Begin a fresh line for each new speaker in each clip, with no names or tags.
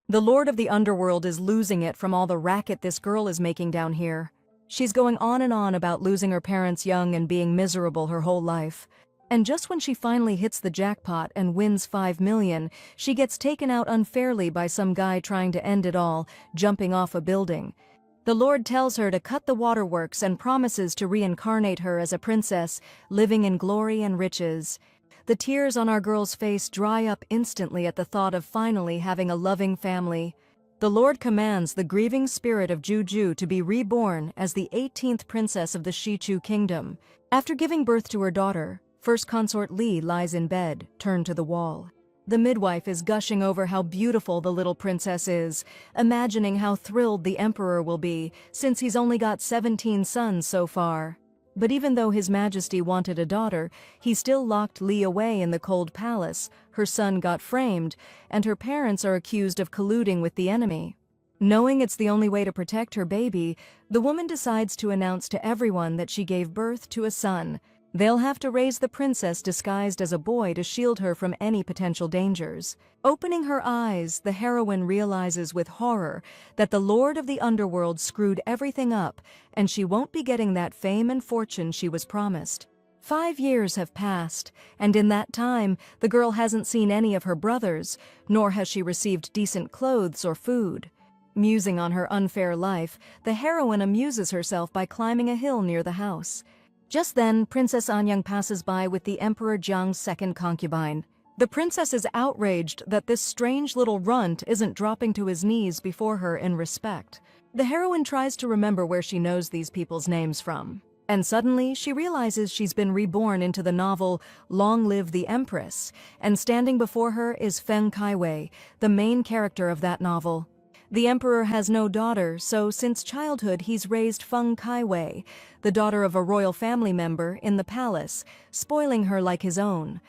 The Lord of the Underworld is losing it from all the racket this girl is making down here. She's going on and on about losing her parents young and being miserable her whole life. And just when she finally hits the jackpot and wins 5 million, she gets taken out unfairly by some guy trying to end it all, jumping off a building. The Lord tells her to cut the waterworks and promises to reincarnate her as a princess, living in glory and riches. The tears on our girl's face dry up instantly at the thought of finally having a loving family. The Lord commands the grieving spirit of Juju to be reborn as the 18th princess of the Shichu kingdom. After giving birth to her daughter, First Consort Li lies in bed, turned to the wall. The midwife is gushing over how beautiful the little princess is, imagining how thrilled the emperor will be, since he's only got 17 sons so far. But even though His Majesty wanted a daughter, he still locked Li away in the cold palace. Her son got framed, and her parents are accused of colluding with the enemy. Knowing it's the only way to protect her baby, the woman decides to announce to everyone that she gave birth to a son. They'll have to raise the princess disguised as a boy to shield her from any potential dangers. Opening her eyes, the heroine realizes with horror that the Lord of the Underworld screwed everything up, and she won't be getting that fame and fortune she was promised. 5 years have passed, and in that time, the girl hasn't seen any of her brothers, nor has she received decent clothes or food. Musing on her unfair life, the heroine amuses herself by climbing a hill near the house. Just then, Princess Anyang passes by with the Emperor Jiang's second concubine. The princess is outraged that this strange little runt isn't dropping to his knees before her in respect. The heroine tries to remember where she knows these people's names from. And suddenly, she realizes she's been reborn into the novel Long Live the Empress, and standing before her is Feng Kaiwei, the main character of that novel. The emperor has no daughter, so since childhood he's raised Feng Kaiwei, the daughter of a royal family member, in the palace, spoiling her like his own.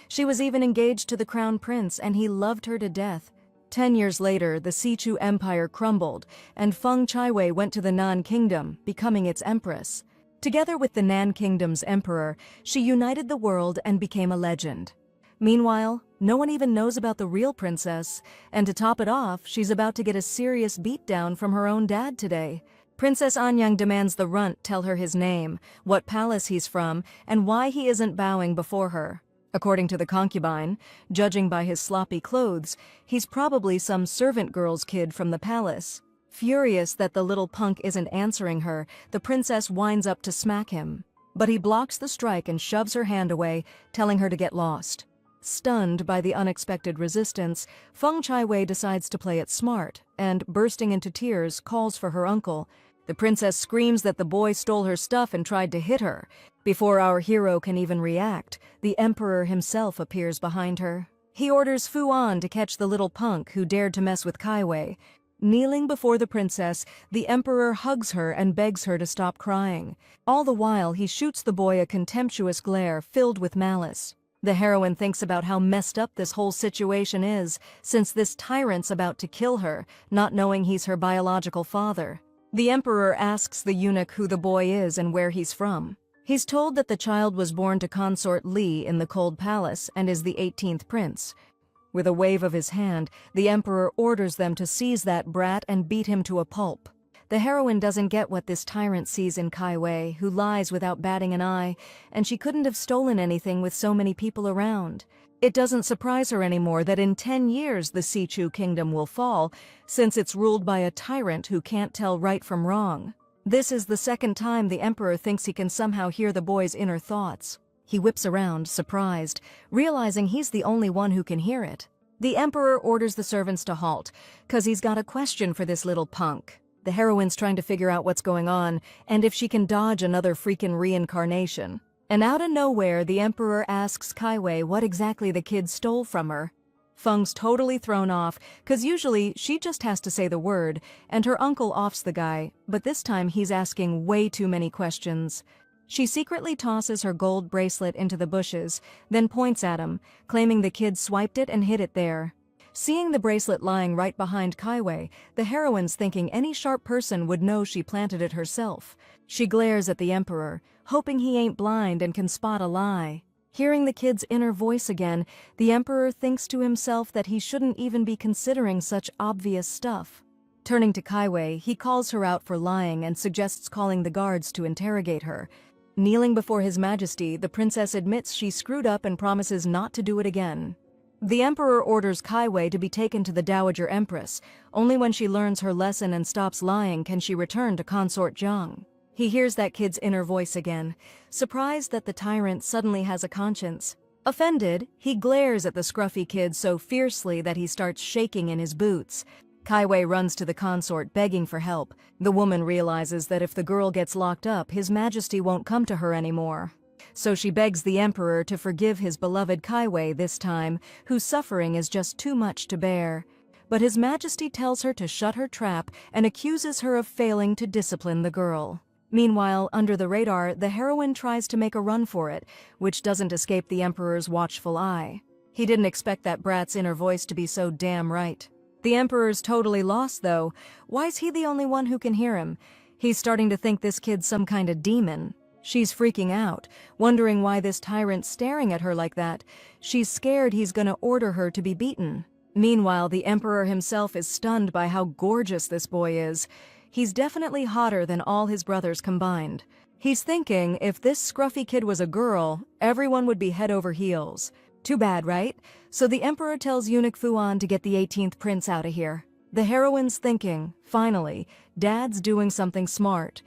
She was even engaged to the crown prince, and he loved her to death. 10 years later, the Sichu Empire crumbled, and Feng Kaiwei went to the Nan Kingdom, becoming its empress. Together with the Nan Kingdom's emperor, she united the world and became a legend. Meanwhile, no one even knows about the real princess, and to top it off, she's about to get a serious beatdown from her own dad today. Princess Anyang demands the runt tell her his name, what palace he's from, and why he isn't bowing before her. According to the concubine, judging by his sloppy clothes, he's probably some servant girl's kid from the palace. Furious that the little punk isn't answering her, the princess winds up to smack him. But he blocks the strike and shoves her hand away, telling her to get lost. Stunned by the unexpected resistance, Feng Kaiwei decides to play it smart, and, bursting into tears, calls for her uncle. The princess screams that the boy stole her stuff and tried to hit her. Before our hero can even react, the emperor himself appears behind her. He orders Fu An to catch the little punk who dared to mess with Kaiwei. Kneeling before the princess, the emperor hugs her and begs her to stop crying. All the while, he shoots the boy a contemptuous glare filled with malice. The heroine thinks about how messed up this whole situation is, since this tyrant's about to kill her, not knowing he's her biological father. The emperor asks the eunuch who the boy is and where he's from. He's told that the child was born to consort Li in the cold palace and is the 18th prince. With a wave of his hand, the emperor orders them to seize that brat and beat him to a pulp. The heroine doesn't get what this tyrant sees in Kaiwei, who lies without batting an eye, and she couldn't have stolen anything with so many people around. It doesn't surprise her anymore that in 10 years the Sichu kingdom will fall, since it's ruled by a tyrant who can't tell right from wrong. This is the second time the emperor thinks he can somehow hear the boy's inner thoughts. He whips around, surprised, realizing he's the only one who can hear it. The emperor orders the servants to halt, 'cause he's got a question for this little punk. The heroine's trying to figure out what's going on, and if she can dodge another freaking reincarnation. And out of nowhere, the emperor asks Kaiwei what exactly the kid stole from her. Feng's totally thrown off, 'cause usually she just has to say the word, and her uncle offs the guy, but this time he's asking way too many questions. She secretly tosses her gold bracelet into the bushes, then points at him, claiming the kid swiped it and hid it there. Seeing the bracelet lying right behind Kaiwei, the heroine's thinking any sharp person would know she planted it herself. She glares at the emperor, hoping he ain't blind and can spot a lie. Hearing the kid's inner voice again, the emperor thinks to himself that he shouldn't even be considering such obvious stuff. Turning to Kaiwei, he calls her out for lying and suggests calling the guards to interrogate her. Kneeling before His Majesty, the princess admits she screwed up and promises not to do it again. The emperor orders Kaiwei to be taken to the Dowager Empress. Only when she learns her lesson and stops lying can she return to Consort Jiang. He hears that kid's inner voice again, surprised that the tyrant suddenly has a conscience. Offended, he glares at the scruffy kid so fiercely that he starts shaking in his boots. Kaiwei runs to the consort begging for help. The woman realizes that if the girl gets locked up, His Majesty won't come to her anymore. So she begs the emperor to forgive his beloved Kaiwei this time, whose suffering is just too much to bear. But His Majesty tells her to shut her trap and accuses her of failing to discipline the girl. Meanwhile, under the radar, the heroine tries to make a run for it, which doesn't escape the emperor's watchful eye. He didn't expect that brat's inner voice to be so damn right. The emperor's totally lost, though. Why's he the only one who can hear him? He's starting to think this kid's some kind of demon. She's freaking out, wondering why this tyrant's staring at her like that. She's scared he's gonna order her to be beaten. Meanwhile, the emperor himself is stunned by how gorgeous this boy is. He's definitely hotter than all his brothers combined. He's thinking if this scruffy kid was a girl, everyone would be head over heels. Too bad, right? So the emperor tells eunuch Fuan to get the 18th prince out of here. The heroine's thinking, finally, Dad's doing something smart.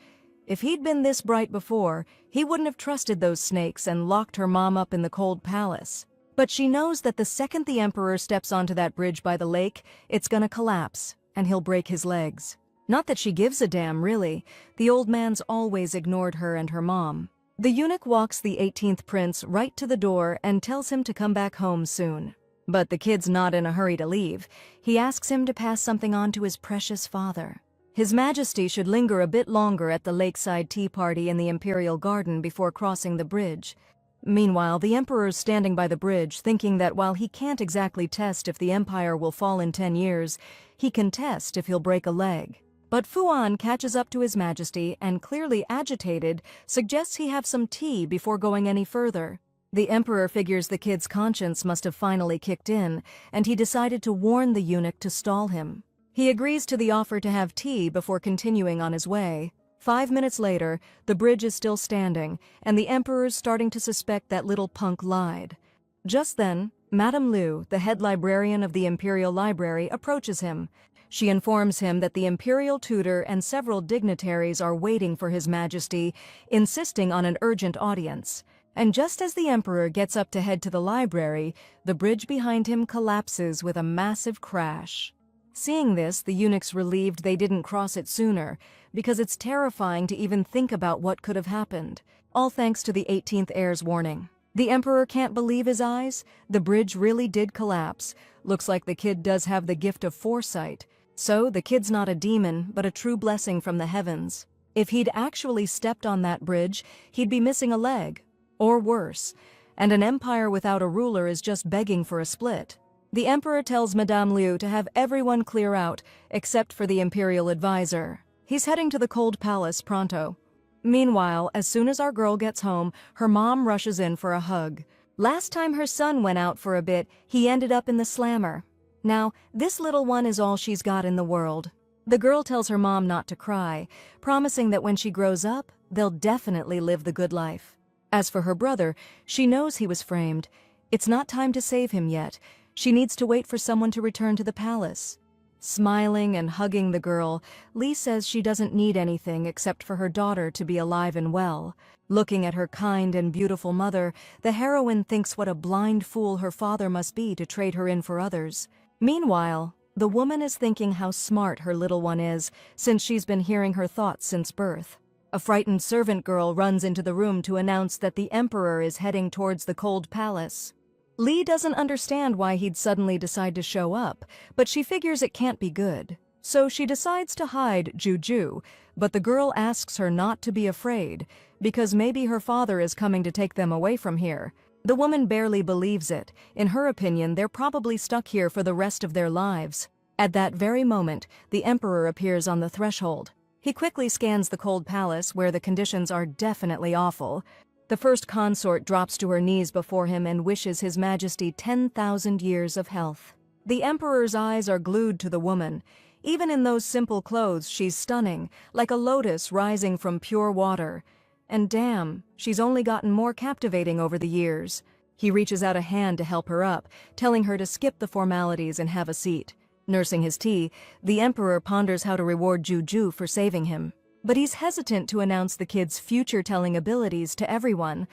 If he'd been this bright before, he wouldn't have trusted those snakes and locked her mom up in the cold palace. But she knows that the second the emperor steps onto that bridge by the lake, it's gonna collapse, and he'll break his legs. Not that she gives a damn, really. The old man's always ignored her and her mom. The eunuch walks the 18th prince right to the door and tells him to come back home soon. But the kid's not in a hurry to leave. He asks him to pass something on to his precious father. His Majesty should linger a bit longer at the lakeside tea party in the imperial garden before crossing the bridge. Meanwhile, the emperor's standing by the bridge thinking that while he can't exactly test if the empire will fall in 10 years, he can test if he'll break a leg. But Fuan catches up to His Majesty and, clearly agitated, suggests he have some tea before going any further. The emperor figures the kid's conscience must have finally kicked in, and he decided to warn the eunuch to stall him. He agrees to the offer to have tea before continuing on his way. 5 minutes later, the bridge is still standing, and the emperor's starting to suspect that little punk lied. Just then, Madame Liu, the head librarian of the Imperial Library, approaches him. She informs him that the imperial tutor and several dignitaries are waiting for His Majesty, insisting on an urgent audience. And just as the emperor gets up to head to the library, the bridge behind him collapses with a massive crash. Seeing this, the eunuch's relieved they didn't cross it sooner, because it's terrifying to even think about what could have happened. All thanks to the 18th heir's warning. The emperor can't believe his eyes. The bridge really did collapse. Looks like the kid does have the gift of foresight. So, the kid's not a demon, but a true blessing from the heavens. If he'd actually stepped on that bridge, he'd be missing a leg. Or worse. And an empire without a ruler is just begging for a split. The emperor tells Madame Liu to have everyone clear out, except for the imperial advisor. He's heading to the cold palace pronto. Meanwhile, as soon as our girl gets home, her mom rushes in for a hug. Last time her son went out for a bit, he ended up in the slammer. Now, this little one is all she's got in the world. The girl tells her mom not to cry, promising that when she grows up, they'll definitely live the good life. As for her brother, she knows he was framed. It's not time to save him yet. She needs to wait for someone to return to the palace. Smiling and hugging the girl, Lee says she doesn't need anything except for her daughter to be alive and well. Looking at her kind and beautiful mother, the heroine thinks what a blind fool her father must be to trade her in for others. Meanwhile, the woman is thinking how smart her little one is, since she's been hearing her thoughts since birth. A frightened servant girl runs into the room to announce that the emperor is heading towards the cold palace. Lee doesn't understand why he'd suddenly decide to show up, but she figures it can't be good. So she decides to hide Juju, but the girl asks her not to be afraid, because maybe her father is coming to take them away from here. The woman barely believes it. In her opinion, they're probably stuck here for the rest of their lives. At that very moment, the emperor appears on the threshold. He quickly scans the cold palace, where the conditions are definitely awful. The first consort drops to her knees before him and wishes His Majesty 10,000 years of health. The emperor's eyes are glued to the woman. Even in those simple clothes, she's stunning, like a lotus rising from pure water. And damn, she's only gotten more captivating over the years. He reaches out a hand to help her up, telling her to skip the formalities and have a seat. Nursing his tea, the emperor ponders how to reward Juju for saving him. But he's hesitant to announce the kid's future-telling abilities to everyone.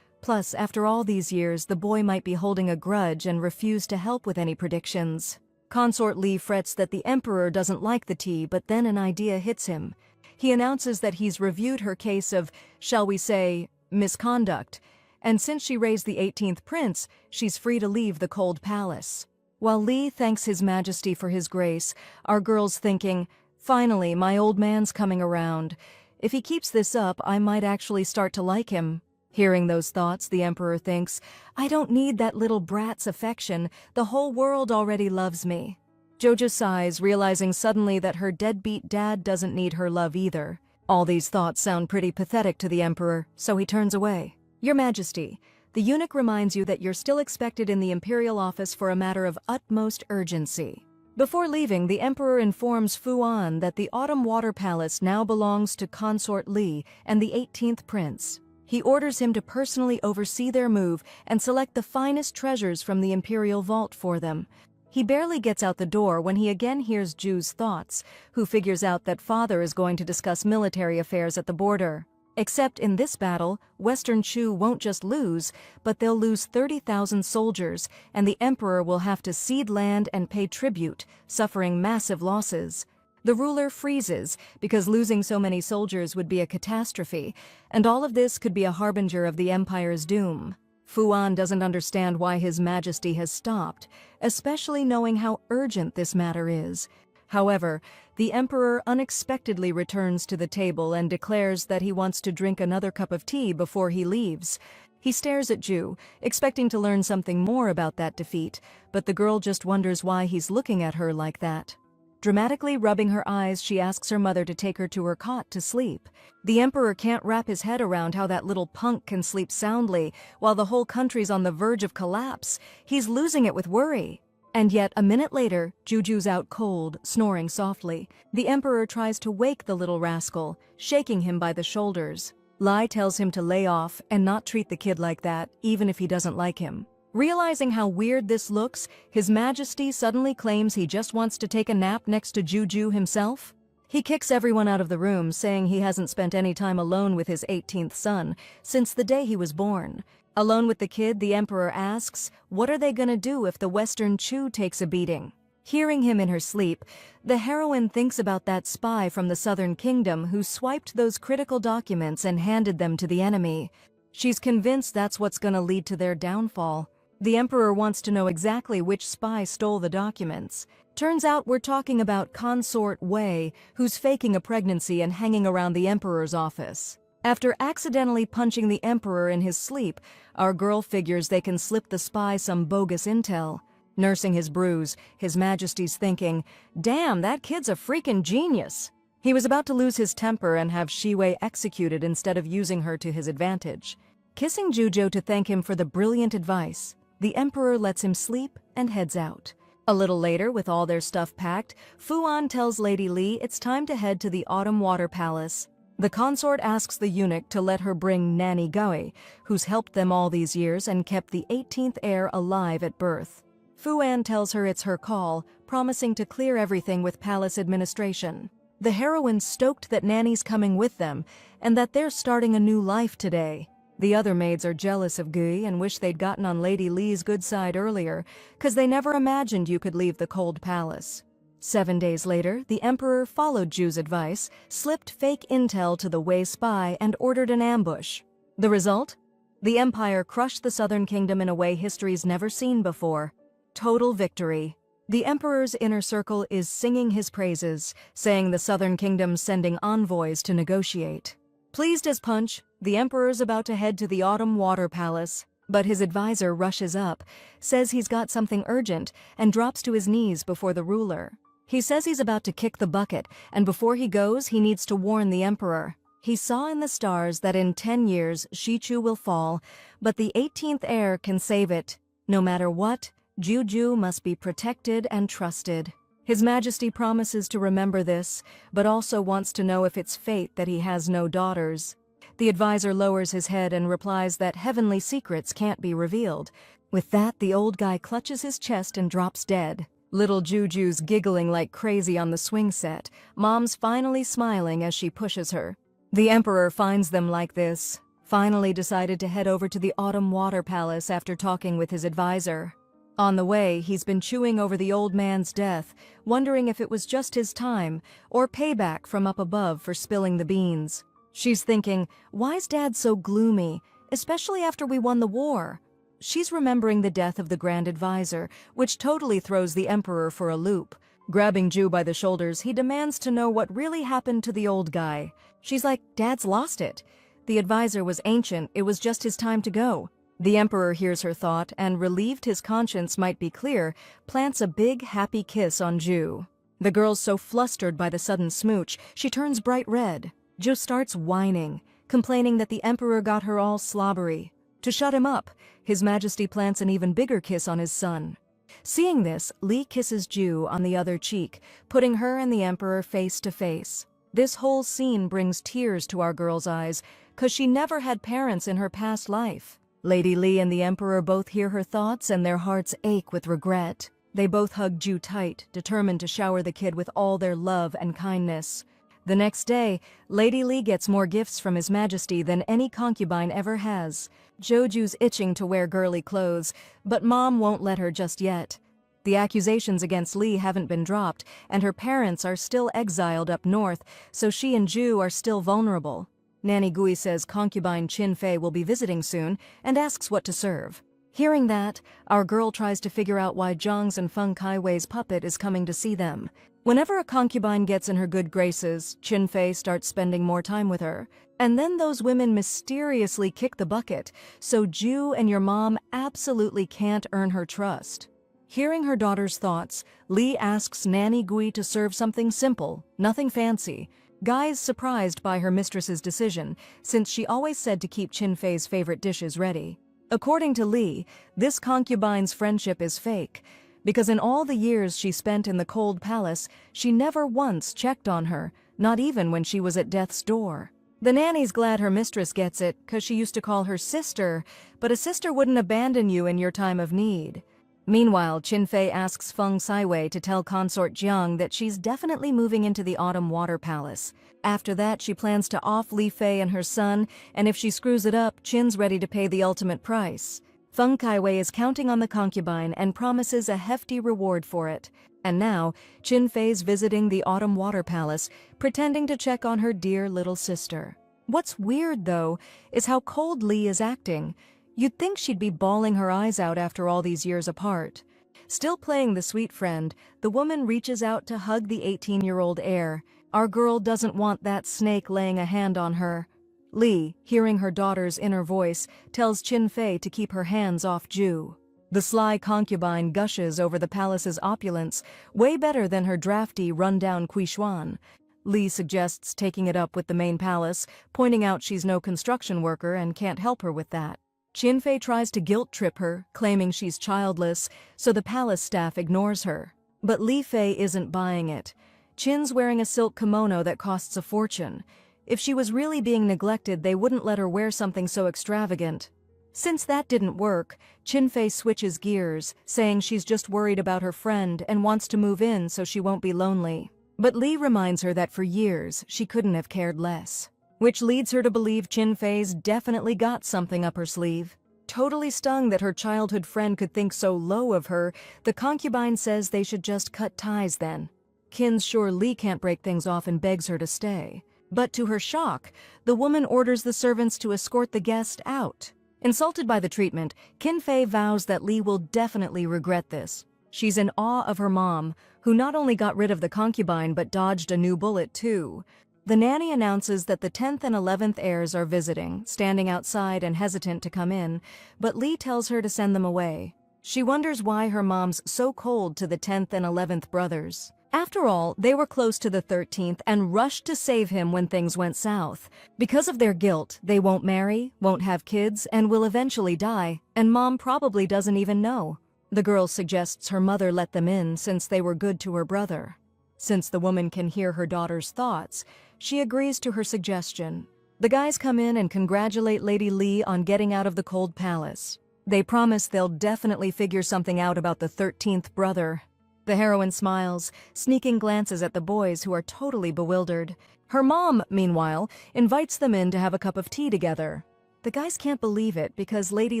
Plus, after all these years, the boy might be holding a grudge and refuse to help with any predictions. Consort Li frets that the emperor doesn't like the tea, but then an idea hits him. He announces that he's reviewed her case of, shall we say, misconduct, and since she raised the 18th prince, she's free to leave the cold palace. While Li thanks His Majesty for his grace, our girl's thinking, finally, my old man's coming around. If he keeps this up, I might actually start to like him. Hearing those thoughts, the emperor thinks, I don't need that little brat's affection. The whole world already loves me. Jojo sighs, realizing suddenly that her deadbeat dad doesn't need her love either. All these thoughts sound pretty pathetic to the emperor, so he turns away. Your Majesty, the eunuch reminds you that you're still expected in the imperial office for a matter of utmost urgency. Before leaving, the emperor informs Fu An that the Autumn Water Palace now belongs to Consort Li and the 18th prince. He orders him to personally oversee their move and select the finest treasures from the imperial vault for them. He barely gets out the door when he again hears Ju's thoughts, who figures out that father is going to discuss military affairs at the border. Except in this battle, Western Chu won't just lose, but they'll lose 30,000 soldiers, and the emperor will have to cede land and pay tribute, suffering massive losses. The ruler freezes, because losing so many soldiers would be a catastrophe, and all of this could be a harbinger of the empire's doom. Fu An doesn't understand why His Majesty has stopped, especially knowing how urgent this matter is. However, the emperor unexpectedly returns to the table and declares that he wants to drink another cup of tea before he leaves. He stares at Ju, expecting to learn something more about that defeat, but the girl just wonders why he's looking at her like that. Dramatically rubbing her eyes, she asks her mother to take her to her cot to sleep. The emperor can't wrap his head around how that little punk can sleep soundly while the whole country's on the verge of collapse. He's losing it with worry. And yet, a minute later, Juju's out cold, snoring softly. The emperor tries to wake the little rascal, shaking him by the shoulders. Lai tells him to lay off and not treat the kid like that, even if he doesn't like him. Realizing how weird this looks, His Majesty suddenly claims he just wants to take a nap next to Juju himself. He kicks everyone out of the room, saying he hasn't spent any time alone with his 18th son since the day he was born. Alone with the kid, the emperor asks, what are they gonna do if the Western Chu takes a beating? Hearing him in her sleep, the heroine thinks about that spy from the Southern Kingdom who swiped those critical documents and handed them to the enemy. She's convinced that's what's gonna lead to their downfall. The emperor wants to know exactly which spy stole the documents. Turns out we're talking about Consort Wei, who's faking a pregnancy and hanging around the emperor's office. After accidentally punching the emperor in his sleep, our girl figures they can slip the spy some bogus intel. Nursing his bruise, His Majesty's thinking, damn, that kid's a freaking genius. He was about to lose his temper and have Shiwei executed instead of using her to his advantage. Kissing Jujo to thank him for the brilliant advice, the emperor lets him sleep and heads out. A little later, with all their stuff packed, Fu An tells Lady Li it's time to head to the Autumn Water Palace. The consort asks the eunuch to let her bring Nanny Gui, who's helped them all these years and kept the 18th heir alive at birth. Fu An tells her it's her call, promising to clear everything with palace administration. The heroine's stoked that Nanny's coming with them, and that they're starting a new life today. The other maids are jealous of Gui and wish they'd gotten on Lady Li's good side earlier, 'cause they never imagined you could leave the cold palace. 7 days later, the emperor followed Ju's advice, slipped fake intel to the Wei spy, and ordered an ambush. The result? The empire crushed the Southern Kingdom in a way history's never seen before. Total victory. The emperor's inner circle is singing his praises, saying the Southern Kingdom's sending envoys to negotiate. Pleased as punch, the emperor's about to head to the Autumn Water Palace, but his advisor rushes up, says he's got something urgent, and drops to his knees before the ruler. He says he's about to kick the bucket, and before he goes, he needs to warn the emperor. He saw in the stars that in 10 years Shichu will fall, but the 18th heir can save it. No matter what, Juju must be protected and trusted. His Majesty promises to remember this, but also wants to know if it's fate that he has no daughters. The advisor lowers his head and replies that heavenly secrets can't be revealed. With that, the old guy clutches his chest and drops dead. Little Juju's giggling like crazy on the swing set. Mom's finally smiling as she pushes her. The Emperor finds them like this. Finally decided to head over to the Autumn Water Palace after talking with his advisor. On the way, he's been chewing over the old man's death, wondering if it was just his time, or payback from up above for spilling the beans. She's thinking, why's Dad so gloomy, especially after we won the war? She's remembering the death of the Grand Advisor, which totally throws the Emperor for a loop. Grabbing Ju by the shoulders, he demands to know what really happened to the old guy. She's like, Dad's lost it. The advisor was ancient, it was just his time to go. The Emperor hears her thought and, relieved his conscience might be clear, plants a big, happy kiss on Ju. The girl's so flustered by the sudden smooch, she turns bright red. Ju starts whining, complaining that the Emperor got her all slobbery. To shut him up, His Majesty plants an even bigger kiss on his son. Seeing this, Lee kisses Ju on the other cheek, putting her and the Emperor face to face. This whole scene brings tears to our girl's eyes, 'cause she never had parents in her past life. Lady Lee and the Emperor both hear her thoughts and their hearts ache with regret. They both hug Ju tight, determined to shower the kid with all their love and kindness. The next day, Lady Lee gets more gifts from His Majesty than any concubine ever has. Joju's itching to wear girly clothes, but Mom won't let her just yet. The accusations against Lee haven't been dropped, and her parents are still exiled up north, so she and Ju are still vulnerable. Nanny Gui says concubine Chin Fei will be visiting soon and asks what to serve. Hearing that, our girl tries to figure out why Zhang's and Feng Kaiwei's puppet is coming to see them. Whenever a concubine gets in her good graces, Chin Fei starts spending more time with her. And then those women mysteriously kick the bucket, so Ju and your mom absolutely can't earn her trust. Hearing her daughter's thoughts, Lee asks Nanny Gui to serve something simple, nothing fancy. Guy's surprised by her mistress's decision, since she always said to keep Chin Fei's favorite dishes ready. According to Lee, this concubine's friendship is fake, because in all the years she spent in the cold palace, she never once checked on her, not even when she was at death's door. The nanny's glad her mistress gets it, 'cause she used to call her sister, but a sister wouldn't abandon you in your time of need. Meanwhile, Chin Fei asks Feng Kaiwei to tell consort Jiang that she's definitely moving into the Autumn Water Palace. After that, she plans to off Li Fei and her son, and if she screws it up, Chin's ready to pay the ultimate price. Feng Kaiwei is counting on the concubine and promises a hefty reward for it. And now, Chin Fei's visiting the Autumn Water Palace, pretending to check on her dear little sister. What's weird, though, is how cold Lee is acting. You'd think she'd be bawling her eyes out after all these years apart. Still playing the sweet friend, the woman reaches out to hug the 18-year-old heir. Our girl doesn't want that snake laying a hand on her. Lee, hearing her daughter's inner voice, tells Chin Fei to keep her hands off Ju. The sly concubine gushes over the palace's opulence, way better than her drafty, run-down Quishuan. Lee suggests taking it up with the main palace, pointing out she's no construction worker and can't help her with that. Chin Fei tries to guilt-trip her, claiming she's childless, so the palace staff ignores her. But Li Fei isn't buying it. Chin's wearing a silk kimono that costs a fortune. If she was really being neglected, they wouldn't let her wear something so extravagant. Since that didn't work, Chin Fei switches gears, saying she's just worried about her friend and wants to move in so she won't be lonely. But Li reminds her that for years, she couldn't have cared less. Which leads her to believe Chin Fei's definitely got something up her sleeve. Totally stung that her childhood friend could think so low of her, the concubine says they should just cut ties then. Qin's sure Li can't break things off and begs her to stay. But to her shock, the woman orders the servants to escort the guest out. Insulted by the treatment, Qin Fei vows that Li will definitely regret this. She's in awe of her mom, who not only got rid of the concubine but dodged a new bullet too. The nanny announces that the 10th and 11th heirs are visiting, standing outside and hesitant to come in, but Lee tells her to send them away. She wonders why her mom's so cold to the 10th and 11th brothers. After all, they were close to the 13th and rushed to save him when things went south. Because of their guilt, they won't marry, won't have kids, and will eventually die, and Mom probably doesn't even know. The girl suggests her mother let them in since they were good to her brother. Since the woman can hear her daughter's thoughts, she agrees to her suggestion. The guys come in and congratulate Lady Lee on getting out of the cold palace. They promise they'll definitely figure something out about the 13th brother. The heroine smiles, sneaking glances at the boys who are totally bewildered. Her mom, meanwhile, invites them in to have a cup of tea together. The guys can't believe it because Lady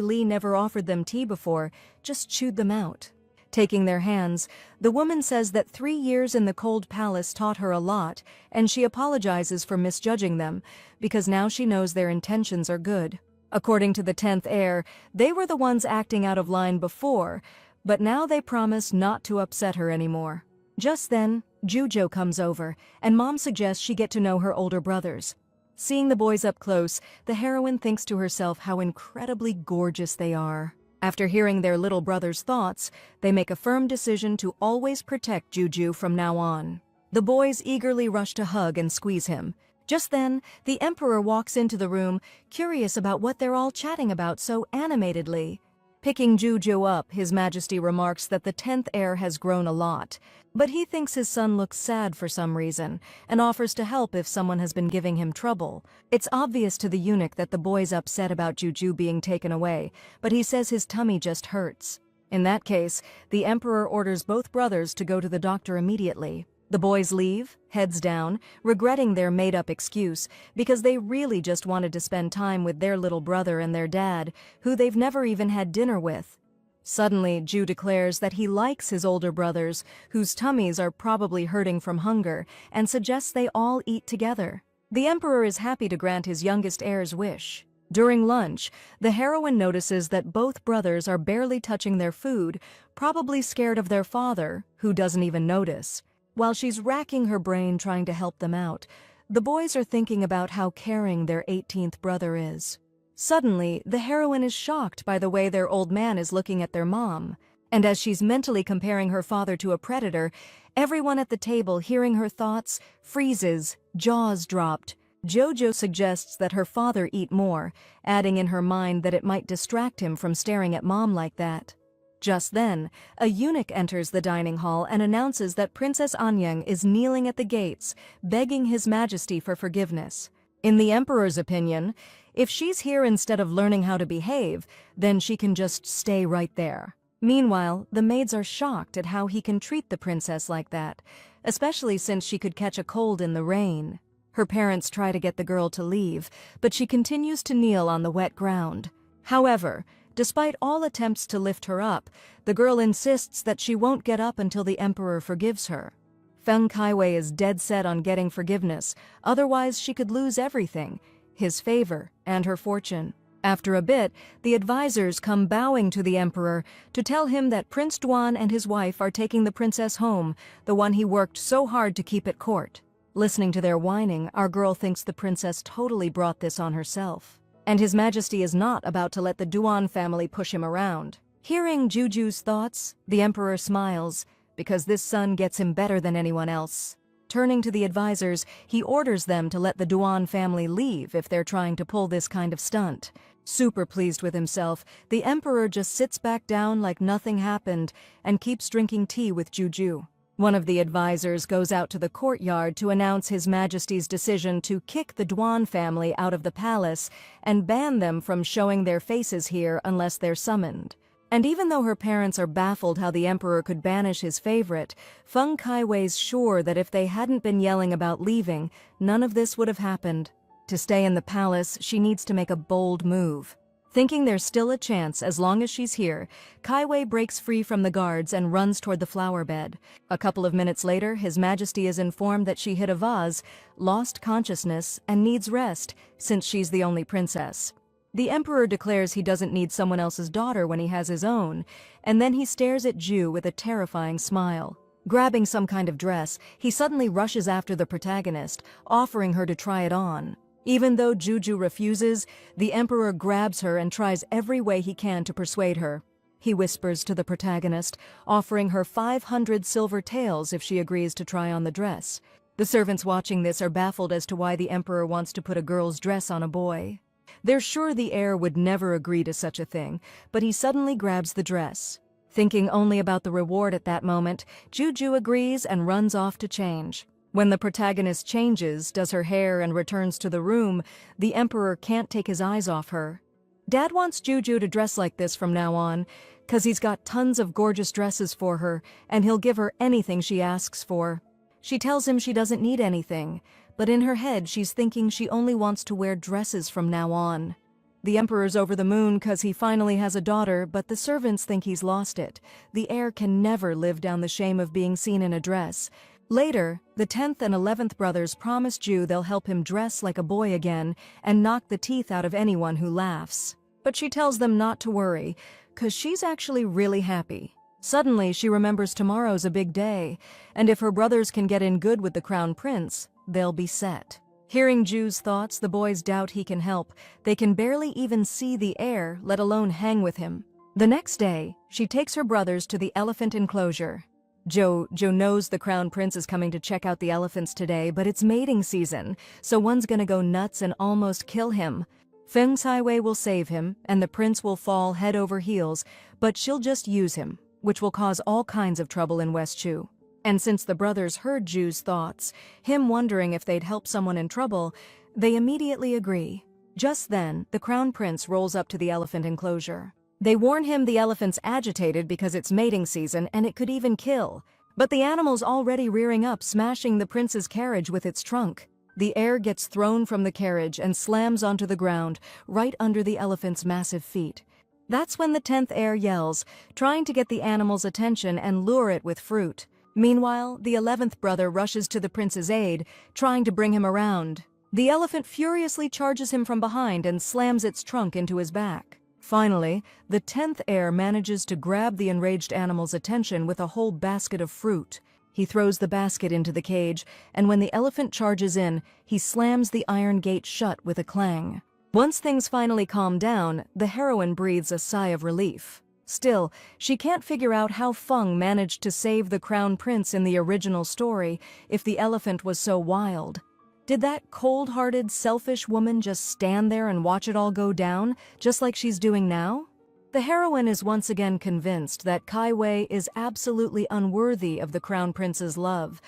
Lee never offered them tea before, just chewed them out. Taking their hands, the woman says that 3 years in the cold palace taught her a lot, and she apologizes for misjudging them, because now she knows their intentions are good. According to the 10th heir, they were the ones acting out of line before, but now they promise not to upset her anymore. Just then, Jujo comes over, and Mom suggests she get to know her older brothers. Seeing the boys up close, the heroine thinks to herself how incredibly gorgeous they are. After hearing their little brother's thoughts, they make a firm decision to always protect Juju from now on. The boys eagerly rush to hug and squeeze him. Just then, the Emperor walks into the room, curious about what they're all chatting about so animatedly. Picking Juju up, His Majesty remarks that the 10th heir has grown a lot, but he thinks his son looks sad for some reason, and offers to help if someone has been giving him trouble. It's obvious to the eunuch that the boy's upset about Juju being taken away, but he says his tummy just hurts. In that case, the Emperor orders both brothers to go to the doctor immediately. The boys leave, heads down, regretting their made-up excuse, because they really just wanted to spend time with their little brother and their dad, who they've never even had dinner with. Suddenly, Ju declares that he likes his older brothers, whose tummies are probably hurting from hunger, and suggests they all eat together. The Emperor is happy to grant his youngest heir's wish. During lunch, the heroine notices that both brothers are barely touching their food, probably scared of their father, who doesn't even notice. While she's racking her brain trying to help them out, the boys are thinking about how caring their 18th brother is. Suddenly, the heroine is shocked by the way their old man is looking at their mom, and as she's mentally comparing her father to a predator, everyone at the table hearing her thoughts freezes, jaws dropped. Jojo suggests that her father eat more, adding in her mind that it might distract him from staring at mom like that. Just then, a eunuch enters the dining hall and announces that Princess Anyang is kneeling at the gates, begging His Majesty for forgiveness. In the Emperor's opinion, if she's here instead of learning how to behave, then she can just stay right there. Meanwhile, the maids are shocked at how he can treat the princess like that, especially since she could catch a cold in the rain. Her parents try to get the girl to leave, but she continues to kneel on the wet ground. However, despite all attempts to lift her up, the girl insists that she won't get up until the Emperor forgives her. Feng Kaiwei is dead set on getting forgiveness, otherwise she could lose everything, his favor and her fortune. After a bit, the advisors come bowing to the Emperor to tell him that Prince Duan and his wife are taking the princess home, the one he worked so hard to keep at court. Listening to their whining, our girl thinks the princess totally brought this on herself. And His Majesty is not about to let the Duan family push him around. Hearing Juju's thoughts, the Emperor smiles, because this son gets him better than anyone else. Turning to the advisors, he orders them to let the Duan family leave if they're trying to pull this kind of stunt. Super pleased with himself, the Emperor just sits back down like nothing happened and keeps drinking tea with Juju. One of the advisors goes out to the courtyard to announce His Majesty's decision to kick the Duan family out of the palace and ban them from showing their faces here unless they're summoned. And even though her parents are baffled how the Emperor could banish his favorite, Feng Kaiwei's sure that if they hadn't been yelling about leaving, none of this would have happened. To stay in the palace, she needs to make a bold move. Thinking there's still a chance as long as she's here, Kaiwei breaks free from the guards and runs toward the flower bed. A couple of minutes later, His Majesty is informed that she hit a vase, lost consciousness, and needs rest, since she's the only princess. The Emperor declares he doesn't need someone else's daughter when he has his own, and then he stares at Ju with a terrifying smile. Grabbing some kind of dress, he suddenly rushes after the protagonist, offering her to try it on. Even though Juju refuses, the Emperor grabs her and tries every way he can to persuade her. he whispers to the protagonist, offering her 500 silver taels if she agrees to try on the dress. The servants watching this are baffled as to why the emperor wants to put a girl's dress on a boy. They're sure the heir would never agree to such a thing, but he suddenly grabs the dress. Thinking only about the reward at that moment, Juju agrees and runs off to change. When the protagonist changes, does her hair and returns to the room, the emperor can't take his eyes off her. Dad wants Juju to dress like this from now on, 'cause he's got tons of gorgeous dresses for her, and he'll give her anything she asks for. She tells him she doesn't need anything, but in her head she's thinking she only wants to wear dresses from now on. The emperor's over the moon 'cause he finally has a daughter, but the servants think he's lost it. The heir can never live down the shame of being seen in a dress. Later, the 10th and 11th brothers promise Ju they'll help him dress like a boy again and knock the teeth out of anyone who laughs. But she tells them not to worry, 'cause she's actually really happy. Suddenly, she remembers tomorrow's a big day, and if her brothers can get in good with the crown prince, they'll be set. Hearing Ju's thoughts, the boys doubt he can help. They can barely even see the heir, let alone hang with him. The next day, she takes her brothers to the elephant enclosure. Jo knows the crown prince is coming to check out the elephants today, but it's mating season, so one's gonna go nuts and almost kill him. Feng Caiwei will save him, and the prince will fall head over heels, but she'll just use him, which will cause all kinds of trouble in West Chu. And since the brothers heard Ju's thoughts, him wondering if they'd help someone in trouble, they immediately agree. Just then, the crown prince rolls up to the elephant enclosure. They warn him the elephant's agitated because it's mating season and it could even kill. But the animal's already rearing up, smashing the prince's carriage with its trunk. The heir gets thrown from the carriage and slams onto the ground, right under the elephant's massive feet. That's when the 10th heir yells, trying to get the animal's attention and lure it with fruit. Meanwhile, the 11th brother rushes to the prince's aid, trying to bring him around. The elephant furiously charges him from behind and slams its trunk into his back. Finally, the 10th heir manages to grab the enraged animal's attention with a whole basket of fruit. He throws the basket into the cage, and when the elephant charges in, he slams the iron gate shut with a clang. Once things finally calm down, the heroine breathes a sigh of relief. Still, she can't figure out how Feng managed to save the crown prince in the original story if the elephant was so wild. Did that cold-hearted, selfish woman just stand there and watch it all go down, just like she's doing now? The heroine is once again convinced that Kai Wei is absolutely unworthy of the crown prince's love.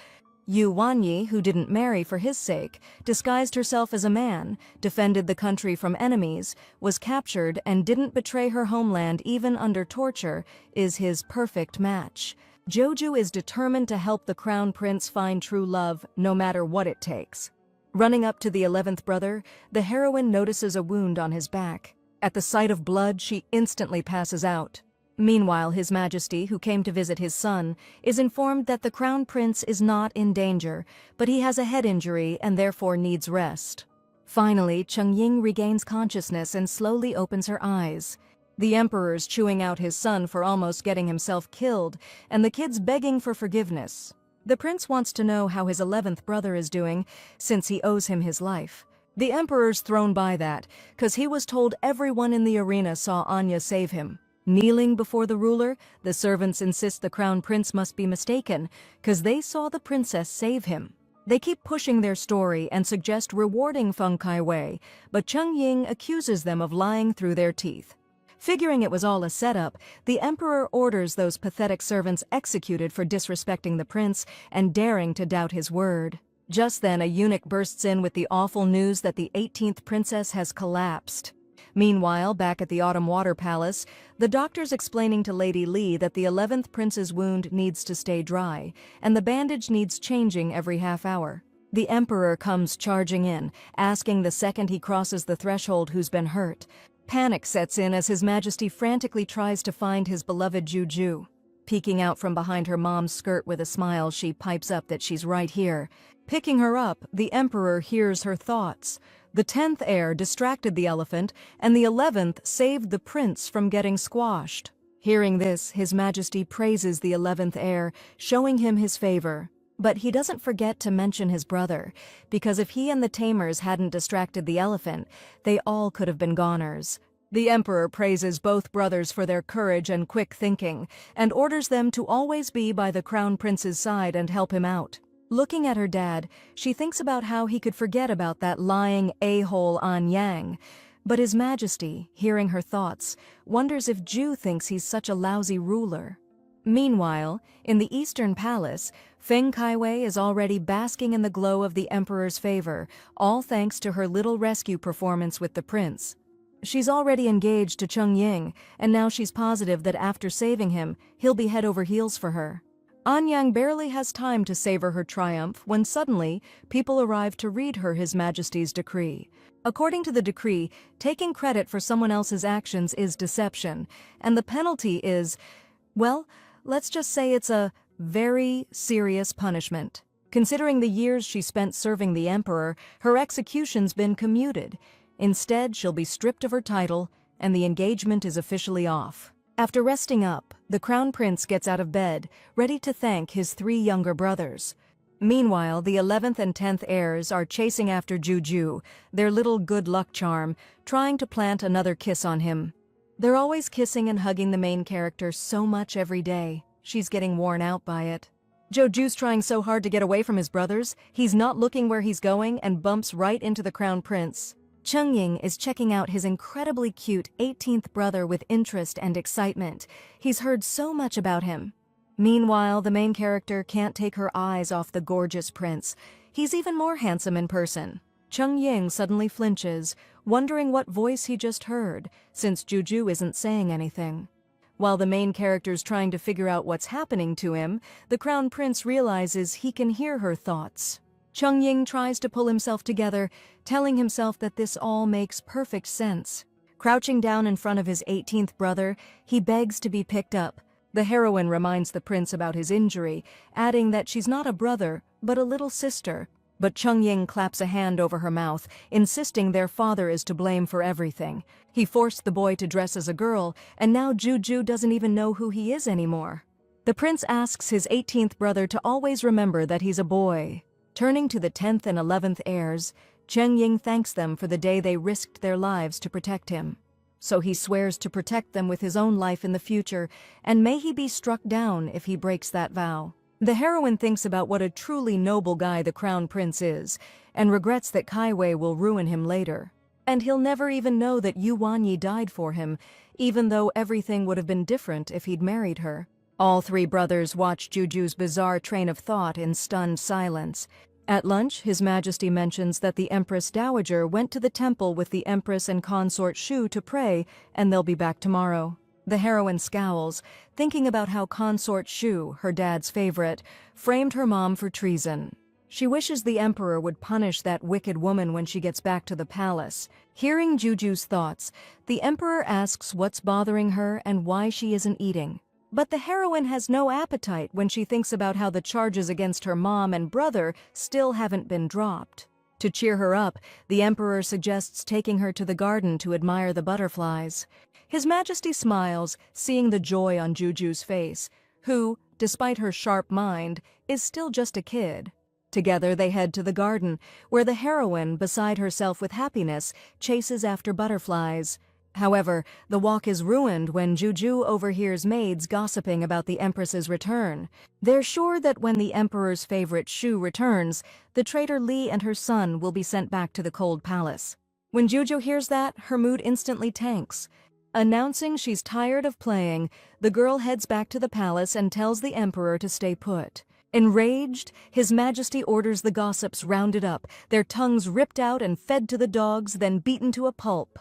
Yu Wanyi, who didn't marry for his sake, disguised herself as a man, defended the country from enemies, was captured and didn't betray her homeland even under torture, is his perfect match. Joju is determined to help the crown prince find true love, no matter what it takes. Running up to the 11th brother, the heroine notices a wound on his back. At the sight of blood, she instantly passes out. Meanwhile, His Majesty, who came to visit his son, is informed that the crown prince is not in danger, but he has a head injury and therefore needs rest. Finally, Cheng Ying regains consciousness and slowly opens her eyes. The emperor's chewing out his son for almost getting himself killed, and the kid's begging for forgiveness. The prince wants to know how his 11th brother is doing, since he owes him his life. The emperor's thrown by that, 'cause he was told everyone in the arena saw Anya save him. Kneeling before the ruler, the servants insist the crown prince must be mistaken, 'cause they saw the princess save him. They keep pushing their story and suggest rewarding Feng Caiwei, but Cheng Ying accuses them of lying through their teeth. Figuring it was all a setup, the emperor orders those pathetic servants executed for disrespecting the prince and daring to doubt his word. Just then, a eunuch bursts in with the awful news that the 18th princess has collapsed. Meanwhile, back at the Autumn Water Palace, the doctor's explaining to Lady Li that the 11th prince's wound needs to stay dry, and the bandage needs changing every half hour. The emperor comes charging in, asking the second he crosses the threshold who's been hurt. Panic sets in as His Majesty frantically tries to find his beloved Juju. Peeking out from behind her mom's skirt with a smile, she pipes up that she's right here. Picking her up, the emperor hears her thoughts. The 10th heir distracted the elephant, and the 11th saved the prince from getting squashed. Hearing this, His Majesty praises the 11th heir, showing him his favor. But he doesn't forget to mention his brother, because if he and the tamers hadn't distracted the elephant, they all could have been goners. The emperor praises both brothers for their courage and quick thinking, and orders them to always be by the crown prince's side and help him out. Looking at her dad, she thinks about how he could forget about that lying a-hole An Yang. But His Majesty, hearing her thoughts, wonders if Ju thinks he's such a lousy ruler. Meanwhile, in the Eastern Palace, Feng Kaiwei is already basking in the glow of the emperor's favor, all thanks to her little rescue performance with the prince. She's already engaged to Cheng Ying, and now she's positive that after saving him, he'll be head over heels for her. An Yang barely has time to savor her triumph when suddenly people arrive to read her His Majesty's decree. According to the decree, taking credit for someone else's actions is deception, and the penalty is, well, let's just say it's a very serious punishment. Considering the years she spent serving the emperor, her execution's been commuted. Instead, she'll be stripped of her title, and the engagement is officially off. After resting up, the crown prince gets out of bed, ready to thank his 3 younger brothers. Meanwhile, the 11th and 10th heirs are chasing after Juju, their little good luck charm, trying to plant another kiss on him. They're always kissing and hugging the main character so much every day. She's getting worn out by it. Juju's trying so hard to get away from his brothers, he's not looking where he's going and bumps right into the crown prince. Cheng Ying is checking out his incredibly cute 18th brother with interest and excitement. He's heard so much about him. Meanwhile, the main character can't take her eyes off the gorgeous prince. He's even more handsome in person. Cheng Ying suddenly flinches, wondering what voice he just heard, since Juju isn't saying anything. While the main character's trying to figure out what's happening to him, the crown prince realizes he can hear her thoughts. Cheng Ying tries to pull himself together, telling himself that this all makes perfect sense. Crouching down in front of his 18th brother, he begs to be picked up. The heroine reminds the prince about his injury, adding that she's not a brother, but a little sister. But Cheng Ying claps a hand over her mouth, insisting their father is to blame for everything. He forced the boy to dress as a girl, and now Juju doesn't even know who he is anymore. The prince asks his 18th brother to always remember that he's a boy. Turning to the 10th and 11th heirs, Cheng Ying thanks them for the day they risked their lives to protect him. So he swears to protect them with his own life in the future, and may he be struck down if he breaks that vow. The heroine thinks about what a truly noble guy the crown prince is, and regrets that Kaiwei will ruin him later. And he'll never even know that Yu Wanyi died for him, even though everything would have been different if he'd married her. All 3 brothers watch Juju's bizarre train of thought in stunned silence. At lunch, His Majesty mentions that the Empress Dowager went to the temple with the Empress and Consort Shu to pray, and they'll be back tomorrow. The heroine scowls, thinking about how Consort Shu, her dad's favorite, framed her mom for treason. She wishes the emperor would punish that wicked woman when she gets back to the palace. Hearing Juju's thoughts, the emperor asks what's bothering her and why she isn't eating. But the heroine has no appetite when she thinks about how the charges against her mom and brother still haven't been dropped. To cheer her up, the emperor suggests taking her to the garden to admire the butterflies. His Majesty smiles, seeing the joy on Juju's face, who, despite her sharp mind, is still just a kid. Together they head to the garden, where the heroine, beside herself with happiness, chases after butterflies. However, the walk is ruined when Juju overhears maids gossiping about the Empress's return. They're sure that when the Emperor's favorite Shu returns, the traitor Li and her son will be sent back to the cold palace. When Juju hears that, her mood instantly tanks. Announcing she's tired of playing, the girl heads back to the palace and tells the Emperor to stay put. Enraged, His Majesty orders the gossips rounded up, their tongues ripped out and fed to the dogs, then beaten to a pulp.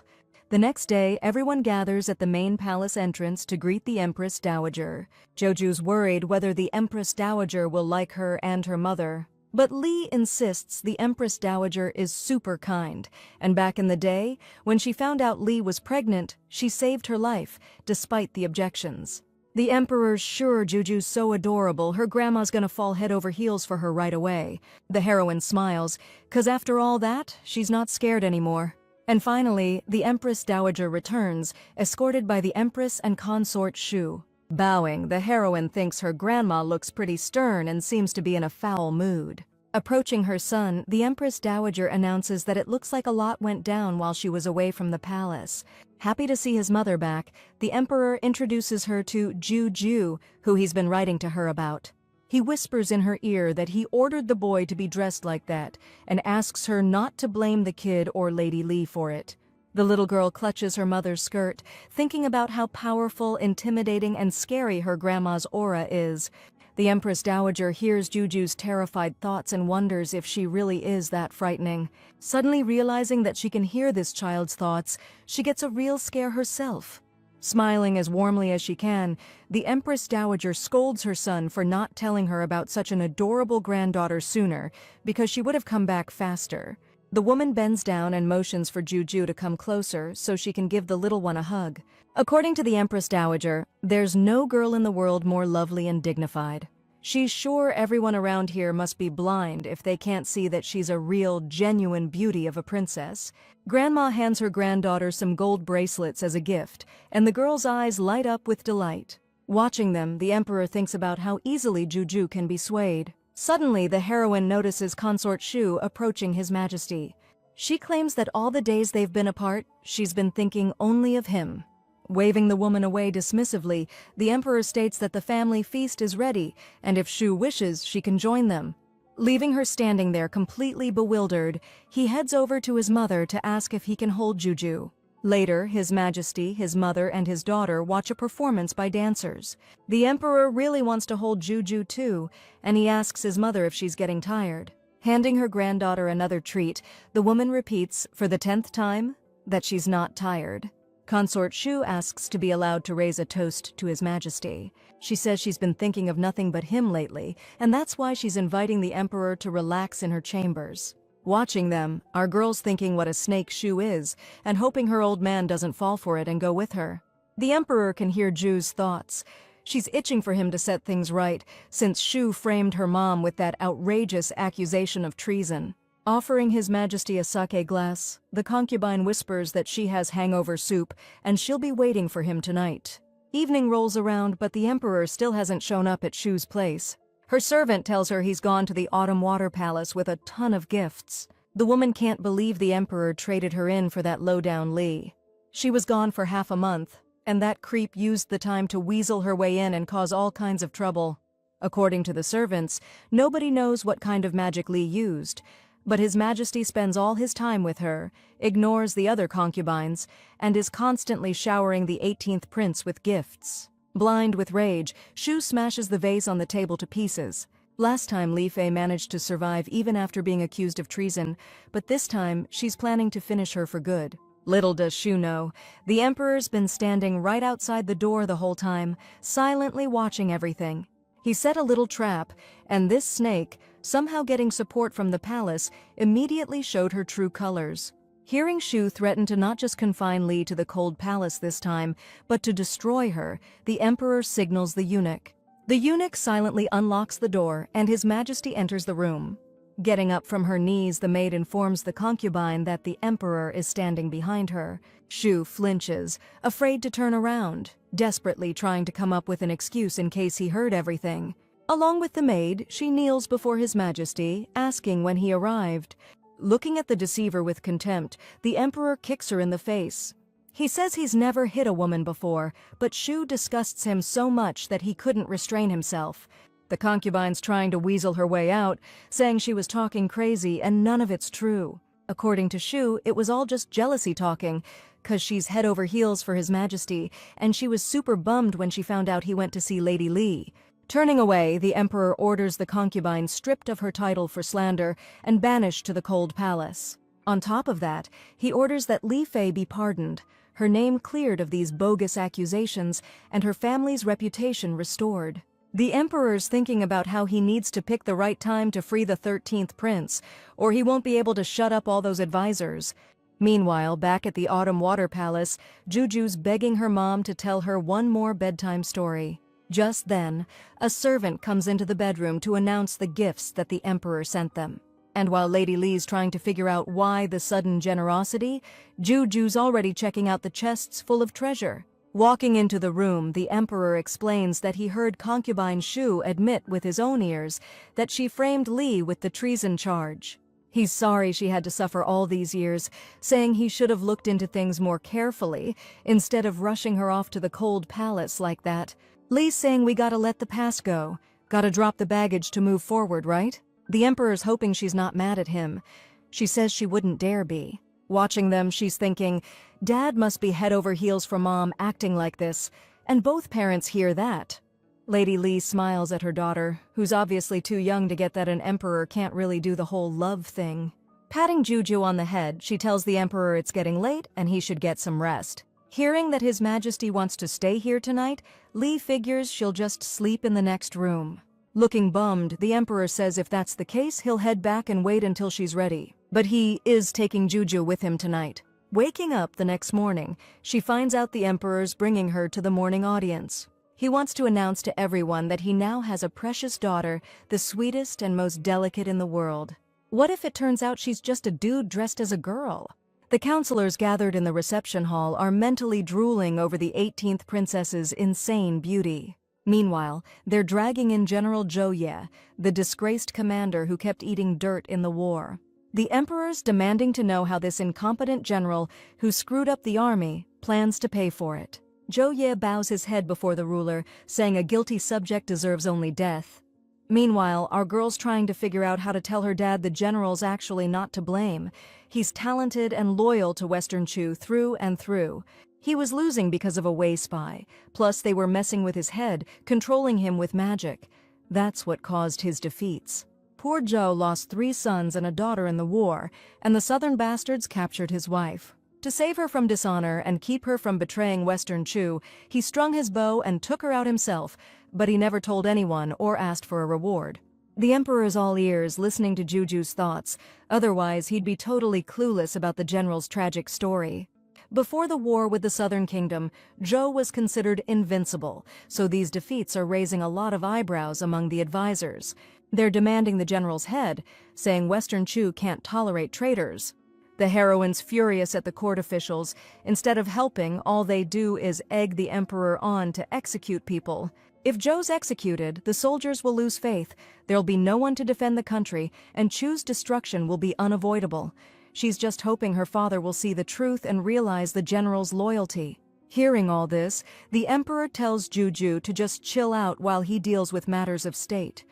The next day, everyone gathers at the main palace entrance to greet the Empress Dowager. Juju's worried whether the Empress Dowager will like her and her mother. But Li insists the Empress Dowager is super kind, and back in the day, when she found out Li was pregnant, she saved her life, despite the objections. The Emperor's sure Juju's so adorable, her grandma's gonna fall head over heels for her right away. The heroine smiles, 'cause after all that, she's not scared anymore. And finally, the Empress Dowager returns, escorted by the Empress and Consort Shu. Bowing, the heroine thinks her grandma looks pretty stern and seems to be in a foul mood. Approaching her son, the Empress Dowager announces that it looks like a lot went down while she was away from the palace. Happy to see his mother back, the Emperor introduces her to Ju, who he's been writing to her about. He whispers in her ear that he ordered the boy to be dressed like that, and asks her not to blame the kid or Lady Li for it. The little girl clutches her mother's skirt, thinking about how powerful, intimidating, and scary her grandma's aura is. The Empress Dowager hears Juju's terrified thoughts and wonders if she really is that frightening. Suddenly realizing that she can hear this child's thoughts, she gets a real scare herself. Smiling as warmly as she can, the Empress Dowager scolds her son for not telling her about such an adorable granddaughter sooner, because she would have come back faster. The woman bends down and motions for Juju to come closer so she can give the little one a hug. According to the Empress Dowager, there's no girl in the world more lovely and dignified. She's sure everyone around here must be blind if they can't see that she's a real, genuine beauty of a princess. Grandma hands her granddaughter some gold bracelets as a gift, and the girl's eyes light up with delight. Watching them, the Emperor thinks about how easily Juju can be swayed. Suddenly, the heroine notices Consort Shu approaching His Majesty. She claims that all the days they've been apart, she's been thinking only of him. Waving the woman away dismissively, the Emperor states that the family feast is ready, and if Shu wishes, she can join them. Leaving her standing there completely bewildered, he heads over to his mother to ask if he can hold Juju. Later, His Majesty, his mother, and his daughter watch a performance by dancers. The Emperor really wants to hold Juju too, and he asks his mother if she's getting tired. Handing her granddaughter another treat, the woman repeats, for the 10th time, that she's not tired. Consort Shu asks to be allowed to raise a toast to His Majesty. She says she's been thinking of nothing but him lately, and that's why she's inviting the Emperor to relax in her chambers. Watching them, our girl's thinking what a snake Shu is, and hoping her old man doesn't fall for it and go with her. The Emperor can hear Ju's thoughts. She's itching for him to set things right, since Shu framed her mom with that outrageous accusation of treason. Offering His Majesty a sake glass, the concubine whispers that she has hangover soup and she'll be waiting for him tonight. Evening rolls around, but the Emperor still hasn't shown up at Shu's place. Her servant tells her he's gone to the Autumn Water Palace with a ton of gifts. The woman can't believe the Emperor traded her in for that low-down Li. She was gone for half a month, and that creep used the time to weasel her way in and cause all kinds of trouble. According to the servants, nobody knows what kind of magic Li used, but His Majesty spends all his time with her, ignores the other concubines, and is constantly showering the 18th prince with gifts. Blind with rage, Shu smashes the vase on the table to pieces. Last time Li Fei managed to survive even after being accused of treason, but this time she's planning to finish her for good. Little does Shu know, the Emperor's been standing right outside the door the whole time, silently watching everything. He set a little trap, and this snake, somehow getting support from the palace, immediately showed her true colors. Hearing Shu threaten to not just confine Li to the cold palace this time, but to destroy her, the Emperor signals the eunuch. The eunuch silently unlocks the door, and His Majesty enters the room. Getting up from her knees, the maid informs the concubine that the Emperor is standing behind her. Shu flinches, afraid to turn around, desperately trying to come up with an excuse in case he heard everything. Along with the maid, she kneels before His Majesty, asking when he arrived. Looking at the deceiver with contempt, the Emperor kicks her in the face. He says he's never hit a woman before, but Shu disgusts him so much that he couldn't restrain himself. The concubine's trying to weasel her way out, saying she was talking crazy and none of it's true. According to Shu, it was all just jealousy talking, 'cause she's head over heels for His Majesty, and she was super bummed when she found out he went to see Lady Li. Turning away, the Emperor orders the concubine stripped of her title for slander and banished to the cold palace. On top of that, he orders that Li Fei be pardoned, her name cleared of these bogus accusations, and her family's reputation restored. The Emperor's thinking about how he needs to pick the right time to free the 13th prince, or he won't be able to shut up all those advisors. Meanwhile, back at the Autumn Water Palace, Juju's begging her mom to tell her one more bedtime story. Just then, a servant comes into the bedroom to announce the gifts that the Emperor sent them. And while Lady Li's trying to figure out why the sudden generosity, Juju's already checking out the chests full of treasure. Walking into the room, the emperor explains that he heard concubine Shu admit with his own ears that she framed Li with the treason charge. He's sorry she had to suffer all these years, saying he should have looked into things more carefully instead of rushing her off to the cold palace like that. Li's saying we gotta let the past go, gotta drop the baggage to move forward, right? The emperor's hoping she's not mad at him. She says she wouldn't dare be. Watching them, she's thinking, Dad must be head over heels for Mom acting like this, and both parents hear that. Lady Li smiles at her daughter, who's obviously too young to get that an emperor can't really do the whole love thing. Patting Juju on the head, she tells the emperor it's getting late and he should get some rest. Hearing that His Majesty wants to stay here tonight, Li figures she'll just sleep in the next room. Looking bummed, the emperor says if that's the case, he'll head back and wait until she's ready. But he is taking Juju with him tonight. Waking up the next morning, she finds out the emperor's bringing her to the morning audience. He wants to announce to everyone that he now has a precious daughter, the sweetest and most delicate in the world. What if it turns out she's just a dude dressed as a girl? The counselors gathered in the reception hall are mentally drooling over the 18th princess's insane beauty. Meanwhile, they're dragging in General Zhou Ye, the disgraced commander who kept eating dirt in the war. The emperor's demanding to know how this incompetent general, who screwed up the army, plans to pay for it. Zhou Ye bows his head before the ruler, saying a guilty subject deserves only death. Meanwhile, our girl's trying to figure out how to tell her dad the general's actually not to blame. He's talented and loyal to Western Chu through and through. He was losing because of a Wei spy, plus they were messing with his head, controlling him with magic. That's what caused his defeats. Poor Zhou lost 3 sons and a daughter in the war, and the southern bastards captured his wife. To save her from dishonor and keep her from betraying Western Chu, he strung his bow and took her out himself, but he never told anyone or asked for a reward. The emperor is all ears, listening to Juju's thoughts, otherwise he'd be totally clueless about the general's tragic story. Before the war with the Southern Kingdom, Zhou was considered invincible, so these defeats are raising a lot of eyebrows among the advisors. They're demanding the general's head, saying Western Chu can't tolerate traitors. The heroine's furious at the court officials. Instead of helping, all they do is egg the emperor on to execute people. If Zhou's executed, the soldiers will lose faith, there'll be no one to defend the country, and Chu's destruction will be unavoidable. She's just hoping her father will see the truth and realize the general's loyalty. Hearing all this, the emperor tells Juju to just chill out while he deals with matters of state.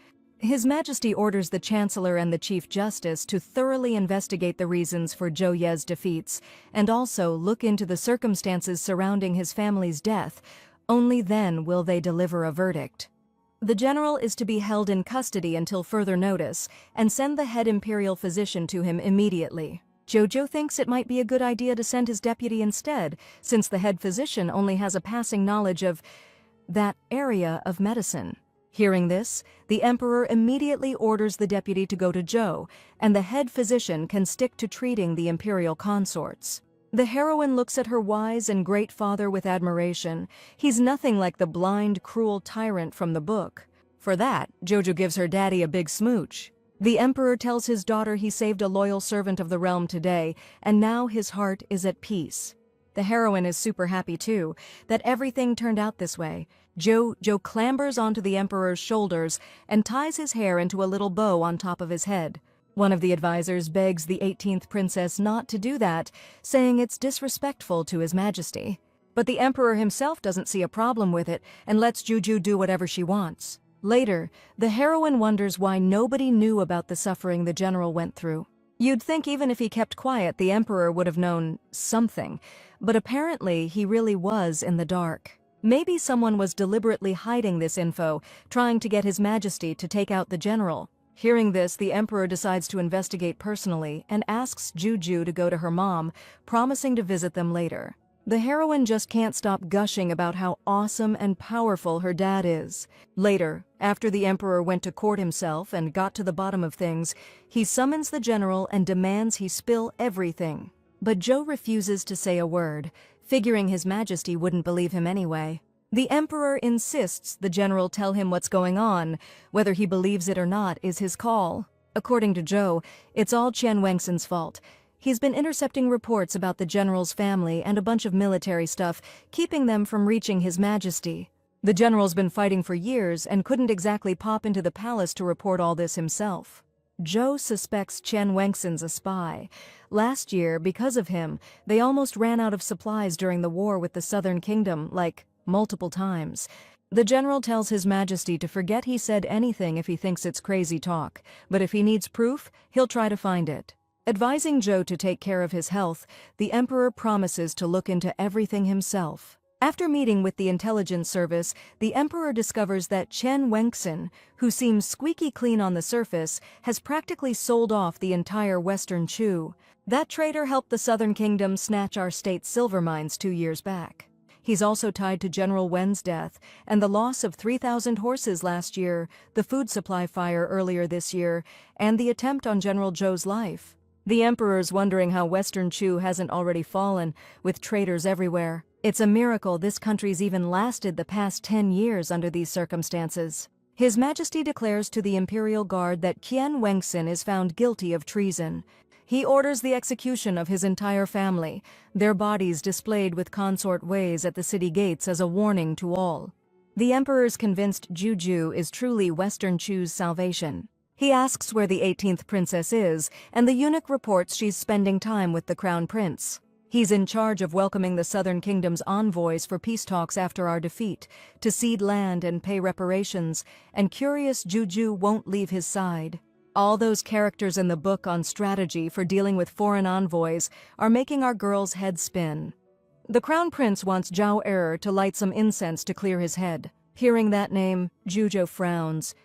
His Majesty orders the Chancellor and the Chief Justice to thoroughly investigate the reasons for Zhou Ye's defeats, and also look into the circumstances surrounding his family's death. Only then will they deliver a verdict. The general is to be held in custody until further notice, and send the head imperial physician to him immediately. Jojo thinks it might be a good idea to send his deputy instead, since the head physician only has a passing knowledge of that area of medicine. Hearing this, the emperor immediately orders the deputy to go to Zhou, and the head physician can stick to treating the imperial consorts. The heroine looks at her wise and great father with admiration. He's nothing like the blind, cruel tyrant from the book. For that, Jojo gives her daddy a big smooch. The emperor tells his daughter he saved a loyal servant of the realm today, and now his heart is at peace. The heroine is super happy too, that everything turned out this way. Zhou clambers onto the emperor's shoulders and ties his hair into a little bow on top of his head. One of the advisors begs the 18th princess not to do that, saying it's disrespectful to His Majesty. But the emperor himself doesn't see a problem with it and lets Juju do whatever she wants. Later, the heroine wonders why nobody knew about the suffering the general went through. You'd think even if he kept quiet, the emperor would have known something, but apparently he really was in the dark. Maybe someone was deliberately hiding this info, trying to get His Majesty to take out the general. Hearing this, the emperor decides to investigate personally and asks Juju to go to her mom, promising to visit them later. The heroine just can't stop gushing about how awesome and powerful her dad is. Later, after the emperor went to court himself and got to the bottom of things, he summons the general and demands he spill everything. But Zhou refuses to say a word, figuring His Majesty wouldn't believe him anyway. The emperor insists the general tell him what's going on. Whether he believes it or not is his call. According to Zhou, it's all Qian Wengsun's fault. He's been intercepting reports about the general's family and a bunch of military stuff, keeping them from reaching His Majesty. The general's been fighting for years and couldn't exactly pop into the palace to report all this himself. Zhou suspects Chen Wengxin's a spy. Last year, because of him, they almost ran out of supplies during the war with the Southern Kingdom, like, multiple times. The general tells His Majesty to forget he said anything if he thinks it's crazy talk, but if he needs proof, he'll try to find it. Advising Zhou to take care of his health, the emperor promises to look into everything himself. After meeting with the intelligence service, the emperor discovers that Chen Wengxin, who seems squeaky clean on the surface, has practically sold off the entire Western Chu. That traitor helped the Southern Kingdom snatch our state's silver mines 2 years back. He's also tied to General Wen's death and the loss of 3,000 horses last year, the food supply fire earlier this year, and the attempt on General Zhou's life. The emperor's wondering how Western Chu hasn't already fallen, with traitors everywhere. It's a miracle this country's even lasted the past 10 years under these circumstances. His Majesty declares to the Imperial Guard that Qian Wengxin is found guilty of treason. He orders the execution of his entire family, their bodies displayed with consort ways at the city gates as a warning to all. The emperor's convinced Juju is truly Western Chu's salvation. He asks where the 18th princess is, and the eunuch reports she's spending time with the crown prince. He's in charge of welcoming the Southern Kingdom's envoys for peace talks after our defeat, to cede land and pay reparations, and curious Juju won't leave his side. All those characters in the book on strategy for dealing with foreign envoys are making our girls' heads spin. The crown prince wants Zhao Er to light some incense to clear his head. Hearing that name, Juju frowns,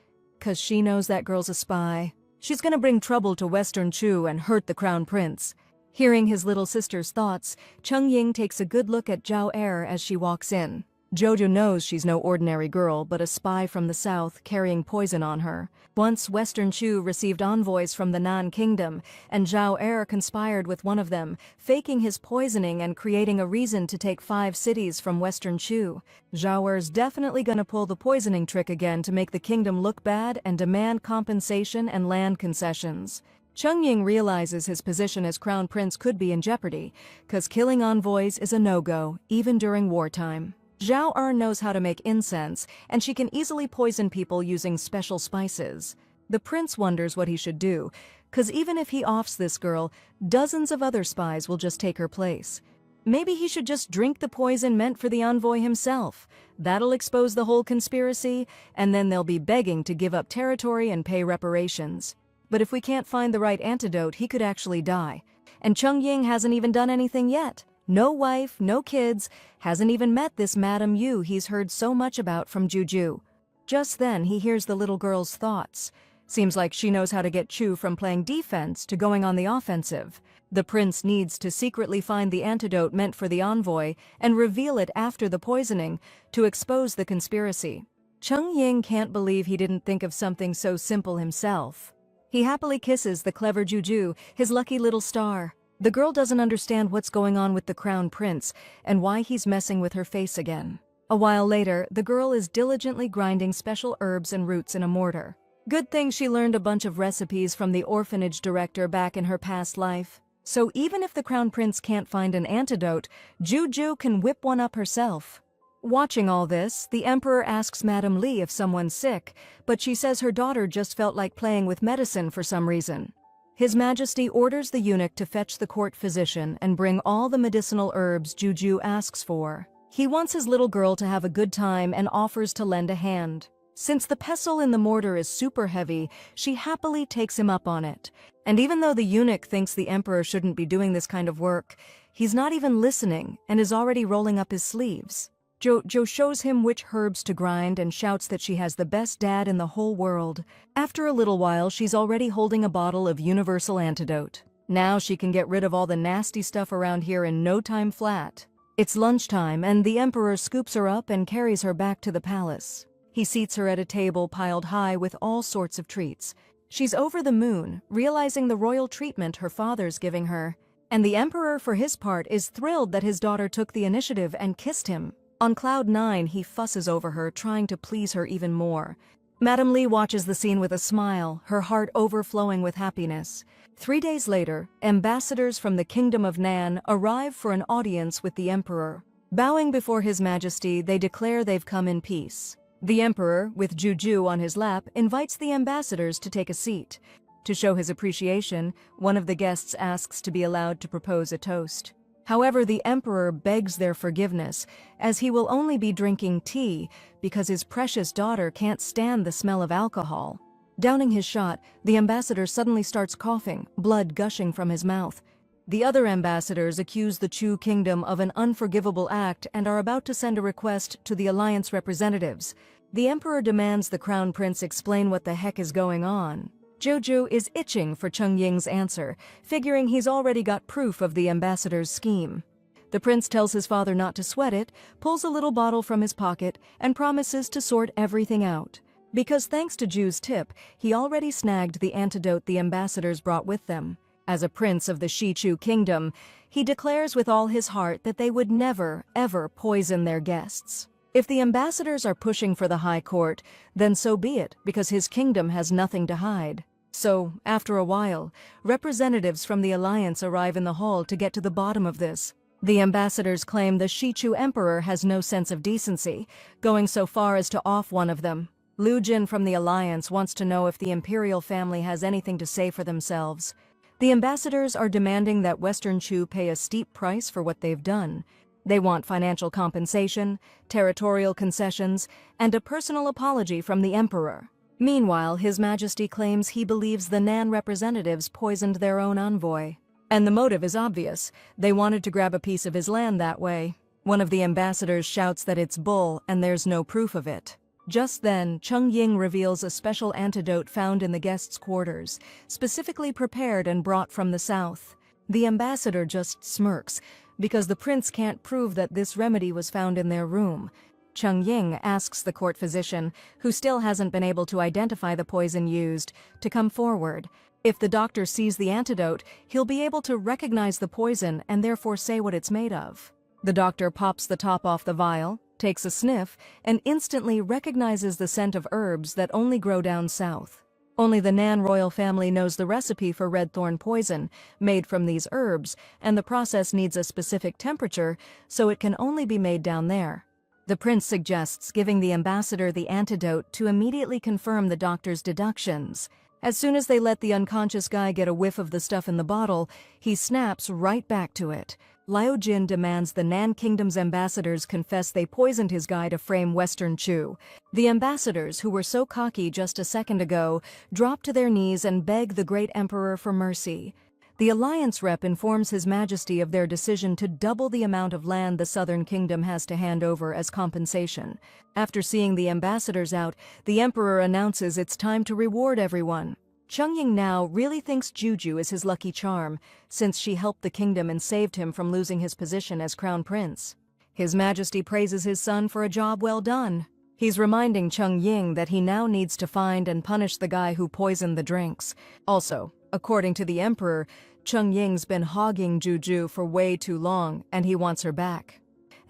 'cause she knows that girl's a spy. She's gonna bring trouble to Western Chu and hurt the crown prince. Hearing his little sister's thoughts, Cheng Ying takes a good look at Zhao Er as she walks in. Jojo knows she's no ordinary girl, but a spy from the south carrying poison on her. Once Western Chu received envoys from the Nan Kingdom, and Zhao Er conspired with one of them, faking his poisoning and creating a reason to take 5 cities from Western Chu. Zhao Er's definitely gonna pull the poisoning trick again to make the kingdom look bad and demand compensation and land concessions. Cheng Ying realizes his position as crown prince could be in jeopardy, 'cause killing envoys is a no-go, even during wartime. Zhao Er knows how to make incense, and she can easily poison people using special spices. The prince wonders what he should do, 'cause even if he offs this girl, dozens of other spies will just take her place. Maybe he should just drink the poison meant for the envoy himself. That'll expose the whole conspiracy, and then they'll be begging to give up territory and pay reparations. But if we can't find the right antidote, he could actually die. And Cheng Ying hasn't even done anything yet. No wife, no kids, hasn't even met this Madame Yu he's heard so much about from Juju. Just then, he hears the little girl's thoughts. Seems like she knows how to get Chu from playing defense to going on the offensive. The prince needs to secretly find the antidote meant for the envoy and reveal it after the poisoning to expose the conspiracy. Cheng Ying can't believe he didn't think of something so simple himself. He happily kisses the clever Juju, his lucky little star. The girl doesn't understand what's going on with the crown prince and why he's messing with her face again. A while later, the girl is diligently grinding special herbs and roots in a mortar. Good thing she learned a bunch of recipes from the orphanage director back in her past life. So even if the crown prince can't find an antidote, Juju can whip one up herself. Watching all this, the emperor asks Madame Li if someone's sick, but she says her daughter just felt like playing with medicine for some reason. His Majesty orders the eunuch to fetch the court physician and bring all the medicinal herbs Juju asks for. He wants his little girl to have a good time and offers to lend a hand. Since the pestle in the mortar is super heavy, she happily takes him up on it. And even though the eunuch thinks the emperor shouldn't be doing this kind of work, he's not even listening and is already rolling up his sleeves. Jo shows him which herbs to grind and shouts that she has the best dad in the whole world. After a little while, she's already holding a bottle of universal antidote. Now she can get rid of all the nasty stuff around here in no time flat. It's lunchtime, and the emperor scoops her up and carries her back to the palace. He seats her at a table piled high with all sorts of treats. She's over the moon, realizing the royal treatment her father's giving her. And the emperor, for his part, is thrilled that his daughter took the initiative and kissed him. On cloud 9, he fusses over her, trying to please her even more. Madame Li watches the scene with a smile, her heart overflowing with happiness. 3 days later, ambassadors from the Kingdom of Nan arrive for an audience with the Emperor. Bowing before His Majesty, they declare they've come in peace. The Emperor, with Juju on his lap, invites the ambassadors to take a seat. To show his appreciation, one of the guests asks to be allowed to propose a toast. However, the Emperor begs their forgiveness, as he will only be drinking tea because his precious daughter can't stand the smell of alcohol. Downing his shot, the ambassador suddenly starts coughing, blood gushing from his mouth. The other ambassadors accuse the Chu kingdom of an unforgivable act and are about to send a request to the alliance representatives. The Emperor demands the Crown Prince explain what the heck is going on. Jojo is itching for Cheng Ying's answer, figuring he's already got proof of the ambassador's scheme. The prince tells his father not to sweat it, pulls a little bottle from his pocket, and promises to sort everything out. Because thanks to Ju's tip, he already snagged the antidote the ambassadors brought with them. As a prince of the Shichu kingdom, he declares with all his heart that they would never, ever poison their guests. If the ambassadors are pushing for the high court, then so be it, because his kingdom has nothing to hide. So, after a while, representatives from the alliance arrive in the hall to get to the bottom of this. The ambassadors claim the Shichu emperor has no sense of decency, going so far as to off one of them. Lu Jin from the alliance wants to know if the imperial family has anything to say for themselves. The ambassadors are demanding that Western Chu pay a steep price for what they've done. They want financial compensation, territorial concessions, and a personal apology from the emperor. Meanwhile, His Majesty claims he believes the Nan representatives poisoned their own envoy. And the motive is obvious. They wanted to grab a piece of his land that way. One of the ambassadors shouts that it's bull and there's no proof of it. Just then, Cheng Ying reveals a special antidote found in the guests' quarters, specifically prepared and brought from the south. The ambassador just smirks, because the prince can't prove that this remedy was found in their room. Cheng Ying asks the court physician, who still hasn't been able to identify the poison used, to come forward. If the doctor sees the antidote, he'll be able to recognize the poison and therefore say what it's made of. The doctor pops the top off the vial, takes a sniff, and instantly recognizes the scent of herbs that only grow down south. Only the Nan royal family knows the recipe for red thorn poison, made from these herbs, and the process needs a specific temperature, so it can only be made down there. The prince suggests giving the ambassador the antidote to immediately confirm the doctor's deductions. As soon as they let the unconscious guy get a whiff of the stuff in the bottle, he snaps right back to it. Liao Jin demands the Nan Kingdom's ambassadors confess they poisoned his guy to frame Western Chu. The ambassadors, who were so cocky just a second ago, drop to their knees and beg the great emperor for mercy. The alliance rep informs His Majesty of their decision to double the amount of land the Southern Kingdom has to hand over as compensation. After seeing the ambassadors out, the emperor announces it's time to reward everyone. Cheng Ying now really thinks Juju is his lucky charm, since she helped the kingdom and saved him from losing his position as crown prince. His Majesty praises his son for a job well done. He's reminding Cheng Ying that he now needs to find and punish the guy who poisoned the drinks. Also, according to the emperor, Cheng Ying's been hogging Juju for way too long, and he wants her back.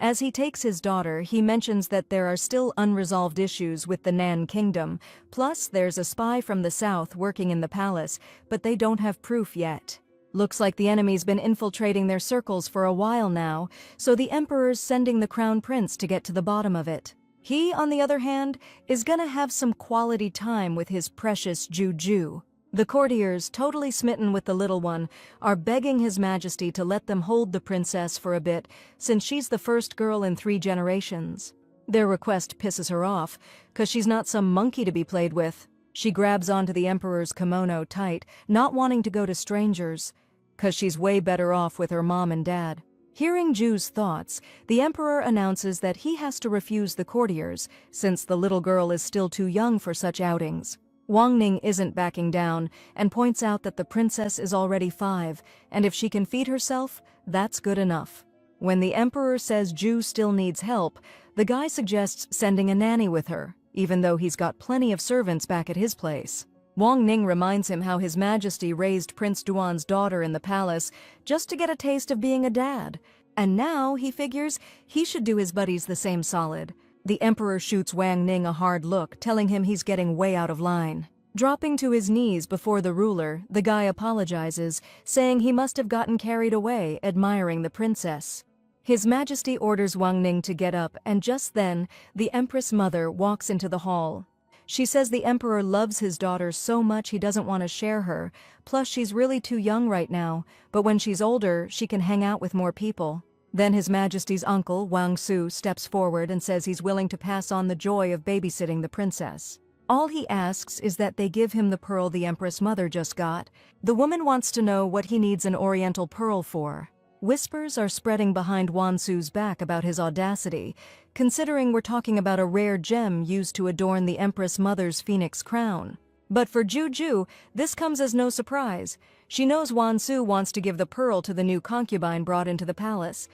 As he takes his daughter, he mentions that there are still unresolved issues with the Nan Kingdom, plus there's a spy from the south working in the palace, but they don't have proof yet. Looks like the enemy's been infiltrating their circles for a while now, so the emperor's sending the crown prince to get to the bottom of it. He, on the other hand, is gonna have some quality time with his precious Juju. The courtiers, totally smitten with the little one, are begging His Majesty to let them hold the princess for a bit, since she's the first girl in 3 generations. Their request pisses her off, 'cause she's not some monkey to be played with. She grabs onto the emperor's kimono tight, not wanting to go to strangers, 'cause she's way better off with her mom and dad. Hearing Ju's thoughts, the emperor announces that he has to refuse the courtiers, since the little girl is still too young for such outings. Wang Ning isn't backing down and points out that the princess is already 5, and if she can feed herself, that's good enough. When the emperor says Ju still needs help, the guy suggests sending a nanny with her, even though he's got plenty of servants back at his place. Wang Ning reminds him how His Majesty raised Prince Duan's daughter in the palace just to get a taste of being a dad, and now he figures he should do his buddies the same solid. The emperor shoots Wang Ning a hard look, telling him he's getting way out of line. Dropping to his knees before the ruler, the guy apologizes, saying he must have gotten carried away, admiring the princess. His Majesty orders Wang Ning to get up, and just then, the Empress Mother walks into the hall. She says the emperor loves his daughter so much he doesn't want to share her, plus she's really too young right now, but when she's older, she can hang out with more people. Then His Majesty's uncle, Wang Su, steps forward and says he's willing to pass on the joy of babysitting the princess. All he asks is that they give him the pearl the Empress Mother just got. The woman wants to know what he needs an oriental pearl for. Whispers are spreading behind Wang Su's back about his audacity, considering we're talking about a rare gem used to adorn the Empress Mother's phoenix crown. But for Juju, this comes as no surprise. She knows Wang Su wants to give the pearl to the new concubine brought into the palace.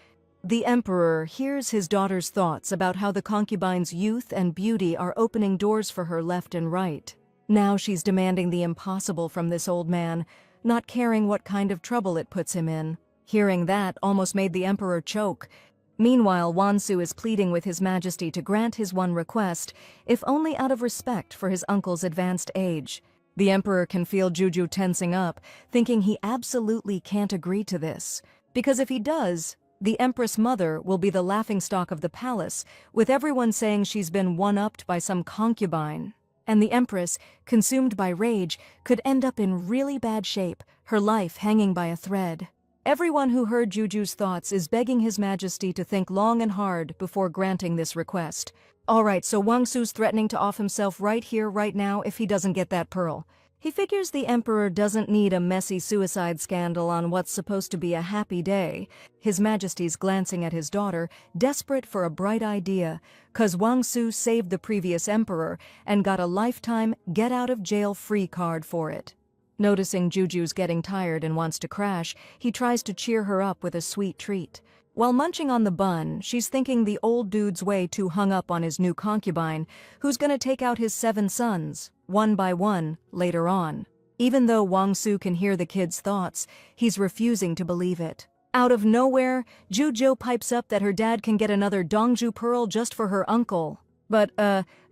The emperor hears his daughter's thoughts about how the concubine's youth and beauty are opening doors for her left and right. Now she's demanding the impossible from this old man, not caring what kind of trouble it puts him in. Hearing that almost made the emperor choke. Meanwhile, Wang Su is pleading with His Majesty to grant his one request, if only out of respect for his uncle's advanced age. The emperor can feel Juju tensing up, thinking he absolutely can't agree to this. Because if he does, the Empress Mother will be the laughingstock of the palace, with everyone saying she's been one-upped by some concubine. And the Empress, consumed by rage, could end up in really bad shape, her life hanging by a thread. Everyone who heard Juju's thoughts is begging His Majesty to think long and hard before granting this request. Alright, so Wang Su's threatening to off himself right here, right now, if he doesn't get that pearl. He figures the emperor doesn't need a messy suicide scandal on what's supposed to be a happy day. His Majesty's glancing at his daughter, desperate for a bright idea, 'cause Wang Su saved the previous emperor and got a lifetime get-out-of-jail-free card for it. Noticing Juju's getting tired and wants to crash, he tries to cheer her up with a sweet treat. While munching on the bun, she's thinking the old dude's way too hung up on his new concubine, who's gonna take out his 7 sons, one by one, later on. Even though Wang Su can hear the kid's thoughts, he's refusing to believe it. Out of nowhere, Juju pipes up that her dad can get another Dongju pearl just for her uncle. But,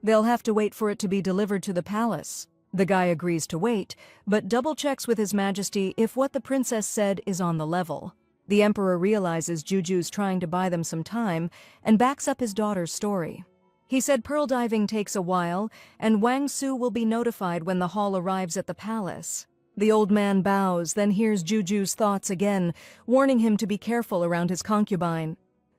they'll have to wait for it to be delivered to the palace. The guy agrees to wait, but double-checks with His Majesty if what the princess said is on the level. The emperor realizes Juju's trying to buy them some time and backs up his daughter's story. He said pearl diving takes a while, and Wang Su will be notified when the haul arrives at the palace. The old man bows, then hears Juju's thoughts again, warning him to be careful around his concubine.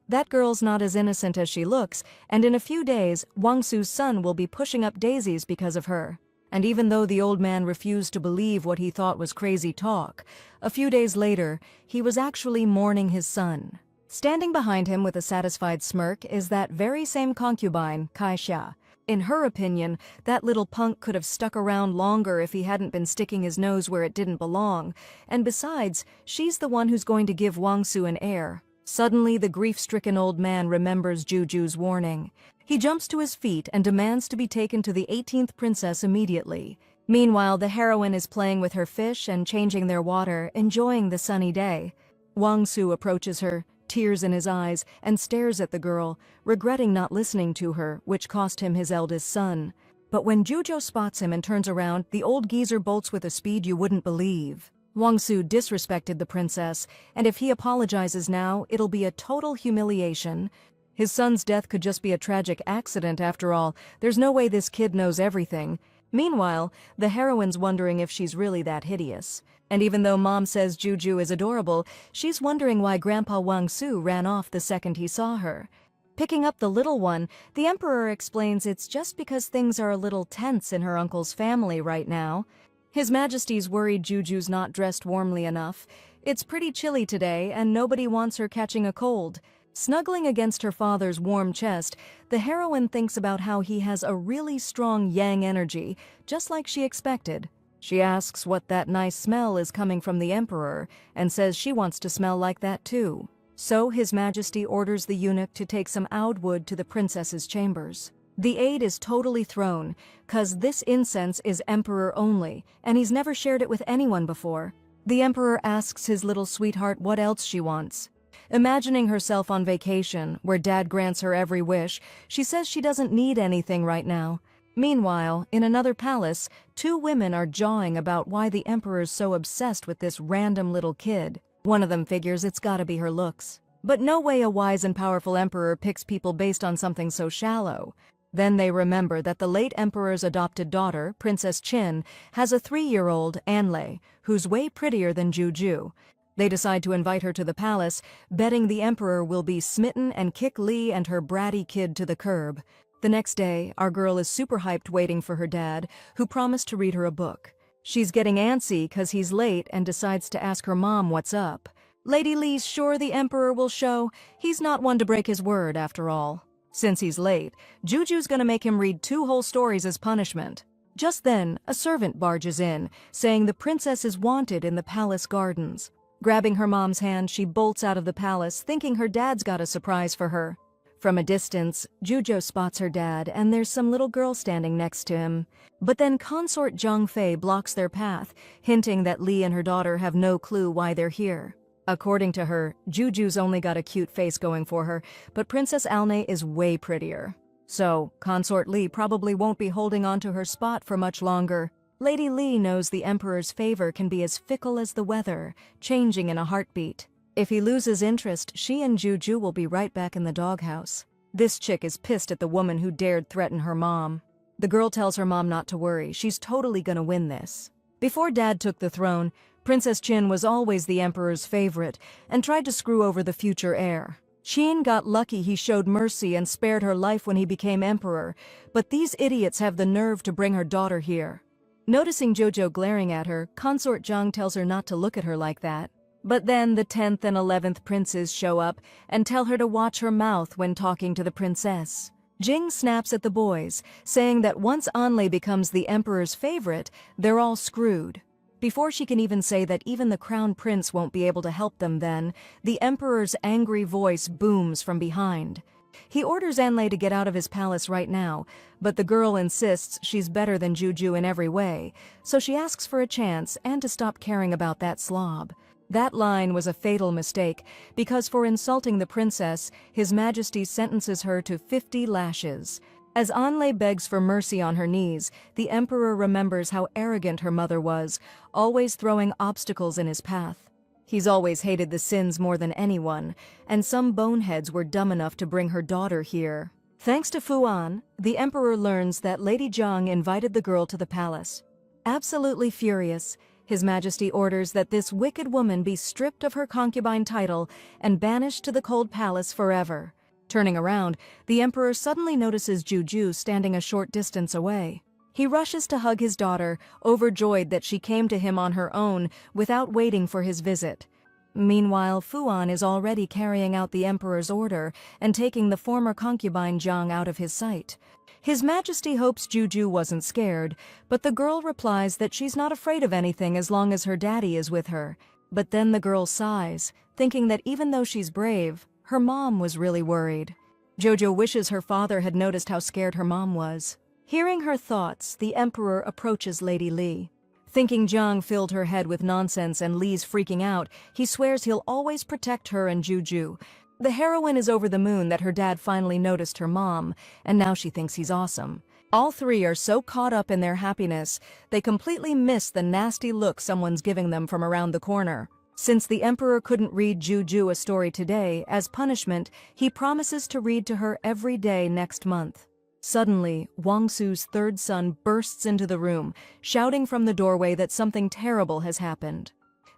That girl's not as innocent as she looks, and in a few days, Wang Su's son will be pushing up daisies because of her. And even though the old man refused to believe what he thought was crazy talk, a few days later, he was actually mourning his son. Standing behind him with a satisfied smirk is that very same concubine, Kaixia. In her opinion, that little punk could have stuck around longer if he hadn't been sticking his nose where it didn't belong, and besides, she's the one who's going to give Wang Su an heir. Suddenly, the grief-stricken old man remembers Juju's warning. He jumps to his feet and demands to be taken to the 18th princess immediately. Meanwhile, the heroine is playing with her fish and changing their water, enjoying the sunny day. Wang Su approaches her, tears in his eyes, and stares at the girl, regretting not listening to her, which cost him his eldest son. But when Juju spots him and turns around, the old geezer bolts with a speed you wouldn't believe. Wang Su disrespected the princess, and if he apologizes now, it'll be a total humiliation. His son's death could just be a tragic accident after all. There's no way this kid knows everything. Meanwhile, the heroine's wondering if she's really that hideous. And even though Mom says Juju is adorable, she's wondering why Grandpa Wang Su ran off the second he saw her. Picking up the little one, the emperor explains it's just because things are a little tense in her uncle's family right now. His Majesty's worried Juju's not dressed warmly enough. It's pretty chilly today, and nobody wants her catching a cold. Snuggling against her father's warm chest, the heroine thinks about how he has a really strong yang energy, just like she expected. She asks what that nice smell is coming from the emperor, and says she wants to smell like that too. So His Majesty orders the eunuch to take some oud wood to the princess's chambers. The aide is totally thrown, 'cause this incense is emperor only, and he's never shared it with anyone before. The emperor asks his little sweetheart what else she wants. Imagining herself on vacation, where Dad grants her every wish, she says she doesn't need anything right now. Meanwhile, in another palace, two women are jawing about why the Emperor's so obsessed with this random little kid. One of them figures it's gotta be her looks. But no way a wise and powerful emperor picks people based on something so shallow. Then they remember that the late emperor's adopted daughter, Princess Chin, has a 3-year-old, Anlei, who's way prettier than Juju. They decide to invite her to the palace, betting the emperor will be smitten and kick Lee and her bratty kid to the curb. The next day, our girl is super hyped waiting for her dad, who promised to read her a book. She's getting antsy because he's late and decides to ask her mom what's up. Lady Lee's sure the emperor will show. He's not one to break his word, after all. Since he's late, Juju's gonna make him read 2 whole stories as punishment. Just then, a servant barges in, saying the princess is wanted in the palace gardens. Grabbing her mom's hand, she bolts out of the palace, thinking her dad's got a surprise for her. From a distance, Juju spots her dad, and there's some little girl standing next to him. But then consort Zhang Fei blocks their path, hinting that Lee and her daughter have no clue why they're here. According to her, Juju's only got a cute face going for her, but Princess Alnei is way prettier. So, Consort Lee probably won't be holding on to her spot for much longer. Lady Lee knows the Emperor's favor can be as fickle as the weather, changing in a heartbeat. If he loses interest, she and Juju will be right back in the doghouse. This chick is pissed at the woman who dared threaten her mom. The girl tells her mom not to worry, she's totally gonna win this. Before Dad took the throne, Princess Chin was always the Emperor's favorite and tried to screw over the future heir. Chin got lucky he showed mercy and spared her life when he became Emperor, but these idiots have the nerve to bring her daughter here. Noticing Jojo glaring at her, Consort Zhang tells her not to look at her like that. But then the 10th and 11th princes show up and tell her to watch her mouth when talking to the princess. Jing snaps at the boys, saying that once Anlei becomes the Emperor's favorite, they're all screwed. Before she can even say that even the crown prince won't be able to help them then, the Emperor's angry voice booms from behind. He orders Anlei to get out of his palace right now, but the girl insists she's better than Juju in every way, so she asks for a chance and to stop caring about that slob. That line was a fatal mistake, because for insulting the princess, His Majesty sentences her to 50 lashes. As Anlei begs for mercy on her knees, the Emperor remembers how arrogant her mother was, always throwing obstacles in his path. He's always hated the sins more than anyone, and some boneheads were dumb enough to bring her daughter here. Thanks to Fu An, the Emperor learns that Lady Zhang invited the girl to the palace. Absolutely furious, His Majesty orders that this wicked woman be stripped of her concubine title and banished to the cold palace forever. Turning around, the Emperor suddenly notices Juju standing a short distance away. He rushes to hug his daughter, overjoyed that she came to him on her own without waiting for his visit. Meanwhile, Fu An is already carrying out the Emperor's order and taking the former concubine Zhang out of his sight. His Majesty hopes Juju wasn't scared, but the girl replies that she's not afraid of anything as long as her daddy is with her. But then the girl sighs, thinking that even though she's brave, her mom was really worried. Jojo wishes her father had noticed how scared her mom was. Hearing her thoughts, the Emperor approaches Lady Lee. Thinking Zhang filled her head with nonsense and Lee's freaking out, he swears he'll always protect her and Juju. The heroine is over the moon that her dad finally noticed her mom, and now she thinks he's awesome. All three are so caught up in their happiness, they completely miss the nasty look someone's giving them from around the corner. Since the Emperor couldn't read Juju a story today, as punishment, he promises to read to her every day next month. Suddenly, Wang Su's third son bursts into the room, shouting from the doorway that something terrible has happened.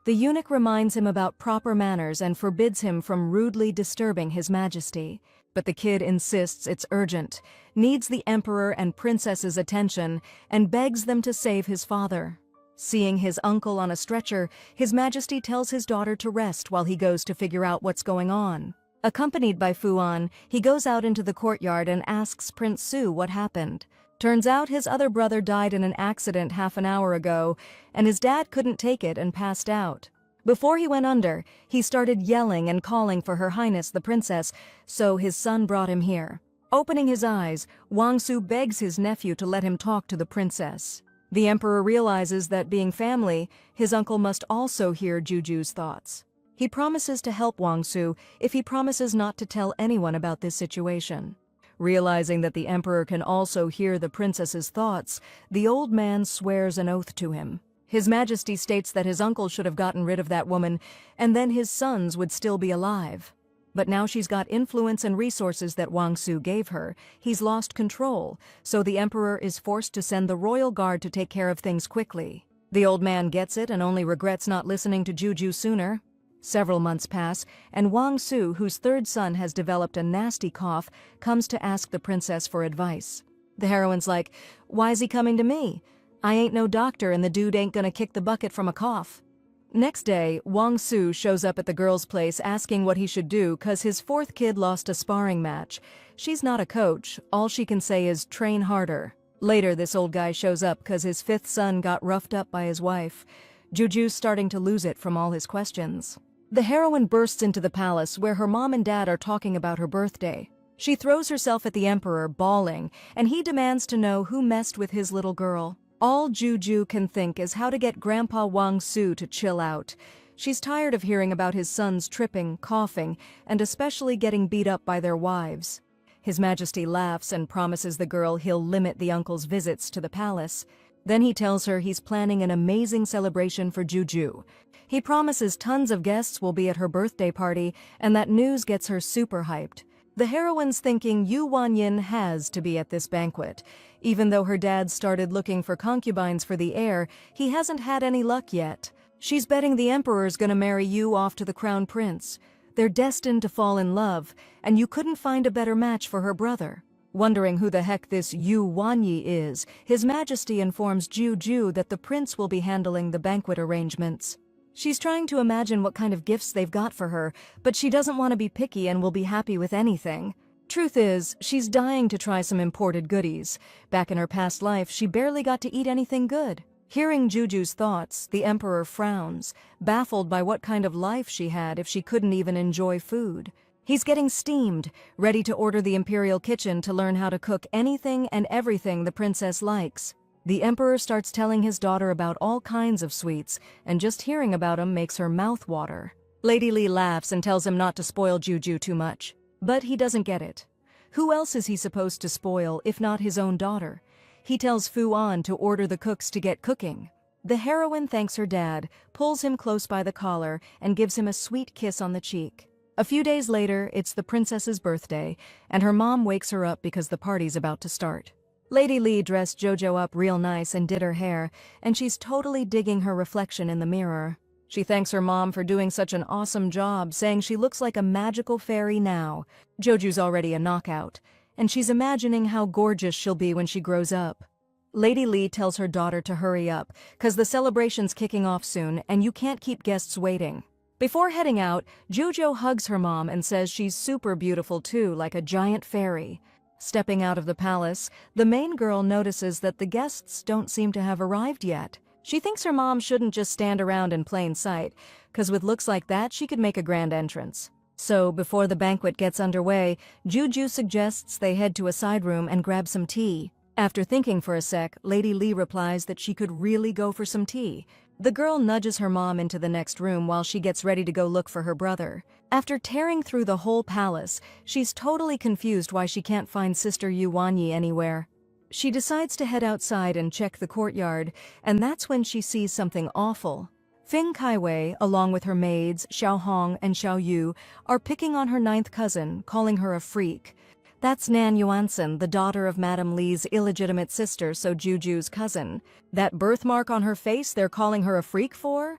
The eunuch reminds him about proper manners and forbids him from rudely disturbing His Majesty. But the kid insists it's urgent, needs the Emperor and Princess's attention, and begs them to save his father. Seeing his uncle on a stretcher, His Majesty tells his daughter to rest while he goes to figure out what's going on. Accompanied by Fu An, he goes out into the courtyard and asks Prince Su what happened. Turns out his other brother died in an accident half an hour ago, and his dad couldn't take it and passed out. Before he went under, he started yelling and calling for Her Highness the Princess, so his son brought him here. Opening his eyes, Wang Su begs his nephew to let him talk to the princess. The Emperor realizes that being family, his uncle must also hear Juju's thoughts. He promises to help Wang Su if he promises not to tell anyone about this situation. Realizing that the emperor can also hear the princess's thoughts, the old man swears an oath to him. His Majesty states that his uncle should have gotten rid of that woman, and then his sons would still be alive. But now she's got influence and resources that Wang Su gave her. He's lost control, so the emperor is forced to send the royal guard to take care of things quickly. The old man gets it and only regrets not listening to Juju sooner. Several months pass, and Wang Su, whose third son has developed a nasty cough, comes to ask the princess for advice. The heroine's like, "Why's he coming to me? I ain't no doctor and the dude ain't gonna kick the bucket from a cough." Next day, Wang Su shows up at the girl's place asking what he should do cause his fourth kid lost a sparring match. She's not a coach, all she can say is train harder. Later, this old guy shows up cause his fifth son got roughed up by his wife. Juju's starting to lose it from all his questions. The heroine bursts into the palace where her mom and dad are talking about her birthday. She throws herself at the emperor, bawling, and he demands to know who messed with his little girl. All Juju can think is how to get Grandpa Wang Su to chill out. She's tired of hearing about his sons tripping, coughing, and especially getting beat up by their wives. His Majesty laughs and promises the girl he'll limit the uncle's visits to the palace. Then he tells her he's planning an amazing celebration for Juju. He promises tons of guests will be at her birthday party, and that news gets her super hyped. The heroine's thinking Yu Wanyin has to be at this banquet. Even though her dad started looking for concubines for the heir, he hasn't had any luck yet. She's betting the emperor's gonna marry Yu off to the crown prince. They're destined to fall in love, and you couldn't find a better match for her brother. Wondering who the heck this Yu Wanyi is, His Majesty informs Juju that the prince will be handling the banquet arrangements. She's trying to imagine what kind of gifts they've got for her, but she doesn't want to be picky and will be happy with anything. Truth is, she's dying to try some imported goodies. Back in her past life, she barely got to eat anything good. Hearing Juju's thoughts, the emperor frowns, baffled by what kind of life she had if she couldn't even enjoy food. He's getting steamed, ready to order the imperial kitchen to learn how to cook anything and everything the princess likes. The emperor starts telling his daughter about all kinds of sweets, and just hearing about them makes her mouth water. Lady Li laughs and tells him not to spoil Juju too much. But he doesn't get it. Who else is he supposed to spoil if not his own daughter? He tells Fu An to order the cooks to get cooking. The heroine thanks her dad, pulls him close by the collar, and gives him a sweet kiss on the cheek. A few days later, it's the princess's birthday, and her mom wakes her up because the party's about to start. Lady Li dressed Jojo up real nice and did her hair, and she's totally digging her reflection in the mirror. She thanks her mom for doing such an awesome job, saying she looks like a magical fairy now. Joju's already a knockout, and she's imagining how gorgeous she'll be when she grows up. Lady Li tells her daughter to hurry up, cause the celebration's kicking off soon and you can't keep guests waiting. Before heading out, Jojo hugs her mom and says she's super beautiful too, like a giant fairy. Stepping out of the palace, the main girl notices that the guests don't seem to have arrived yet. She thinks her mom shouldn't just stand around in plain sight, cause with looks like that she could make a grand entrance. So, before the banquet gets underway, Juju suggests they head to a side room and grab some tea. After thinking for a sec, Lady Li replies that she could really go for some tea. The girl nudges her mom into the next room while she gets ready to go look for her brother. After tearing through the whole palace, she's totally confused why she can't find Sister Yu Wanyi anywhere. She decides to head outside and check the courtyard, and that's when she sees something awful. Feng Kaiwei, along with her maids, Xiao Hong and Xiao Yu, are picking on her ninth cousin, calling her a freak. That's Nan Yuansen, the daughter of Madame Li's illegitimate sister, so Juju's cousin. That birthmark on her face they're calling her a freak for?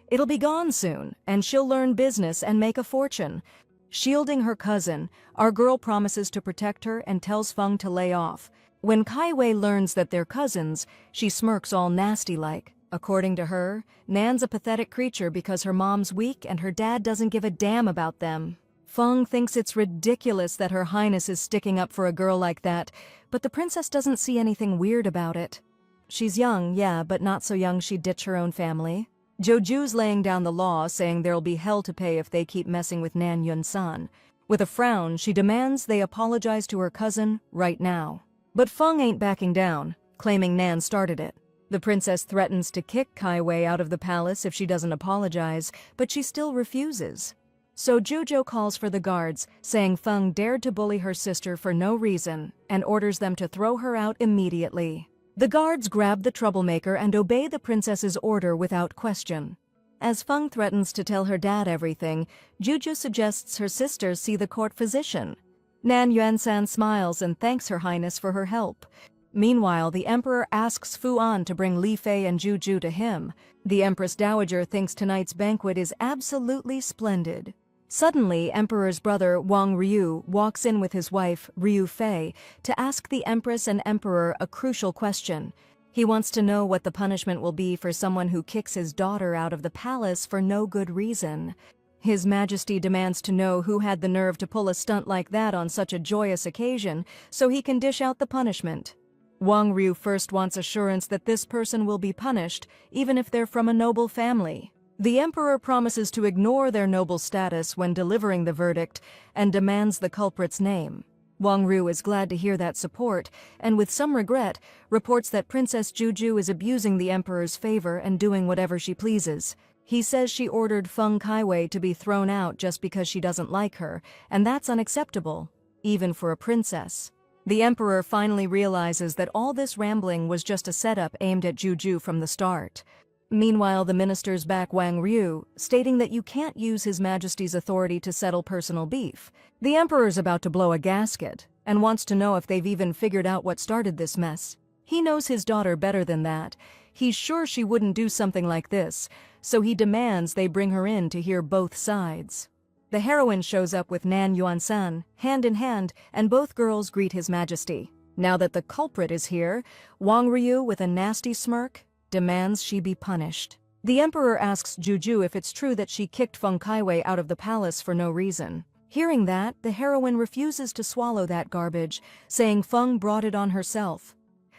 It'll be gone soon, and she'll learn business and make a fortune. Shielding her cousin, our girl promises to protect her and tells Feng to lay off. When Kaiwei learns that they're cousins, she smirks all nasty-like. According to her, Nan's a pathetic creature because her mom's weak and her dad doesn't give a damn about them. Feng thinks it's ridiculous that Her Highness is sticking up for a girl like that, but the princess doesn't see anything weird about it. She's young, yeah, but not so young she'd ditch her own family. Joju's laying down the law, saying there'll be hell to pay if they keep messing with Nan Yun-san. With a frown, she demands they apologize to her cousin right now. But Feng ain't backing down, claiming Nan started it. The princess threatens to kick Kaiwei out of the palace if she doesn't apologize, but she still refuses. So Jujo calls for the guards, saying Feng dared to bully her sister for no reason, and orders them to throw her out immediately. The guards grab the troublemaker and obey the princess's order without question. As Feng threatens to tell her dad everything, Juju suggests her sisters see the court physician. Nan Yuansan smiles and thanks Her Highness for her help. Meanwhile, the emperor asks Fu An to bring Li Fei and Juju to him. The Empress Dowager thinks tonight's banquet is absolutely splendid. Suddenly, Emperor's brother Wang Ryu walks in with his wife, Ryu Fei, to ask the Empress and Emperor a crucial question. He wants to know what the punishment will be for someone who kicks his daughter out of the palace for no good reason. His Majesty demands to know who had the nerve to pull a stunt like that on such a joyous occasion, so he can dish out the punishment. Wang Ryu first wants assurance that this person will be punished, even if they're from a noble family. The Emperor promises to ignore their noble status when delivering the verdict and demands the culprit's name. Wang Ryu is glad to hear that support, and with some regret, reports that Princess Juju is abusing the Emperor's favor and doing whatever she pleases. He says she ordered Feng Kaiwei to be thrown out just because she doesn't like her, and that's unacceptable, even for a princess. The Emperor finally realizes that all this rambling was just a setup aimed at Juju from the start. Meanwhile, the ministers back Wang Ryu, stating that you can't use His Majesty's authority to settle personal beef. The Emperor's about to blow a gasket, and wants to know if they've even figured out what started this mess. He knows his daughter better than that. He's sure she wouldn't do something like this, so he demands they bring her in to hear both sides. The heroine shows up with Nan Yuansan, hand in hand, and both girls greet His Majesty. Now that the culprit is here, Wang Ryu, with a nasty smirk, demands she be punished. The Emperor asks Juju if it's true that she kicked Feng Kaiwei out of the palace for no reason. Hearing that, the heroine refuses to swallow that garbage, saying Feng brought it on herself.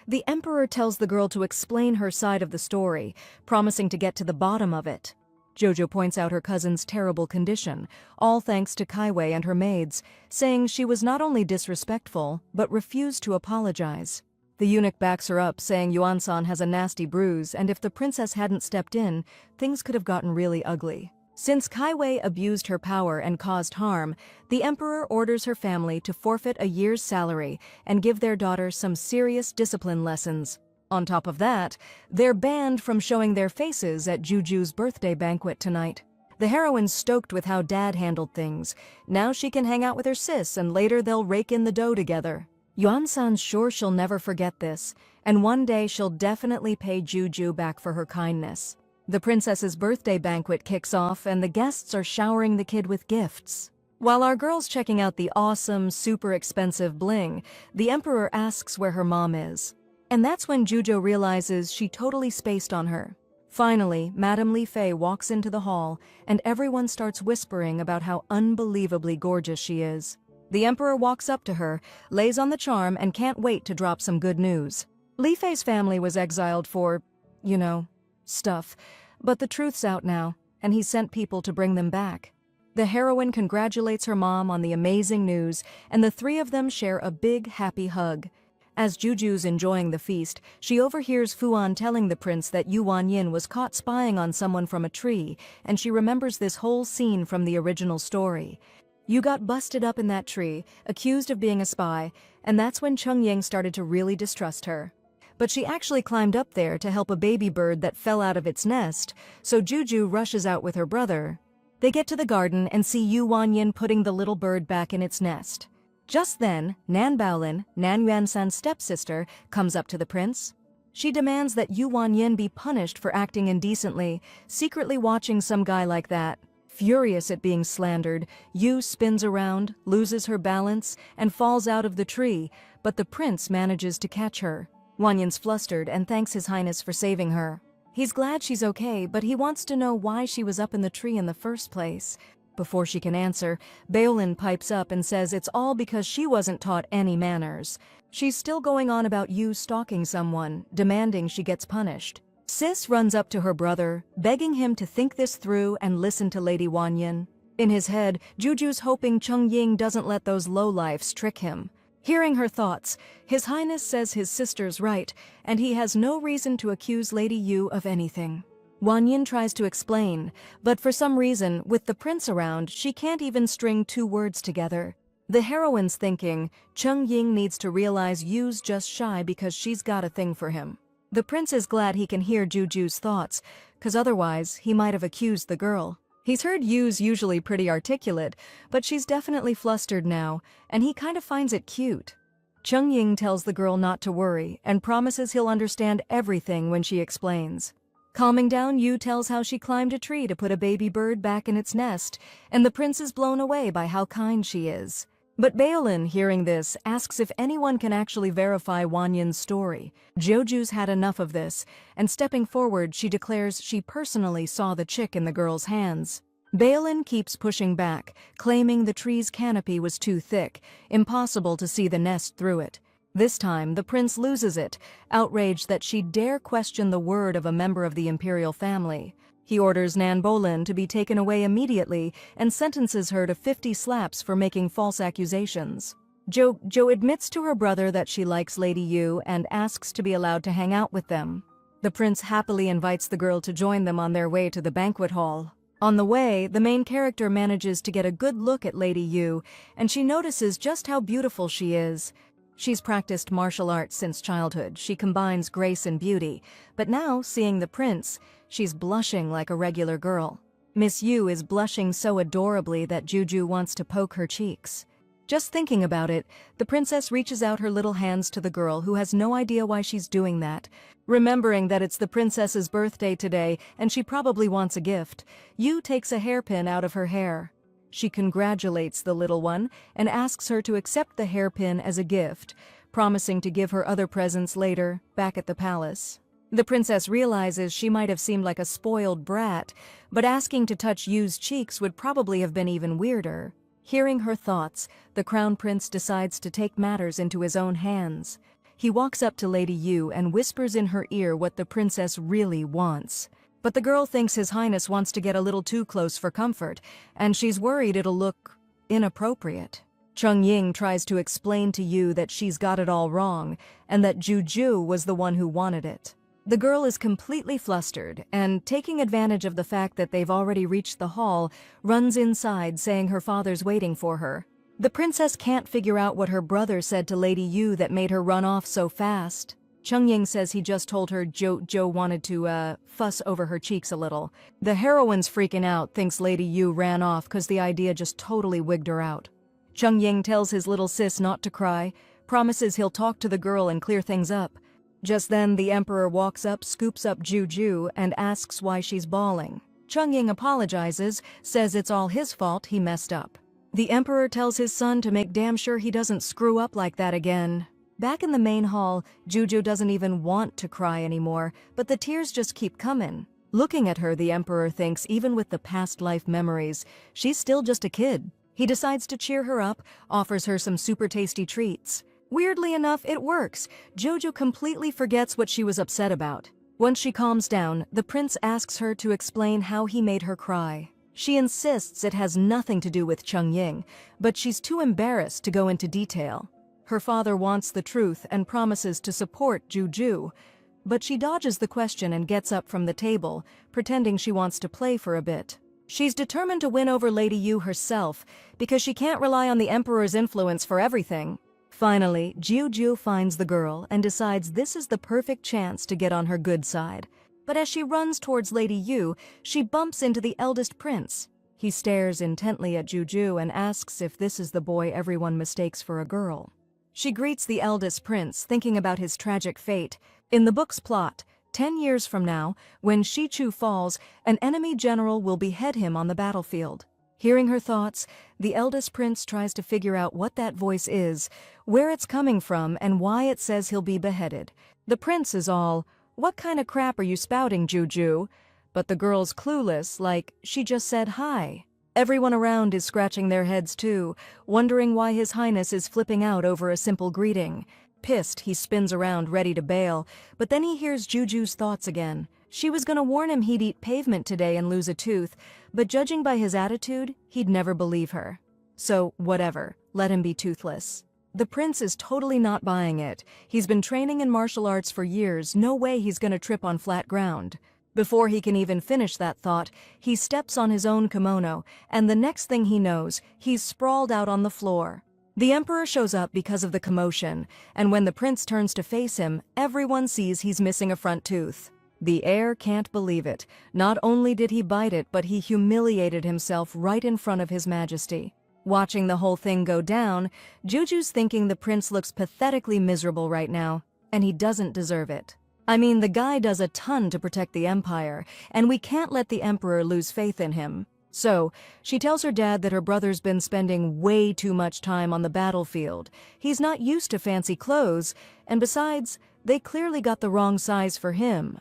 The Emperor tells the girl to explain her side of the story, promising to get to the bottom of it. Jojo points out her cousin's terrible condition, all thanks to Kaiwei and her maids, saying she was not only disrespectful, but refused to apologize. The eunuch backs her up, saying Yuan-san has a nasty bruise, and if the princess hadn't stepped in, things could have gotten really ugly. Since Kaiwei abused her power and caused harm, the emperor orders her family to forfeit a year's salary and give their daughter some serious discipline lessons. On top of that, they're banned from showing their faces at Juju's birthday banquet tonight. The heroine's stoked with how Dad handled things. Now she can hang out with her sis, and later they'll rake in the dough together. Yuan-san's sure she'll never forget this, and one day she'll definitely pay Juju back for her kindness. The princess's birthday banquet kicks off, and the guests are showering the kid with gifts. While our girl's checking out the awesome, super expensive bling, the emperor asks where her mom is. And that's when Juju realizes she totally spaced on her. Finally, Madame Li Fei walks into the hall, and everyone starts whispering about how unbelievably gorgeous she is. The emperor walks up to her, lays on the charm, and can't wait to drop some good news. Li Fei's family was exiled for, stuff. But the truth's out now, and he sent people to bring them back. The heroine congratulates her mom on the amazing news, and the three of them share a big, happy hug. As Juju's enjoying the feast, she overhears Fu An telling the prince that Yu Wanyin was caught spying on someone from a tree, and she remembers this whole scene from the original story. You got busted up in that tree, accused of being a spy, and that's when Cheng Ying started to really distrust her. But she actually climbed up there to help a baby bird that fell out of its nest, so Juju rushes out with her brother. They get to the garden and see Yu Wanyin putting the little bird back in its nest. Just then, Nan Baolin, Nan Yuansan's stepsister, comes up to the prince. She demands that Yu Wanyin be punished for acting indecently, secretly watching some guy like that. Furious at being slandered, Yu spins around, loses her balance, and falls out of the tree, but the prince manages to catch her. Wanyin's flustered and thanks His Highness for saving her. He's glad she's okay, but he wants to know why she was up in the tree in the first place. Before she can answer, Baolin pipes up and says it's all because she wasn't taught any manners. She's still going on about Yu stalking someone, demanding she gets punished. Sis runs up to her brother, begging him to think this through and listen to Lady Wanyin. In his head, Juju's hoping Cheng Ying doesn't let those lowlifes trick him. Hearing her thoughts, His Highness says his sister's right, and he has no reason to accuse Lady Yu of anything. Wanyin tries to explain, but for some reason, with the prince around, she can't even string two words together. The heroine's thinking, Chung Ying needs to realize Yu's just shy because she's got a thing for him. The prince is glad he can hear Juju's thoughts, cause otherwise he might have accused the girl. He's heard Yu's usually pretty articulate, but she's definitely flustered now, and he kind of finds it cute. Chung Ying tells the girl not to worry and promises he'll understand everything when she explains. Calming down, Yu tells how she climbed a tree to put a baby bird back in its nest, and the prince is blown away by how kind she is. But Baolin, hearing this, asks if anyone can actually verify Wanyin's story. Joju's had enough of this, and stepping forward, she declares she personally saw the chick in the girl's hands. Baolin keeps pushing back, claiming the tree's canopy was too thick, impossible to see the nest through it. This time, the prince loses it, outraged that she dare question the word of a member of the imperial family. He orders Nan Bolin to be taken away immediately and sentences her to 50 slaps for making false accusations. Jo admits to her brother that she likes Lady Yu and asks to be allowed to hang out with them. The prince happily invites the girl to join them on their way to the banquet hall. On the way, the main character manages to get a good look at Lady Yu, and she notices just how beautiful she is. She's practiced martial arts since childhood. She combines grace and beauty, but now, seeing the prince, she's blushing like a regular girl. Miss Yu is blushing so adorably that Juju wants to poke her cheeks. Just thinking about it, the princess reaches out her little hands to the girl who has no idea why she's doing that. Remembering that it's the princess's birthday today and she probably wants a gift, Yu takes a hairpin out of her hair. She congratulates the little one and asks her to accept the hairpin as a gift, promising to give her other presents later, back at the palace. The princess realizes she might have seemed like a spoiled brat, but asking to touch Yu's cheeks would probably have been even weirder. Hearing her thoughts, the crown prince decides to take matters into his own hands. He walks up to Lady Yu and whispers in her ear what the princess really wants. But the girl thinks His Highness wants to get a little too close for comfort, and she's worried it'll look inappropriate. Chung Ying tries to explain to Yu that she's got it all wrong, and that Juju was the one who wanted it. The girl is completely flustered, and taking advantage of the fact that they've already reached the hall, runs inside saying her father's waiting for her. The princess can't figure out what her brother said to Lady Yu that made her run off so fast. Chung Ying says he just told her Jo wanted to, fuss over her cheeks a little. The heroine's freaking out, thinks Lady Yu ran off cause the idea just totally wigged her out. Chung Ying tells his little sis not to cry, promises he'll talk to the girl and clear things up. Just then, the emperor walks up, scoops up Juju, and asks why she's bawling. Chung Ying apologizes, says it's all his fault, he messed up. The emperor tells his son to make damn sure he doesn't screw up like that again. Back in the main hall, Juju doesn't even want to cry anymore, but the tears just keep coming. Looking at her, the emperor thinks even with the past life memories, she's still just a kid. He decides to cheer her up, offers her some super tasty treats. Weirdly enough, it works. Jojo completely forgets what she was upset about. Once she calms down, the prince asks her to explain how he made her cry. She insists it has nothing to do with Chung Ying, but she's too embarrassed to go into detail. Her father wants the truth and promises to support Juju, but she dodges the question and gets up from the table, pretending she wants to play for a bit. She's determined to win over Lady Yu herself, because she can't rely on the Emperor's influence for everything. Finally, Juju finds the girl and decides this is the perfect chance to get on her good side. But as she runs towards Lady Yu, she bumps into the eldest prince. He stares intently at Juju and asks if this is the boy everyone mistakes for a girl. She greets the eldest prince, thinking about his tragic fate. In the book's plot, 10 years from now, when Shichu falls, an enemy general will behead him on the battlefield. Hearing her thoughts, the eldest prince tries to figure out what that voice is, where it's coming from, and why it says he'll be beheaded. The prince is all, "What kind of crap are you spouting, Juju?" But the girl's clueless, like, she just said hi. Everyone around is scratching their heads too, wondering why His Highness is flipping out over a simple greeting. Pissed, he spins around ready to bail, but then he hears Juju's thoughts again. She was gonna warn him he'd eat pavement today and lose a tooth, but judging by his attitude, he'd never believe her. So, whatever, let him be toothless. The prince is totally not buying it. He's been training in martial arts for years, no way he's gonna trip on flat ground. Before he can even finish that thought, he steps on his own kimono, and the next thing he knows, he's sprawled out on the floor. The emperor shows up because of the commotion, and when the prince turns to face him, everyone sees he's missing a front tooth. The heir can't believe it. Not only did he bite it, but he humiliated himself right in front of his majesty. Watching the whole thing go down, Juju's thinking the prince looks pathetically miserable right now, and he doesn't deserve it. I mean, the guy does a ton to protect the empire, and we can't let the emperor lose faith in him. So, she tells her dad that her brother's been spending way too much time on the battlefield. He's not used to fancy clothes, and besides, they clearly got the wrong size for him.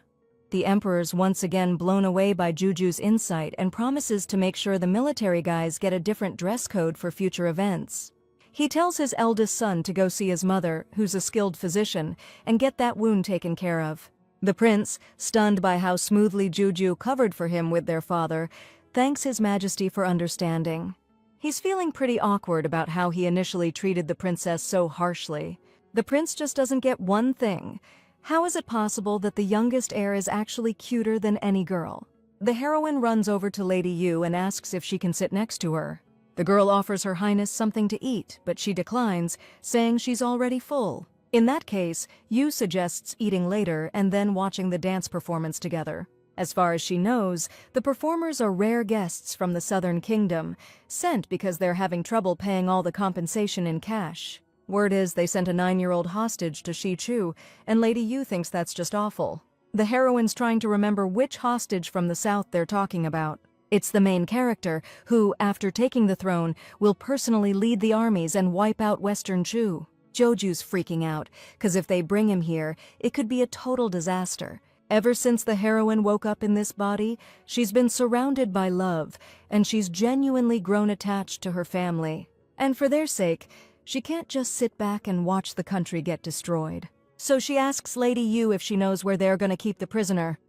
The emperor's once again blown away by Juju's insight and promises to make sure the military guys get a different dress code for future events. He tells his eldest son to go see his mother, who's a skilled physician, and get that wound taken care of. The prince, stunned by how smoothly Juju covered for him with their father, thanks His Majesty for understanding. He's feeling pretty awkward about how he initially treated the princess so harshly. The prince just doesn't get one thing. How is it possible that the youngest heir is actually cuter than any girl? The heroine runs over to Lady Yu and asks if she can sit next to her. The girl offers Her Highness something to eat, but she declines, saying she's already full. In that case, Yu suggests eating later and then watching the dance performance together. As far as she knows, the performers are rare guests from the Southern Kingdom, sent because they're having trouble paying all the compensation in cash. Word is they sent a 9-year-old hostage to Shi Chu, and Lady Yu thinks that's just awful. The heroine's trying to remember which hostage from the south they're talking about. It's the main character, who, after taking the throne, will personally lead the armies and wipe out Western Chu. Joju's freaking out, cause if they bring him here, it could be a total disaster. Ever since the heroine woke up in this body, she's been surrounded by love, and she's genuinely grown attached to her family. And for their sake, she can't just sit back and watch the country get destroyed. So she asks Lady Yu if she knows where they're gonna keep the prisoner.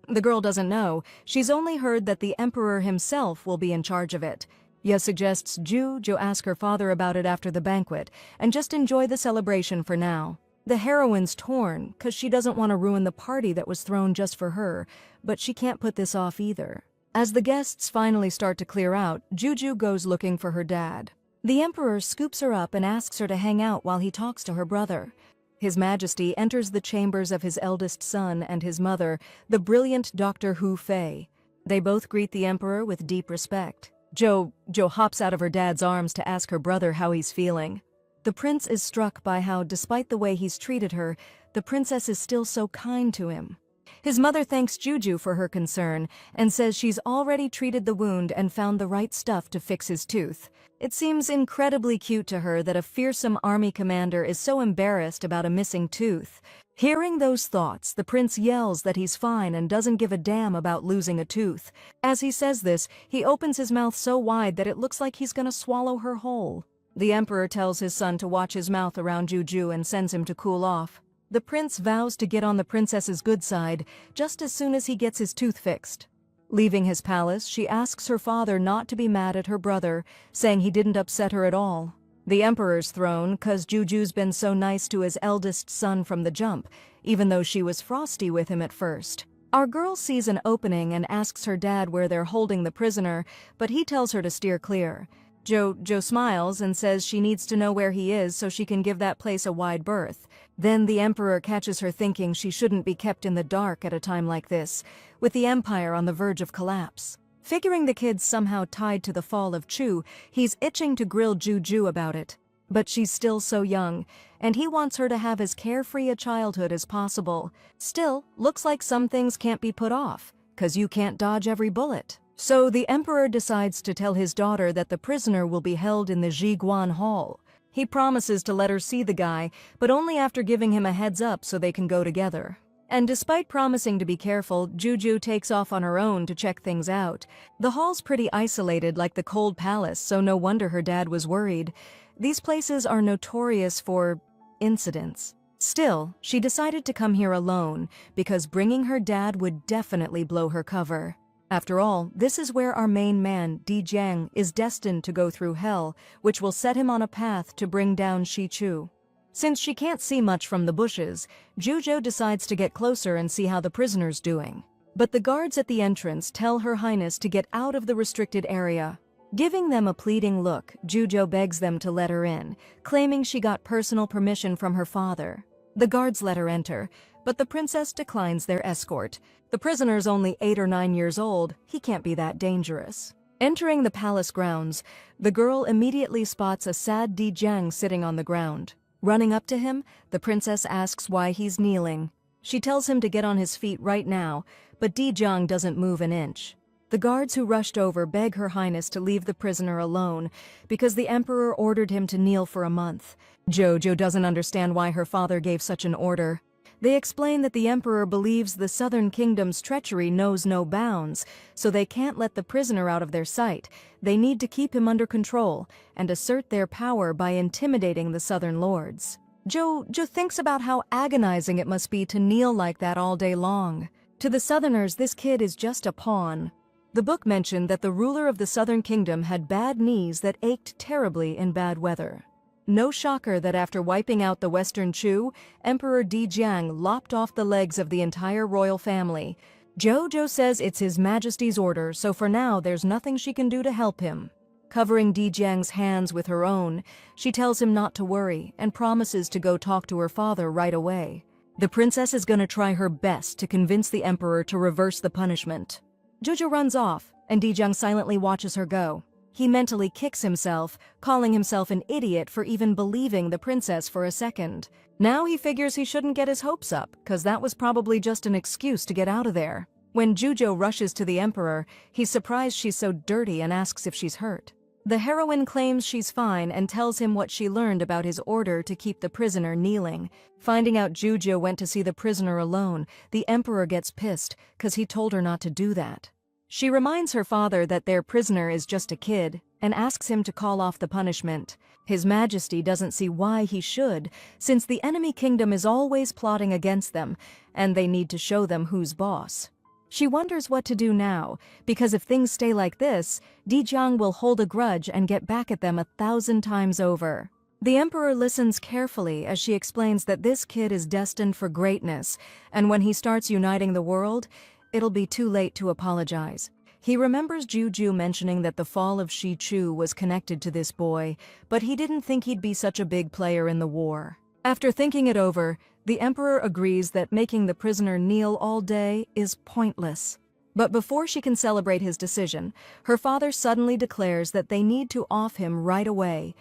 The girl doesn't know. She's only heard that the emperor himself will be in charge of it. Ye suggests Juju ask her father about it after the banquet, and just enjoy the celebration for now. The heroine's torn, cause she doesn't want to ruin the party that was thrown just for her, but she can't put this off either. As the guests finally start to clear out, Juju goes looking for her dad. The emperor scoops her up and asks her to hang out while he talks to her brother. His Majesty enters the chambers of his eldest son and his mother, the brilliant Dr. Hu Fei. They both greet the emperor with deep respect. Jo hops out of her dad's arms to ask her brother how he's feeling. The prince is struck by how, despite the way he's treated her, the princess is still so kind to him. His mother thanks Juju for her concern and says she's already treated the wound and found the right stuff to fix his tooth. It seems incredibly cute to her that a fearsome army commander is so embarrassed about a missing tooth. Hearing those thoughts, the prince yells that he's fine and doesn't give a damn about losing a tooth. As he says this, he opens his mouth so wide that it looks like he's gonna swallow her whole. The emperor tells his son to watch his mouth around Juju and sends him to cool off. The prince vows to get on the princess's good side just as soon as he gets his tooth fixed. Leaving his palace, she asks her father not to be mad at her brother, saying he didn't upset her at all. The emperor's thrown cause Juju's been so nice to his eldest son from the jump, even though she was frosty with him at first. Our girl sees an opening and asks her dad where they're holding the prisoner, but he tells her to steer clear. Jo smiles and says she needs to know where he is so she can give that place a wide berth. Then the emperor catches her thinking she shouldn't be kept in the dark at a time like this, with the empire on the verge of collapse. Figuring the kid's somehow tied to the fall of Chu, he's itching to grill Juju about it. But she's still so young, and he wants her to have as carefree a childhood as possible. Still, looks like some things can't be put off, cause you can't dodge every bullet. So the emperor decides to tell his daughter that the prisoner will be held in the Jiguan Hall. He promises to let her see the guy, but only after giving him a heads up so they can go together. And despite promising to be careful, Juju takes off on her own to check things out. The hall's pretty isolated like the cold palace, so no wonder her dad was worried. These places are notorious for incidents. Still, she decided to come here alone because bringing her dad would definitely blow her cover. After all, this is where our main man, Di Jiang, is destined to go through hell, which will set him on a path to bring down Shi Chu. Since she can't see much from the bushes, Zhuzhou decides to get closer and see how the prisoner's doing. But the guards at the entrance tell Her Highness to get out of the restricted area. Giving them a pleading look, Zhuzhou begs them to let her in, claiming she got personal permission from her father. The guards let her enter, but the princess declines their escort. The prisoner's only 8 or 9 years old, he can't be that dangerous. Entering the palace grounds, the girl immediately spots a sad Di Jiang sitting on the ground. Running up to him, the princess asks why he's kneeling. She tells him to get on his feet right now, but Di Jiang doesn't move an inch. The guards who rushed over beg Her Highness to leave the prisoner alone because the emperor ordered him to kneel for a month. Zhuzhou doesn't understand why her father gave such an order. They explain that the emperor believes the southern kingdom's treachery knows no bounds, so they can't let the prisoner out of their sight. They need to keep him under control and assert their power by intimidating the southern lords. Zhuzhou thinks about how agonizing it must be to kneel like that all day long. To the southerners, this kid is just a pawn. The book mentioned that the ruler of the southern kingdom had bad knees that ached terribly in bad weather. No shocker that after wiping out the Western Chu, Emperor Di Jiang lopped off the legs of the entire royal family. Zhuzhou says it's His Majesty's order, so for now there's nothing she can do to help him. Covering Di Jiang's hands with her own, she tells him not to worry and promises to go talk to her father right away. The princess is going to try her best to convince the emperor to reverse the punishment. Zhuzhou runs off, and Di Jiang silently watches her go. He mentally kicks himself, calling himself an idiot for even believing the princess for a second. Now he figures he shouldn't get his hopes up, cause that was probably just an excuse to get out of there. When Zhuzhou rushes to the emperor, he's surprised she's so dirty and asks if she's hurt. The heroine claims she's fine and tells him what she learned about his order to keep the prisoner kneeling. Finding out Zhuzhou went to see the prisoner alone, the emperor gets pissed, cause he told her not to do that. She reminds her father that their prisoner is just a kid, and asks him to call off the punishment. His Majesty doesn't see why he should, since the enemy kingdom is always plotting against them, and they need to show them who's boss. She wonders what to do now, because if things stay like this, Di Jiang will hold a grudge and get back at them 1,000 times over. The emperor listens carefully as she explains that this kid is destined for greatness, and when he starts uniting the world, it'll be too late to apologize. He remembers Zhuzhou mentioning that the fall of Shi Chu was connected to this boy, but he didn't think he'd be such a big player in the war. After thinking it over, the emperor agrees that making the prisoner kneel all day is pointless. But before she can celebrate his decision, her father suddenly declares that they need to off him right away.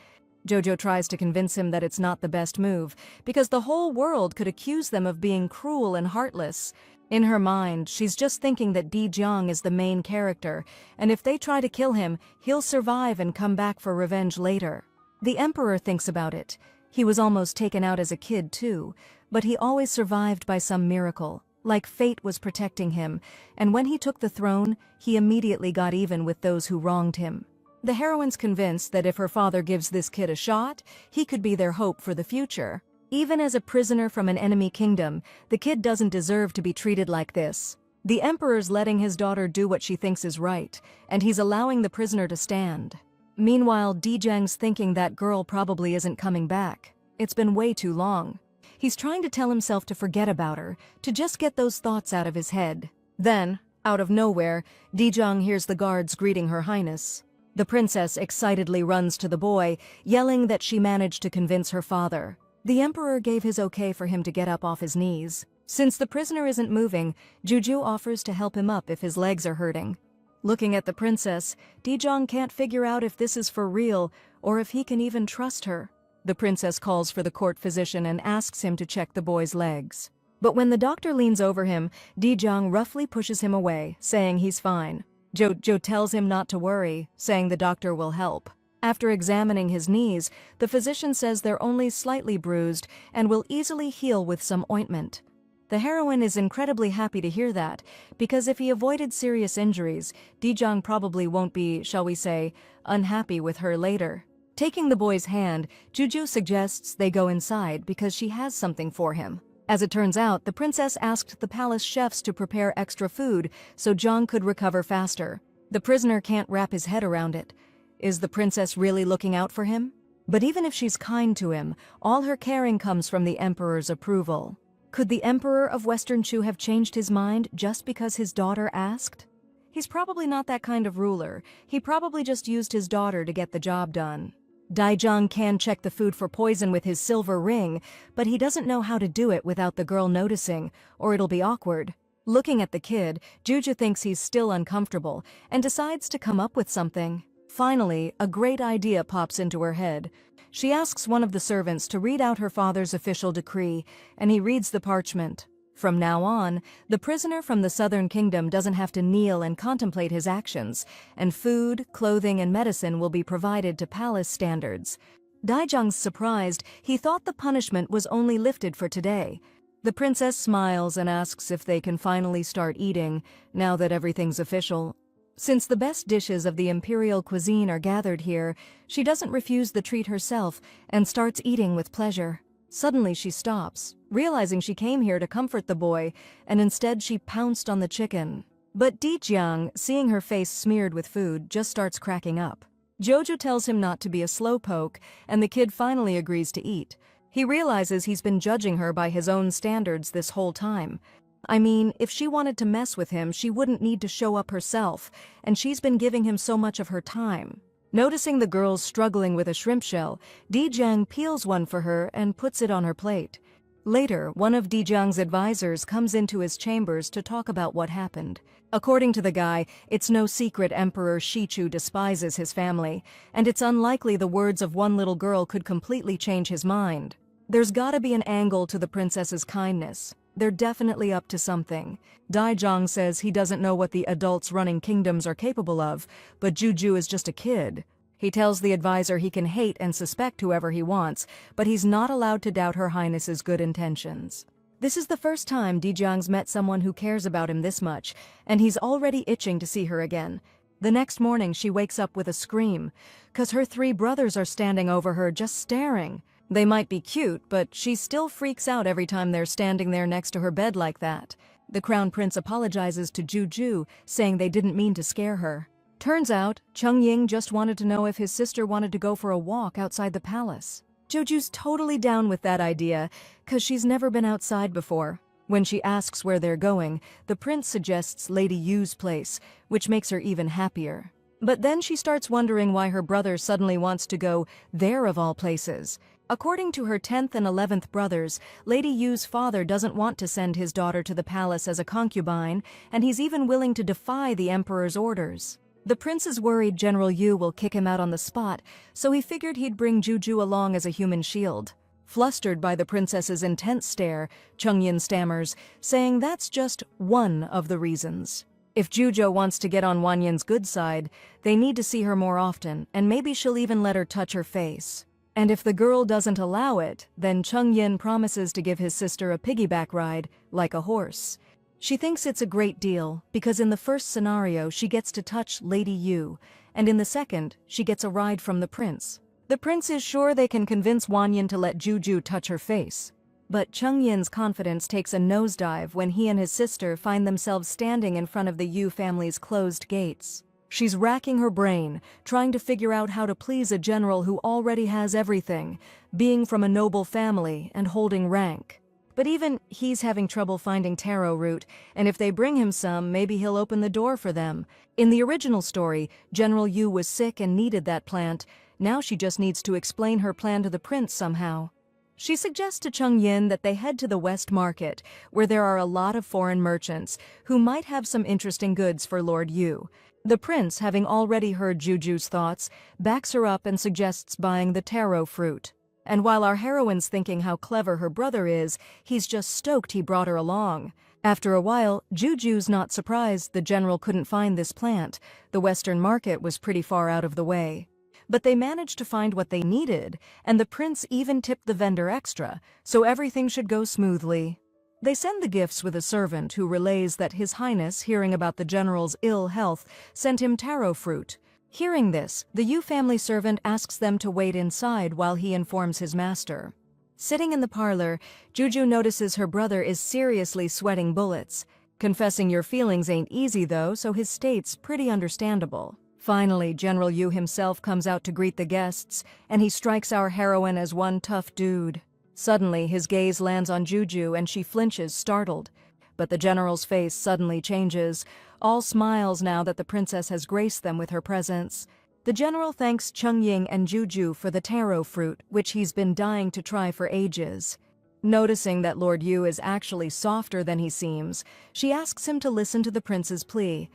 Zhuzhou tries to convince him that it's not the best move, because the whole world could accuse them of being cruel and heartless. In her mind, she's just thinking that Di Jiang is the main character, and if they try to kill him, he'll survive and come back for revenge later. The emperor thinks about it. He was almost taken out as a kid too, but he always survived by some miracle, like fate was protecting him, and when he took the throne, he immediately got even with those who wronged him. The heroine's convinced that if her father gives this kid a shot, he could be their hope for the future. Even as a prisoner from an enemy kingdom, the kid doesn't deserve to be treated like this. The emperor's letting his daughter do what she thinks is right, and he's allowing the prisoner to stand. Meanwhile, Di Jiang's thinking that girl probably isn't coming back. It's been way too long. He's trying to tell himself to forget about her, to just get those thoughts out of his head. Then, out of nowhere, Di Jiang hears the guards greeting Her Highness. The princess excitedly runs to the boy, yelling that she managed to convince her father. The emperor gave his okay for him to get up off his knees. Since the prisoner isn't moving, Zhuzhou offers to help him up if his legs are hurting. Looking at the princess, Di Jiang can't figure out if this is for real or if he can even trust her. The princess calls for the court physician and asks him to check the boy's legs. But when the doctor leans over him, Di Jiang roughly pushes him away, saying he's fine. Zhuzhou tells him not to worry, saying the doctor will help. After examining his knees, the physician says they're only slightly bruised and will easily heal with some ointment. The heroine is incredibly happy to hear that, because if he avoided serious injuries, Di Jiang probably won't be, shall we say, unhappy with her later. Taking the boy's hand, Zhuzhou suggests they go inside because she has something for him. As it turns out, the princess asked the palace chefs to prepare extra food so Jong could recover faster. The prisoner can't wrap his head around it. Is the princess really looking out for him? But even if she's kind to him, all her caring comes from the emperor's approval. Could the emperor of Western Chu have changed his mind just because his daughter asked? He's probably not that kind of ruler. He probably just used his daughter to get the job done. Daijang can check the food for poison with his silver ring, but he doesn't know how to do it without the girl noticing, or it'll be awkward. Looking at the kid, Juju thinks he's still uncomfortable and decides to come up with something. Finally, a great idea pops into her head. She asks one of the servants to read out her father's official decree, and he reads the parchment. From now on, the prisoner from the Southern Kingdom doesn't have to kneel and contemplate his actions, and food, clothing, and medicine will be provided to palace standards. Daijang's surprised. He thought the punishment was only lifted for today. The princess smiles and asks if they can finally start eating, now that everything's official. Since the best dishes of the imperial cuisine are gathered here, she doesn't refuse the treat herself and starts eating with pleasure. Suddenly she stops, realizing she came here to comfort the boy, and instead she pounced on the chicken. But Daijang, seeing her face smeared with food, just starts cracking up. Jojo tells him not to be a slowpoke, and the kid finally agrees to eat. He realizes he's been judging her by his own standards this whole time. I mean, if she wanted to mess with him, she wouldn't need to show up herself, and she's been giving him so much of her time. Noticing the girls struggling with a shrimp shell, Daijang peels one for her and puts it on her plate. Later, one of Daijang's advisors comes into his chambers to talk about what happened. According to the guy, it's no secret Emperor Shichu despises his family, and it's unlikely the words of one little girl could completely change his mind. There's gotta be an angle to the princess's kindness. They're definitely up to something. Daijang says he doesn't know what the adults running kingdoms are capable of, but Juju is just a kid. He tells the advisor he can hate and suspect whoever he wants, but he's not allowed to doubt Her Highness's good intentions. This is the first time Daijang's met someone who cares about him this much, and he's already itching to see her again. The next morning she wakes up with a scream, 'cause her 3 brothers are standing over her just staring. They might be cute, but she still freaks out every time they're standing there next to her bed like that. The Crown Prince apologizes to Juju, saying they didn't mean to scare her. Turns out, Chung Ying just wanted to know if his sister wanted to go for a walk outside the palace. Juju's totally down with that idea, 'cause she's never been outside before. When she asks where they're going, the prince suggests Lady Yu's place, which makes her even happier. But then she starts wondering why her brother suddenly wants to go there of all places. According to her 10th and 11th brothers, Lady Yu's father doesn't want to send his daughter to the palace as a concubine, and he's even willing to defy the emperor's orders. The prince is worried General Yu will kick him out on the spot, so he figured he'd bring Juju along as a human shield. Flustered by the princess's intense stare, Chung Yin stammers, saying that's just one of the reasons. If Juju wants to get on Wan Yin's good side, they need to see her more often, and maybe she'll even let her touch her face. And if the girl doesn't allow it, then Chung Yin promises to give his sister a piggyback ride, like a horse. She thinks it's a great deal, because in the first scenario she gets to touch Lady Yu, and in the second, she gets a ride from the prince. The prince is sure they can convince Wan Yin to let Juju touch her face. But Chung Yin's confidence takes a nosedive when he and his sister find themselves standing in front of the Yu family's closed gates. She's racking her brain, trying to figure out how to please a general who already has everything, being from a noble family and holding rank. But even he's having trouble finding taro root, and if they bring him some, maybe he'll open the door for them. In the original story, General Yu was sick and needed that plant. Now she just needs to explain her plan to the prince somehow. She suggests to Chung Yin that they head to the West Market, where there are a lot of foreign merchants who might have some interesting goods for Lord Yu. The prince, having already heard Juju's thoughts, backs her up and suggests buying the taro fruit. And while our heroine's thinking how clever her brother is, he's just stoked he brought her along. After a while, Juju's not surprised the general couldn't find this plant. The Western Market was pretty far out of the way. But they managed to find what they needed, and the prince even tipped the vendor extra, so everything should go smoothly. They send the gifts with a servant who relays that His Highness, hearing about the general's ill health, sent him taro fruit. Hearing this, the Yu family servant asks them to wait inside while he informs his master. Sitting in the parlor, Juju notices her brother is seriously sweating bullets. Confessing your feelings ain't easy though, so his state's pretty understandable. Finally, General Yu himself comes out to greet the guests, and he strikes our heroine as one tough dude. Suddenly, his gaze lands on Juju and she flinches, startled. But the general's face suddenly changes, all smiles now that the princess has graced them with her presence. The general thanks Chung Ying and Juju for the taro fruit, which he's been dying to try for ages. Noticing that Lord Yu is actually softer than he seems, she asks him to listen to the prince's plea.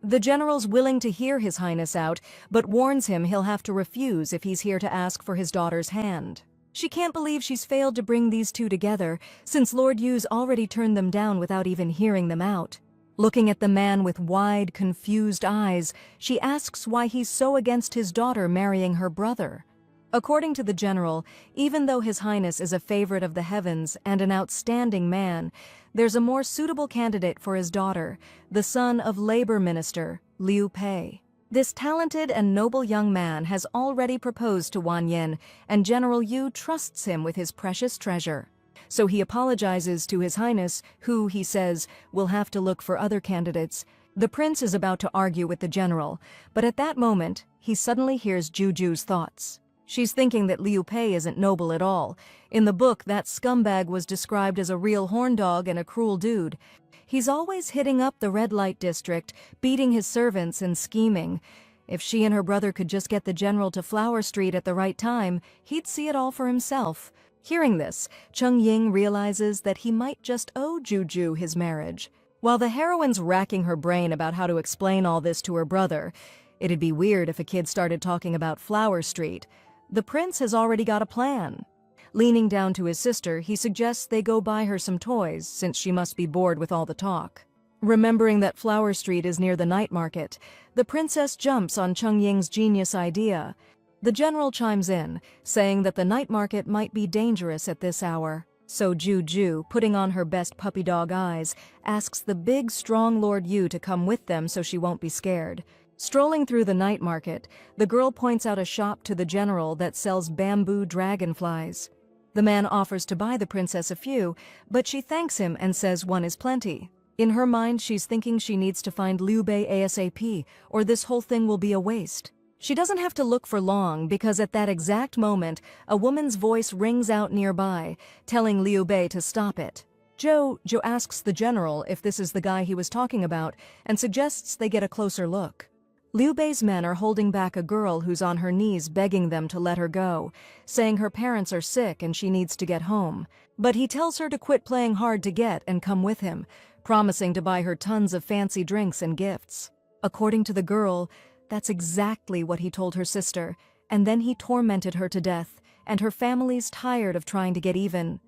The general's willing to hear His Highness out, but warns him he'll have to refuse if he's here to ask for his daughter's hand. She can't believe she's failed to bring these two together, since Lord Yu's already turned them down without even hearing them out. Looking at the man with wide, confused eyes, she asks why he's so against his daughter marrying her brother. According to the general, even though His Highness is a favorite of the heavens and an outstanding man, there's a more suitable candidate for his daughter, the son of Labor Minister Liu Pei. This talented and noble young man has already proposed to Wan Yin, and General Yu trusts him with his precious treasure. So he apologizes to His Highness, who, he says, will have to look for other candidates. The prince is about to argue with the general, but at that moment, he suddenly hears Juju's thoughts. She's thinking that Liu Pei isn't noble at all. In the book, that scumbag was described as a real horn dog and a cruel dude. He's always hitting up the red light district, beating his servants and scheming. If she and her brother could just get the general to Flower Street at the right time, he'd see it all for himself. Hearing this, Chung Ying realizes that he might just owe Juju his marriage. While the heroine's racking her brain about how to explain all this to her brother, it'd be weird if a kid started talking about Flower Street. The prince has already got a plan. Leaning down to his sister, he suggests they go buy her some toys, since she must be bored with all the talk. Remembering that Flower Street is near the night market, the princess jumps on Chung Ying's genius idea. The general chimes in, saying that the night market might be dangerous at this hour. So Juju, putting on her best puppy dog eyes, asks the big, strong Lord Yu to come with them so she won't be scared. Strolling through the night market, the girl points out a shop to the general that sells bamboo dragonflies. The man offers to buy the princess a few, but she thanks him and says one is plenty. In her mind, she's thinking she needs to find Liu Bei ASAP, or this whole thing will be a waste. She doesn't have to look for long, because at that exact moment, a woman's voice rings out nearby, telling Liu Bei to stop it. Joe asks the general if this is the guy he was talking about, and suggests they get a closer look. Liu Bei's men are holding back a girl who's on her knees begging them to let her go, saying her parents are sick and she needs to get home. But he tells her to quit playing hard to get and come with him, promising to buy her tons of fancy drinks and gifts. According to the girl, that's exactly what he told her sister, and then he tormented her to death, and her family's tired of trying to get even.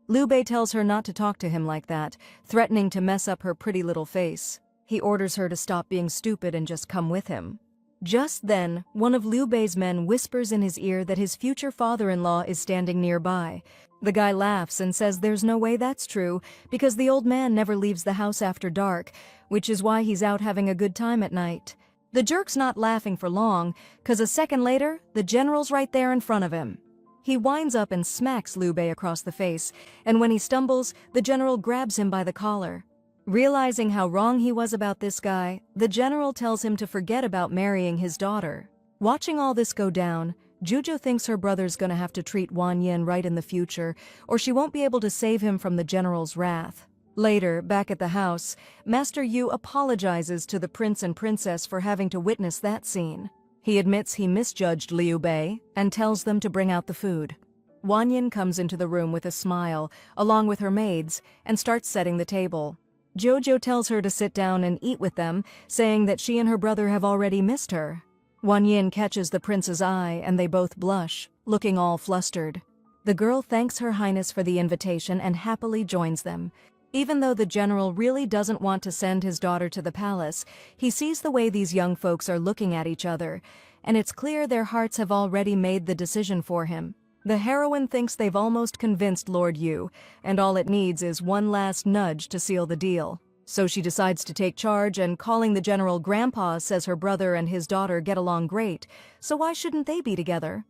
Liu Bei tells her not to talk to him like that, threatening to mess up her pretty little face. He orders her to stop being stupid and just come with him. Just then, one of Liu Bei's men whispers in his ear that his future father-in-law is standing nearby. The guy laughs and says there's no way that's true, because the old man never leaves the house after dark, which is why he's out having a good time at night. The jerk's not laughing for long, 'cause a second later, the general's right there in front of him. He winds up and smacks Liu Bei across the face, and when he stumbles, the general grabs him by the collar. Realizing how wrong he was about this guy, the general tells him to forget about marrying his daughter. Watching all this go down, Juju thinks her brother's gonna have to treat Wan Yin right in the future, or she won't be able to save him from the general's wrath. Later, back at the house, Master Yu apologizes to the prince and princess for having to witness that scene. He admits he misjudged Liu Bei and tells them to bring out the food. Wan Yin comes into the room with a smile, along with her maids, and starts setting the table. Jojo tells her to sit down and eat with them, saying that she and her brother have already missed her. Wan Yin catches the prince's eye and they both blush, looking all flustered. The girl thanks Her Highness for the invitation and happily joins them. Even though the general really doesn't want to send his daughter to the palace, he sees the way these young folks are looking at each other, and it's clear their hearts have already made the decision for him. The heroine thinks they've almost convinced Lord Yu, and all it needs is one last nudge to seal the deal. So she decides to take charge, and calling the general Grandpa says her brother and his daughter get along great, so why shouldn't they be together?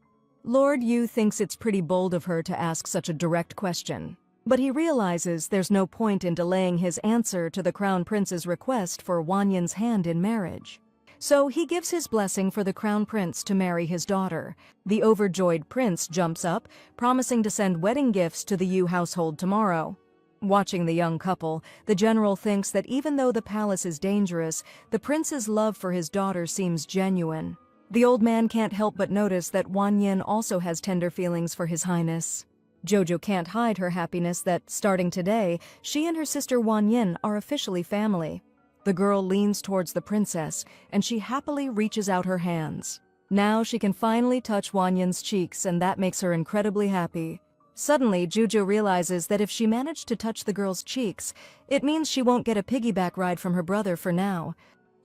Lord Yu thinks it's pretty bold of her to ask such a direct question, but he realizes there's no point in delaying his answer to the Crown Prince's request for Wanyan's hand in marriage. So he gives his blessing for the Crown Prince to marry his daughter. The overjoyed prince jumps up, promising to send wedding gifts to the Yu household tomorrow. Watching the young couple, the general thinks that even though the palace is dangerous, the prince's love for his daughter seems genuine. The old man can't help but notice that Wanyan also has tender feelings for his highness. Jojo can't hide her happiness that, starting today, she and her sister Wanyan are officially family. The girl leans towards the princess, and she happily reaches out her hands. Now she can finally touch Wanyan's cheeks, and that makes her incredibly happy. Suddenly, Jojo realizes that if she managed to touch the girl's cheeks, it means she won't get a piggyback ride from her brother for now.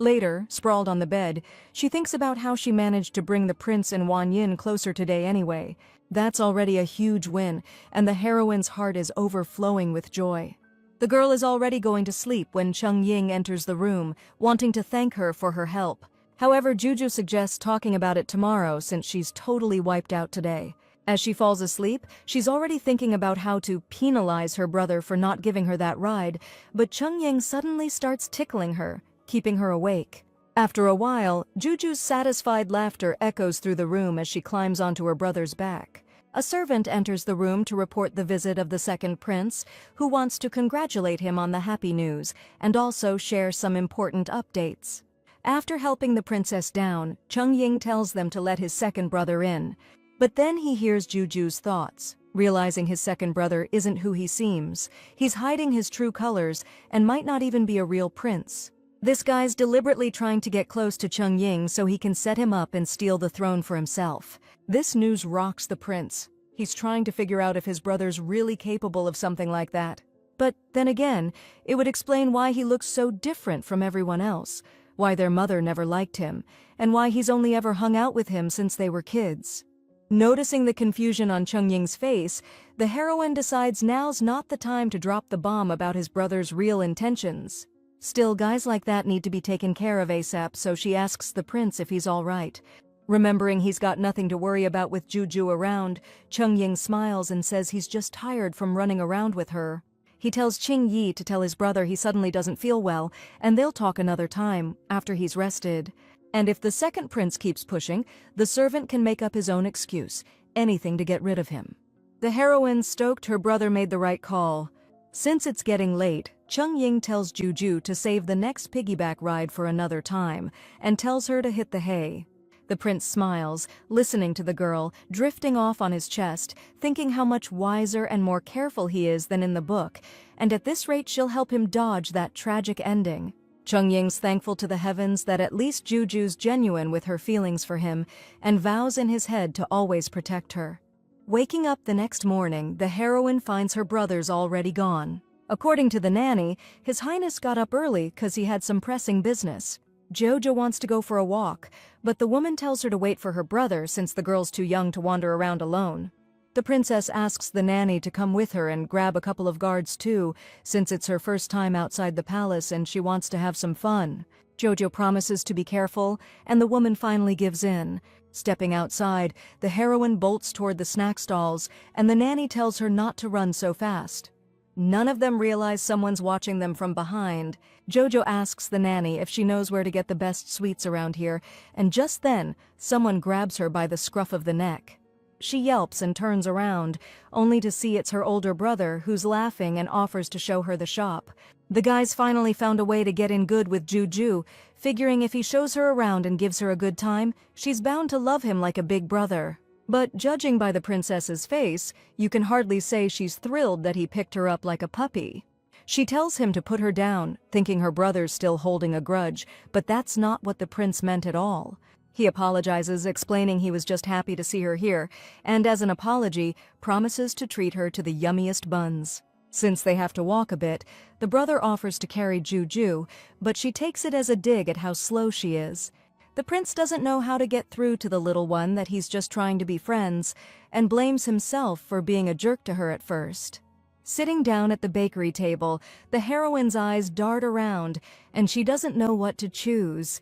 Later, sprawled on the bed, she thinks about how she managed to bring the prince and Wanyan closer today anyway. That's already a huge win, and the heroine's heart is overflowing with joy. The girl is already going to sleep when Chung Ying enters the room, wanting to thank her for her help. However, Juju suggests talking about it tomorrow since she's totally wiped out today. As she falls asleep, she's already thinking about how to penalize her brother for not giving her that ride, but Chung Ying suddenly starts tickling her, keeping her awake. After a while, Juju's satisfied laughter echoes through the room as she climbs onto her brother's back. A servant enters the room to report the visit of the second prince, who wants to congratulate him on the happy news and also share some important updates. After helping the princess down, Chung Ying tells them to let his second brother in. But then he hears Juju's thoughts. Realizing his second brother isn't who he seems, he's hiding his true colors and might not even be a real prince. This guy's deliberately trying to get close to Chung Ying so he can set him up and steal the throne for himself. This news rocks the prince. He's trying to figure out if his brother's really capable of something like that. But then again, it would explain why he looks so different from everyone else, why their mother never liked him, and why he's only ever hung out with him since they were kids. Noticing the confusion on Chung Ying's face, the heroine decides now's not the time to drop the bomb about his brother's real intentions. Still, guys like that need to be taken care of ASAP, so she asks the prince if he's all right. Remembering he's got nothing to worry about with Juju around, Chung Ying smiles and says he's just tired from running around with her. He tells Qing Yi to tell his brother he suddenly doesn't feel well, and they'll talk another time, after he's rested. And if the second prince keeps pushing, the servant can make up his own excuse, anything to get rid of him. The heroine, stoked her brother made the right call. Since it's getting late, Chung Ying tells Juju to save the next piggyback ride for another time, and tells her to hit the hay. The prince smiles, listening to the girl, drifting off on his chest, thinking how much wiser and more careful he is than in the book, and at this rate she'll help him dodge that tragic ending. Chung Ying's thankful to the heavens that at least Juju's genuine with her feelings for him, and vows in his head to always protect her. Waking up the next morning, the heroine finds her brothers already gone. According to the nanny, His Highness got up early because he had some pressing business. Jojo wants to go for a walk, but the woman tells her to wait for her brother since the girl's too young to wander around alone. The princess asks the nanny to come with her and grab a couple of guards too, since it's her first time outside the palace and she wants to have some fun. Jojo promises to be careful, and the woman finally gives in. Stepping outside, the heroine bolts toward the snack stalls, and the nanny tells her not to run so fast. None of them realize someone's watching them from behind. Jojo asks the nanny if she knows where to get the best sweets around here, and just then, someone grabs her by the scruff of the neck. She yelps and turns around, only to see it's her older brother who's laughing and offers to show her the shop. The guy's finally found a way to get in good with Juju, figuring if he shows her around and gives her a good time, she's bound to love him like a big brother. But judging by the princess's face, you can hardly say she's thrilled that he picked her up like a puppy. She tells him to put her down, thinking her brother's still holding a grudge, but that's not what the prince meant at all. He apologizes, explaining he was just happy to see her here, and as an apology, promises to treat her to the yummiest buns. Since they have to walk a bit, the brother offers to carry Juju, but she takes it as a dig at how slow she is. The prince doesn't know how to get through to the little one that he's just trying to be friends, and blames himself for being a jerk to her at first. Sitting down at the bakery table, the heroine's eyes dart around, and she doesn't know what to choose.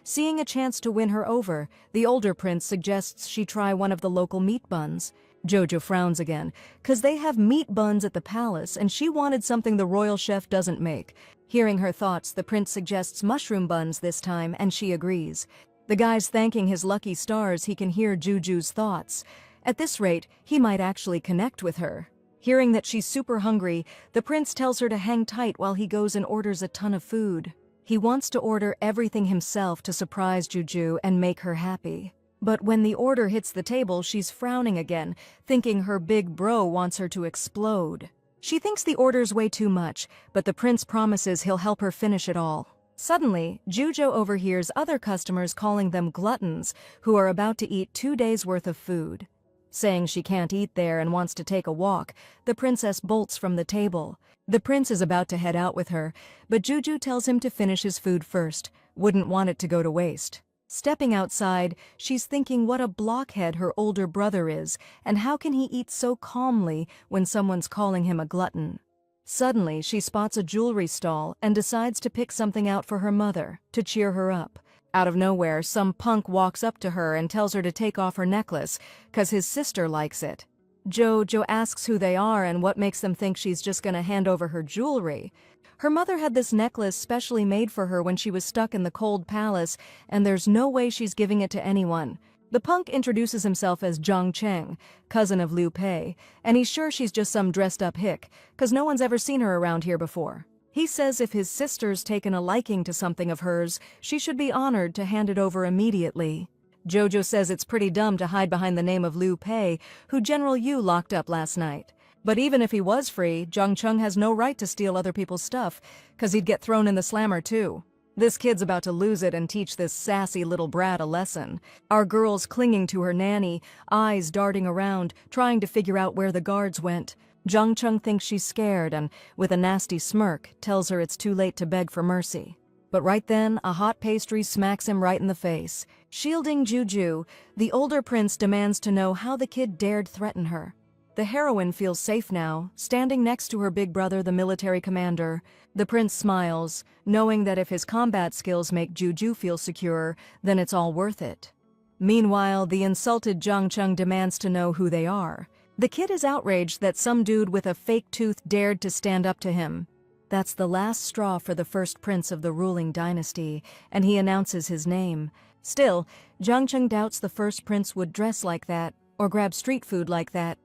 Seeing a chance to win her over, the older prince suggests she try one of the local meat buns. Jojo frowns again, 'cause they have meat buns at the palace and she wanted something the royal chef doesn't make. Hearing her thoughts, the prince suggests mushroom buns this time and she agrees. The guy's thanking his lucky stars he can hear Juju's thoughts. At this rate, he might actually connect with her. Hearing that she's super hungry, the prince tells her to hang tight while he goes and orders a ton of food. He wants to order everything himself to surprise Juju and make her happy. But when the order hits the table, she's frowning again, thinking her big bro wants her to explode. She thinks the order's way too much, but the prince promises he'll help her finish it all. Suddenly, Juju overhears other customers calling them gluttons who are about to eat 2 days' worth of food. Saying she can't eat there and wants to take a walk, the princess bolts from the table. The prince is about to head out with her, but Juju tells him to finish his food first, wouldn't want it to go to waste. Stepping outside, she's thinking what a blockhead her older brother is, and how can he eat so calmly when someone's calling him a glutton. Suddenly, she spots a jewelry stall and decides to pick something out for her mother, to cheer her up. Out of nowhere, some punk walks up to her and tells her to take off her necklace, 'cause his sister likes it. Jojo asks who they are and what makes them think she's just gonna hand over her jewelry. Her mother had this necklace specially made for her when she was stuck in the cold palace, and there's no way she's giving it to anyone. The punk introduces himself as Zhang Cheng, cousin of Liu Pei, and he's sure she's just some dressed-up hick, 'cause no one's ever seen her around here before. He says if his sister's taken a liking to something of hers, she should be honored to hand it over immediately. Jojo says it's pretty dumb to hide behind the name of Liu Pei, who General Yu locked up last night. But even if he was free, Zhang Cheng has no right to steal other people's stuff, 'cause he'd get thrown in the slammer too. This kid's about to lose it and teach this sassy little brat a lesson. Our girl's clinging to her nanny, eyes darting around, trying to figure out where the guards went. Zhang Cheng thinks she's scared and, with a nasty smirk, tells her it's too late to beg for mercy. But right then, a hot pastry smacks him right in the face. Shielding Juju, the older prince demands to know how the kid dared threaten her. The heroine feels safe now, standing next to her big brother, the military commander. The prince smiles, knowing that if his combat skills make Juju feel secure, then it's all worth it. Meanwhile, the insulted Zhang Cheng demands to know who they are. The kid is outraged that some dude with a fake tooth dared to stand up to him. That's the last straw for the first prince of the ruling dynasty, and he announces his name. Still, Zhang Cheng doubts the first prince would dress like that, or grab street food like that.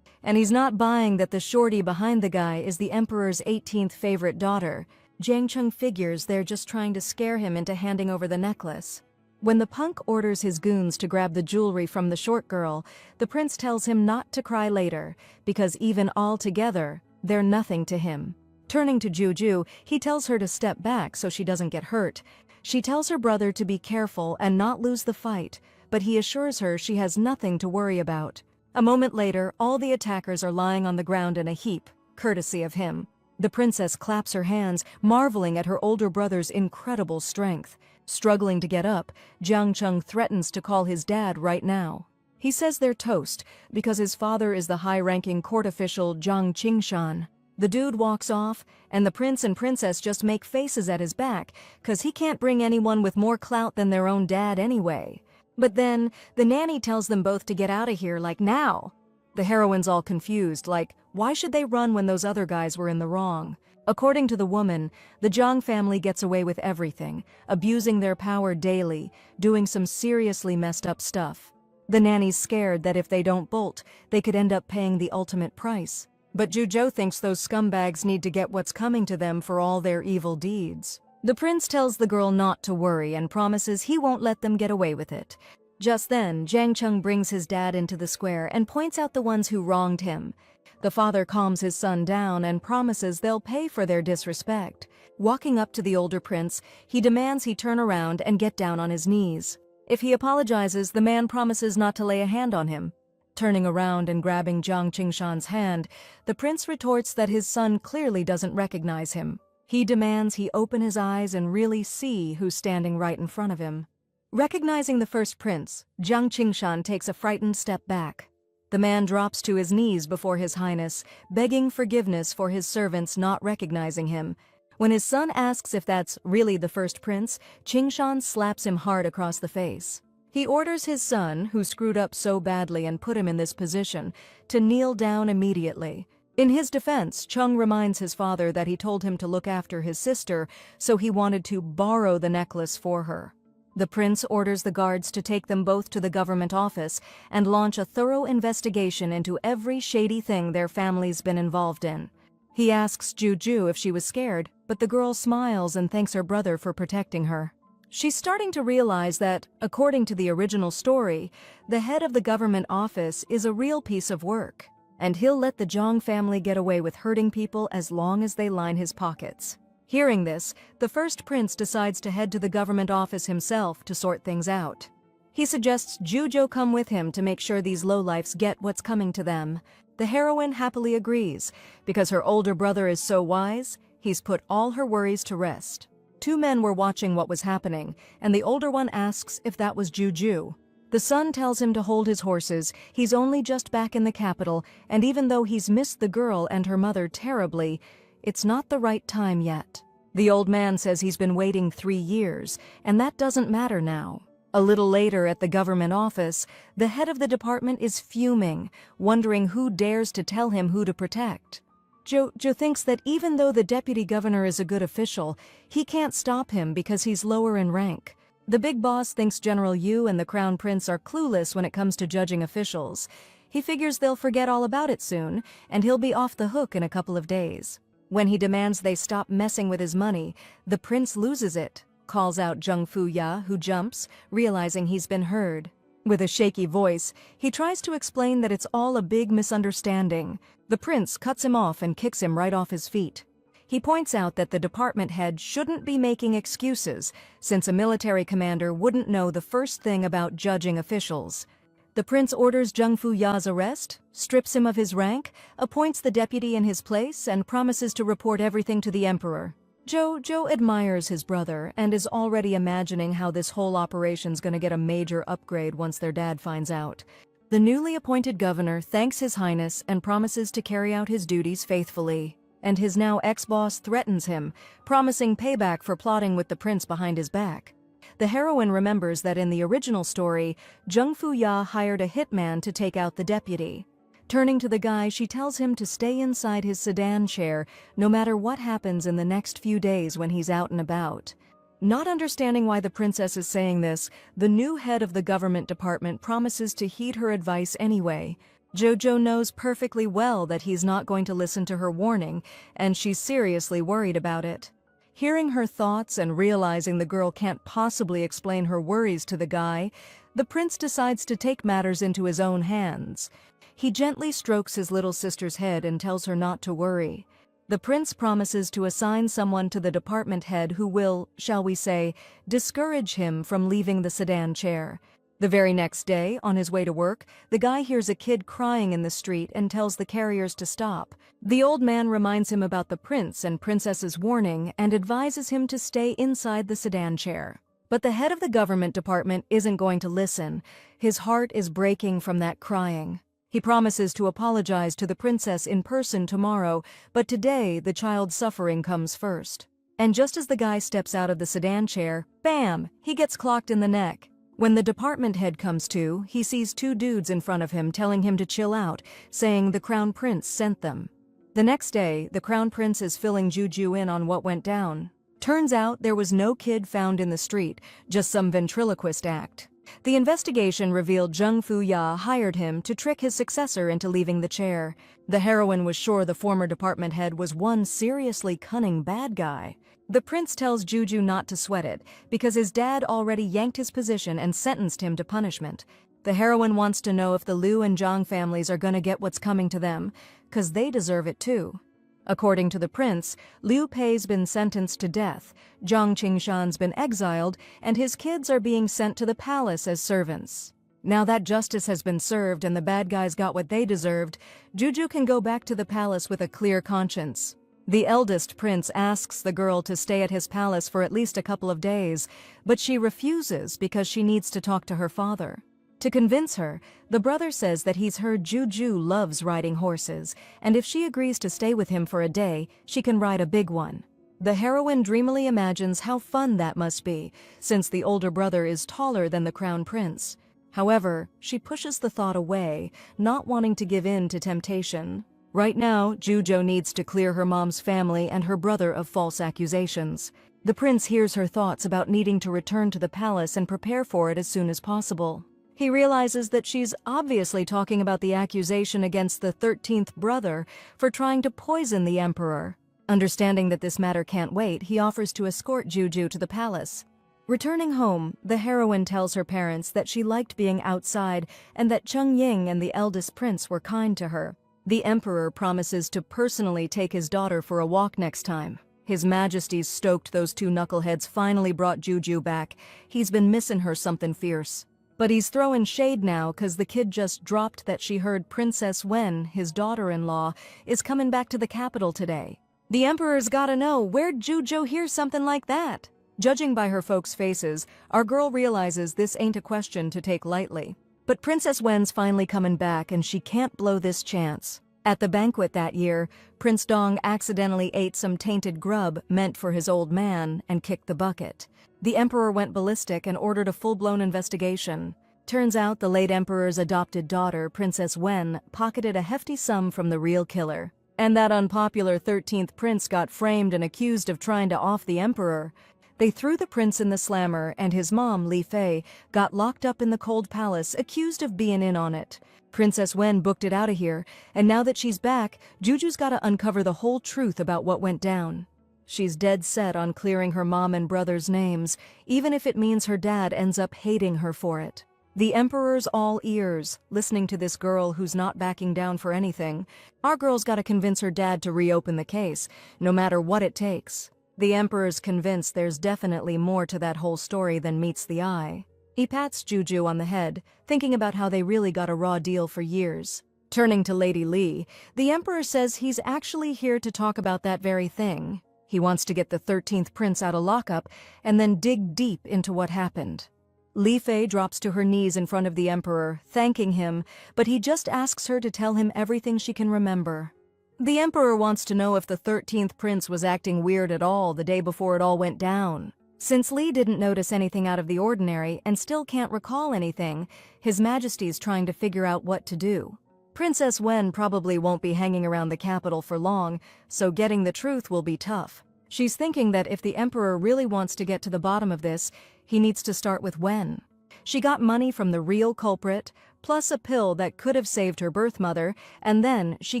And he's not buying that the shorty behind the guy is the emperor's 18th favorite daughter. Zhang Cheng figures they're just trying to scare him into handing over the necklace. When the punk orders his goons to grab the jewelry from the short girl, the prince tells him not to cry later, because even all together, they're nothing to him. Turning to Juju, he tells her to step back so she doesn't get hurt. She tells her brother to be careful and not lose the fight, but he assures her she has nothing to worry about. A moment later, all the attackers are lying on the ground in a heap, courtesy of him. The princess claps her hands, marveling at her older brother's incredible strength. Struggling to get up, Zhang Cheng threatens to call his dad right now. He says they're toast, because his father is the high-ranking court official Zhang Qingshan. The dude walks off, and the prince and princess just make faces at his back, 'cause he can't bring anyone with more clout than their own dad anyway. But then, the nanny tells them both to get out of here, like now. The heroine's all confused, like, why should they run when those other guys were in the wrong? According to the woman, the Zhang family gets away with everything, abusing their power daily, doing some seriously messed up stuff. The nanny's scared that if they don't bolt, they could end up paying the ultimate price. But Juju thinks those scumbags need to get what's coming to them for all their evil deeds. The prince tells the girl not to worry and promises he won't let them get away with it. Just then, Zhang Cheng brings his dad into the square and points out the ones who wronged him. The father calms his son down and promises they'll pay for their disrespect. Walking up to the older prince, he demands he turn around and get down on his knees. If he apologizes, the man promises not to lay a hand on him. Turning around and grabbing Zhang Qingshan's hand, the prince retorts that his son clearly doesn't recognize him. He demands he open his eyes and really see who's standing right in front of him. Recognizing the first prince, Zhang Qingshan takes a frightened step back. The man drops to his knees before His Highness, begging forgiveness for his servants not recognizing him. When his son asks if that's really the first prince, Qingshan slaps him hard across the face. He orders his son, who screwed up so badly and put him in this position, to kneel down immediately. In his defense, Chung reminds his father that he told him to look after his sister, so he wanted to borrow the necklace for her. The prince orders the guards to take them both to the government office and launch a thorough investigation into every shady thing their family's been involved in. He asks Juju if she was scared, but the girl smiles and thanks her brother for protecting her. She's starting to realize that, according to the original story, the head of the government office is a real piece of work, and he'll let the Zhang family get away with hurting people as long as they line his pockets. Hearing this, the first prince decides to head to the government office himself to sort things out. He suggests Juju come with him to make sure these lowlifes get what's coming to them. The heroine happily agrees, because her older brother is so wise, he's put all her worries to rest. Two men were watching what was happening, and the older one asks if that was Juju. The son tells him to hold his horses, he's only just back in the capital, and even though he's missed the girl and her mother terribly, it's not the right time yet. The old man says he's been waiting 3 years, and that doesn't matter now. A little later at the government office, the head of the department is fuming, wondering who dares to tell him who to protect. Joe thinks that even though the deputy governor is a good official, he can't stop him because he's lower in rank. The big boss thinks General Yu and the Crown Prince are clueless when it comes to judging officials. He figures they'll forget all about it soon, and he'll be off the hook in a couple of days. When he demands they stop messing with his money, the prince loses it, calls out Zheng Fuya, who jumps, realizing he's been heard. With a shaky voice, he tries to explain that it's all a big misunderstanding. The prince cuts him off and kicks him right off his feet. He points out that the department head shouldn't be making excuses, since a military commander wouldn't know the first thing about judging officials. The prince orders Zheng Fuya's arrest, strips him of his rank, appoints the deputy in his place, and promises to report everything to the emperor. Joe admires his brother and is already imagining how this whole operation's gonna get a major upgrade once their dad finds out. The newly appointed governor thanks His Highness and promises to carry out his duties faithfully. And his now ex-boss threatens him, promising payback for plotting with the prince behind his back. The heroine remembers that in the original story, Zheng Fuya hired a hitman to take out the deputy. Turning to the guy, she tells him to stay inside his sedan chair, no matter what happens in the next few days when he's out and about. Not understanding why the princess is saying this, the new head of the government department promises to heed her advice anyway. Jojo knows perfectly well that he's not going to listen to her warning, and she's seriously worried about it. Hearing her thoughts and realizing the girl can't possibly explain her worries to the guy, the prince decides to take matters into his own hands. He gently strokes his little sister's head and tells her not to worry. The prince promises to assign someone to the department head who will, shall we say, discourage him from leaving the sedan chair. The very next day, on his way to work, the guy hears a kid crying in the street and tells the carriers to stop. The old man reminds him about the prince and princess's warning and advises him to stay inside the sedan chair. But the head of the government department isn't going to listen. His heart is breaking from that crying. He promises to apologize to the princess in person tomorrow, but today the child's suffering comes first. And just as the guy steps out of the sedan chair, bam, he gets clocked in the neck. When the department head comes to, he sees 2 dudes in front of him telling him to chill out, saying the crown prince sent them. The next day, the crown prince is filling Juju in on what went down. Turns out there was no kid found in the street, just some ventriloquist act. The investigation revealed Zheng Fuya hired him to trick his successor into leaving the chair. The heroine was sure the former department head was one seriously cunning bad guy. The prince tells Juju not to sweat it, because his dad already yanked his position and sentenced him to punishment. The heroine wants to know if the Liu and Zhang families are gonna get what's coming to them, 'cause they deserve it too. According to the prince, Liu Pei's been sentenced to death, Zhang Qingshan's been exiled, and his kids are being sent to the palace as servants. Now that justice has been served and the bad guys got what they deserved, Juju can go back to the palace with a clear conscience. The eldest prince asks the girl to stay at his palace for at least a couple of days, but she refuses because she needs to talk to her father. To convince her, the brother says that he's heard Juju loves riding horses, and if she agrees to stay with him for a day, she can ride a big one. The heroine dreamily imagines how fun that must be, since the older brother is taller than the crown prince. However, she pushes the thought away, not wanting to give in to temptation. Right now, Jujo needs to clear her mom's family and her brother of false accusations. The prince hears her thoughts about needing to return to the palace and prepare for it as soon as possible. He realizes that she's obviously talking about the accusation against the 13th brother for trying to poison the emperor. Understanding that this matter can't wait, he offers to escort Juju to the palace. Returning home, the heroine tells her parents that she liked being outside and that Chung Ying and the eldest prince were kind to her. The emperor promises to personally take his daughter for a walk next time. His Majesty's stoked those two knuckleheads finally brought Juju back. He's been missing her something fierce. But he's throwing shade now cause the kid just dropped that she heard Princess Wen, his daughter-in-law, is coming back to the capital today. The emperor's gotta know, where'd Juju hear something like that? Judging by her folks' faces, our girl realizes this ain't a question to take lightly. But Princess Wen's finally coming back and she can't blow this chance. At the banquet that year, Prince Dong accidentally ate some tainted grub meant for his old man and kicked the bucket. The emperor went ballistic and ordered a full-blown investigation. Turns out the late emperor's adopted daughter, Princess Wen, pocketed a hefty sum from the real killer. And that unpopular 13th prince got framed and accused of trying to off the emperor. They threw the prince in the slammer, and his mom, Li Fei, got locked up in the cold palace, accused of being in on it. Princess Wen booked it out of here, and now that she's back, Juju's gotta uncover the whole truth about what went down. She's dead set on clearing her mom and brother's names, even if it means her dad ends up hating her for it. The emperor's all ears, listening to this girl who's not backing down for anything. Our girl's gotta convince her dad to reopen the case, no matter what it takes. The emperor's convinced there's definitely more to that whole story than meets the eye. He pats Juju on the head, thinking about how they really got a raw deal for years. Turning to Lady Li, the emperor says he's actually here to talk about that very thing. He wants to get the 13th prince out of lockup and then dig deep into what happened. Li Fei drops to her knees in front of the emperor, thanking him, but he just asks her to tell him everything she can remember. The emperor wants to know if the 13th prince was acting weird at all the day before it all went down. Since Li didn't notice anything out of the ordinary and still can't recall anything, His Majesty's trying to figure out what to do. Princess Wen probably won't be hanging around the capital for long, so getting the truth will be tough. She's thinking that if the emperor really wants to get to the bottom of this, he needs to start with Wen. She got money from the real culprit, plus a pill that could have saved her birth mother, and then she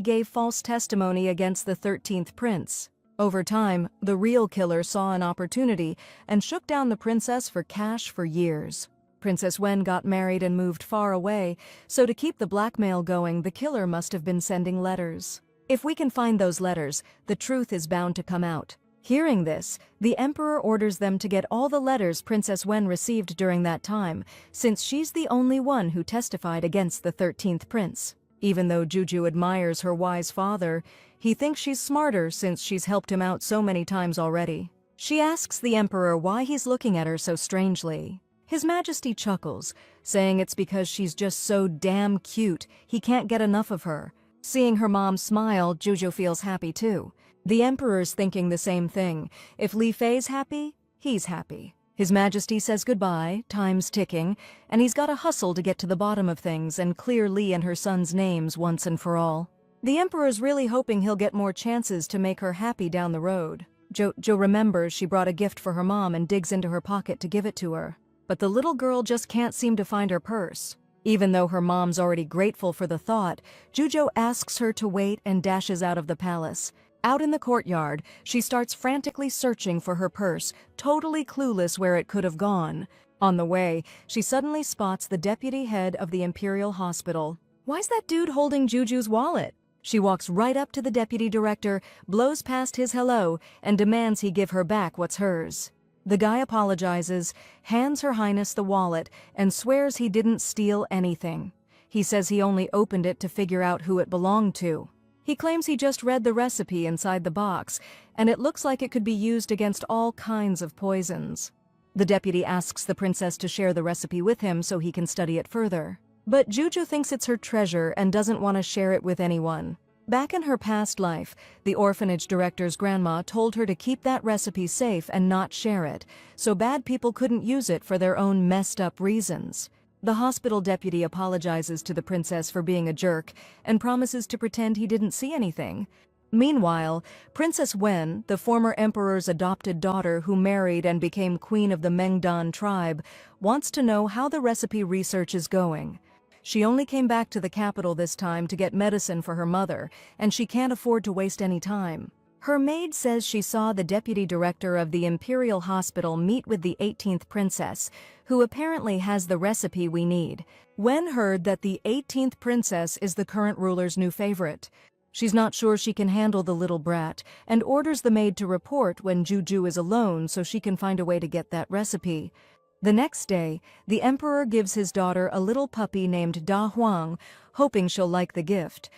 gave false testimony against the 13th prince. Over time, the real killer saw an opportunity and shook down the princess for cash for years. Princess Wen got married and moved far away, so to keep the blackmail going, the killer must have been sending letters. If we can find those letters, the truth is bound to come out. Hearing this, the emperor orders them to get all the letters Princess Wen received during that time, since she's the only one who testified against the 13th prince. Even though Juju admires her wise father, he thinks she's smarter since she's helped him out so many times already. She asks the emperor why he's looking at her so strangely. His Majesty chuckles, saying it's because she's just so damn cute, he can't get enough of her. Seeing her mom smile, Juju feels happy too. The emperor's thinking the same thing. If Li Fei's happy, he's happy. His Majesty says goodbye, time's ticking, and he's got to hustle to get to the bottom of things and clear Li and her son's names once and for all. The emperor's really hoping he'll get more chances to make her happy down the road. Jo remembers she brought a gift for her mom and digs into her pocket to give it to her. But the little girl just can't seem to find her purse. Even though her mom's already grateful for the thought, Juju asks her to wait and dashes out of the palace. Out in the courtyard, she starts frantically searching for her purse, totally clueless where it could have gone. On the way, she suddenly spots the deputy head of the Imperial Hospital. Why's that dude holding Juju's wallet? She walks right up to the deputy director, blows past his hello, and demands he give her back what's hers. The guy apologizes, hands Her Highness the wallet, and swears he didn't steal anything. He says he only opened it to figure out who it belonged to. He claims he just read the recipe inside the box, and it looks like it could be used against all kinds of poisons. The deputy asks the princess to share the recipe with him so he can study it further. But Juju thinks it's her treasure and doesn't want to share it with anyone. Back in her past life, the orphanage director's grandma told her to keep that recipe safe and not share it, so bad people couldn't use it for their own messed-up reasons. The hospital deputy apologizes to the princess for being a jerk and promises to pretend he didn't see anything. Meanwhile, Princess Wen, the former emperor's adopted daughter who married and became queen of the Mengdan tribe, wants to know how the recipe research is going. She only came back to the capital this time to get medicine for her mother, and she can't afford to waste any time. Her maid says she saw the deputy director of the Imperial Hospital meet with the 18th princess, who apparently has the recipe we need. Wen heard that the 18th princess is the current ruler's new favorite. She's not sure she can handle the little brat, and orders the maid to report when Juju is alone so she can find a way to get that recipe. The next day, the emperor gives his daughter a little puppy named Da Huang, hoping she'll like the gift.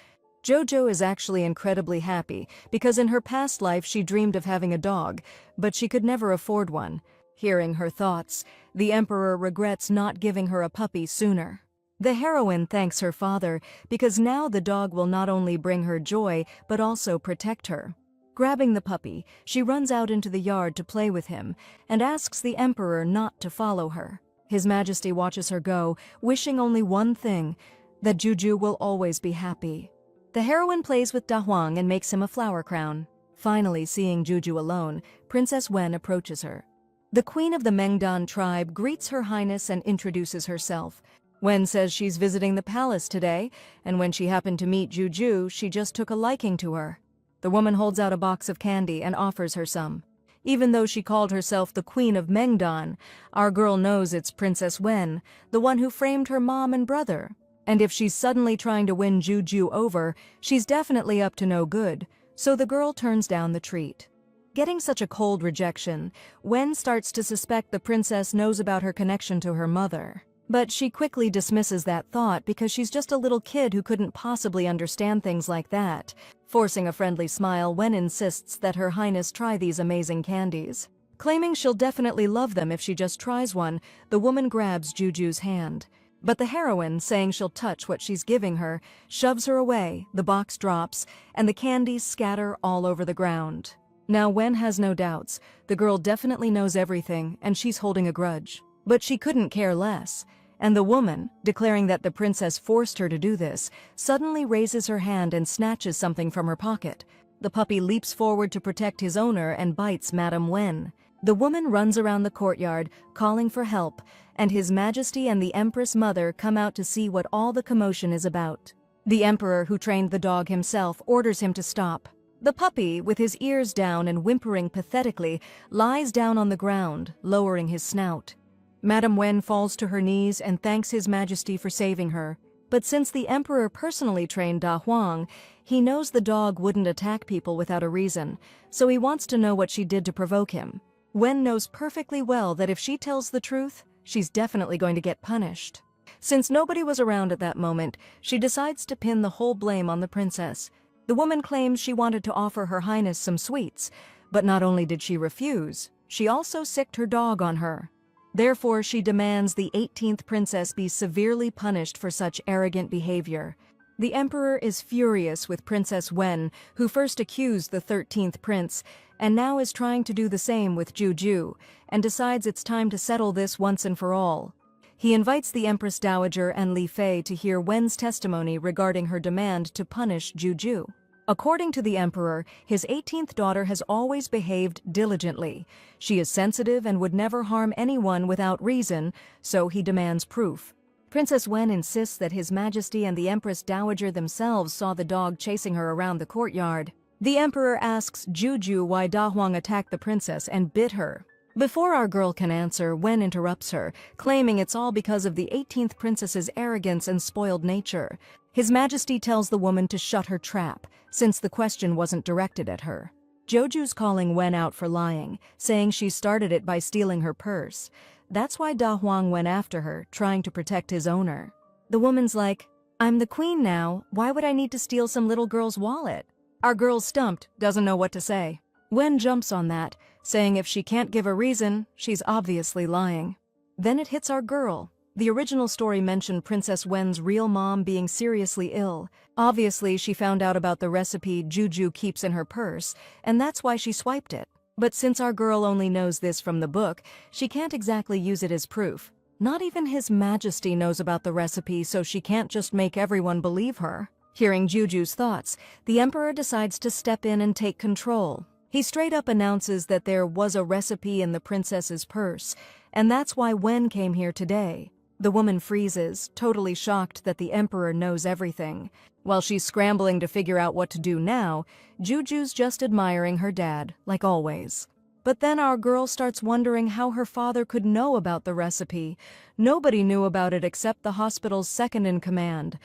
Jojo is actually incredibly happy because in her past life she dreamed of having a dog, but she could never afford one. Hearing her thoughts, the emperor regrets not giving her a puppy sooner. The heroine thanks her father because now the dog will not only bring her joy but also protect her. Grabbing the puppy, she runs out into the yard to play with him and asks the emperor not to follow her. His Majesty watches her go, wishing only one thing, that Juju will always be happy. The heroine plays with Da Huang and makes him a flower crown. Finally, seeing Juju alone, Princess Wen approaches her. The queen of the Mengdan tribe greets her highness and introduces herself. Wen says she's visiting the palace today, and when she happened to meet Juju, she just took a liking to her. The woman holds out a box of candy and offers her some. Even though she called herself the Queen of Mengdan, our girl knows it's Princess Wen, the one who framed her mom and brother. And if she's suddenly trying to win Juju over, she's definitely up to no good, so the girl turns down the treat. Getting such a cold rejection, Wen starts to suspect the princess knows about her connection to her mother. But she quickly dismisses that thought because she's just a little kid who couldn't possibly understand things like that. Forcing a friendly smile, Wen insists that Her Highness try these amazing candies. Claiming she'll definitely love them if she just tries one, the woman grabs Juju's hand. But the heroine, saying she'll touch what she's giving her, shoves her away, the box drops, and the candies scatter all over the ground. Now Wen has no doubts. The girl definitely knows everything, and she's holding a grudge. But she couldn't care less. And the woman, declaring that the princess forced her to do this, suddenly raises her hand and snatches something from her pocket. The puppy leaps forward to protect his owner and bites Madame Wen. The woman runs around the courtyard, calling for help, and His Majesty and the Empress Mother come out to see what all the commotion is about. The emperor, who trained the dog himself, orders him to stop. The puppy, with his ears down and whimpering pathetically, lies down on the ground, lowering his snout. Madame Wen falls to her knees and thanks His Majesty for saving her. But since the emperor personally trained Da Huang, he knows the dog wouldn't attack people without a reason, so he wants to know what she did to provoke him. Wen knows perfectly well that if she tells the truth, she's definitely going to get punished. Since nobody was around at that moment, she decides to pin the whole blame on the princess. The woman claims she wanted to offer Her Highness some sweets, but not only did she refuse, she also sicked her dog on her. Therefore, she demands the 18th princess be severely punished for such arrogant behavior. The emperor is furious with Princess Wen, who first accused the 13th prince, and now is trying to do the same with Juju, and decides it's time to settle this once and for all. He invites the Empress Dowager and Li Fei to hear Wen's testimony regarding her demand to punish Juju. According to the emperor, his 18th daughter has always behaved diligently. She is sensitive and would never harm anyone without reason, so he demands proof. Princess Wen insists that His Majesty and the Empress Dowager themselves saw the dog chasing her around the courtyard. The emperor asks Juju why Da Huang attacked the princess and bit her. Before our girl can answer, Wen interrupts her, claiming it's all because of the 18th princess's arrogance and spoiled nature. His Majesty tells the woman to shut her trap, since the question wasn't directed at her. Joju's calling Wen out for lying, saying she started it by stealing her purse. That's why Da Huang went after her, trying to protect his owner. The woman's like, "I'm the queen now, why would I need to steal some little girl's wallet?" Our girl's stumped, doesn't know what to say. Wen jumps on that, saying if she can't give a reason, she's obviously lying. Then it hits our girl. The original story mentioned Princess Wen's real mom being seriously ill. Obviously, she found out about the recipe Juju keeps in her purse, and that's why she swiped it. But since our girl only knows this from the book, she can't exactly use it as proof. Not even His Majesty knows about the recipe, so she can't just make everyone believe her. Hearing Juju's thoughts, the Emperor decides to step in and take control. He straight up announces that there was a recipe in the princess's purse, and that's why Wen came here today. The woman freezes, totally shocked that the Emperor knows everything. While she's scrambling to figure out what to do now, Juju's just admiring her dad, like always. But then our girl starts wondering how her father could know about the recipe. Nobody knew about it except the hospital's second-in-command.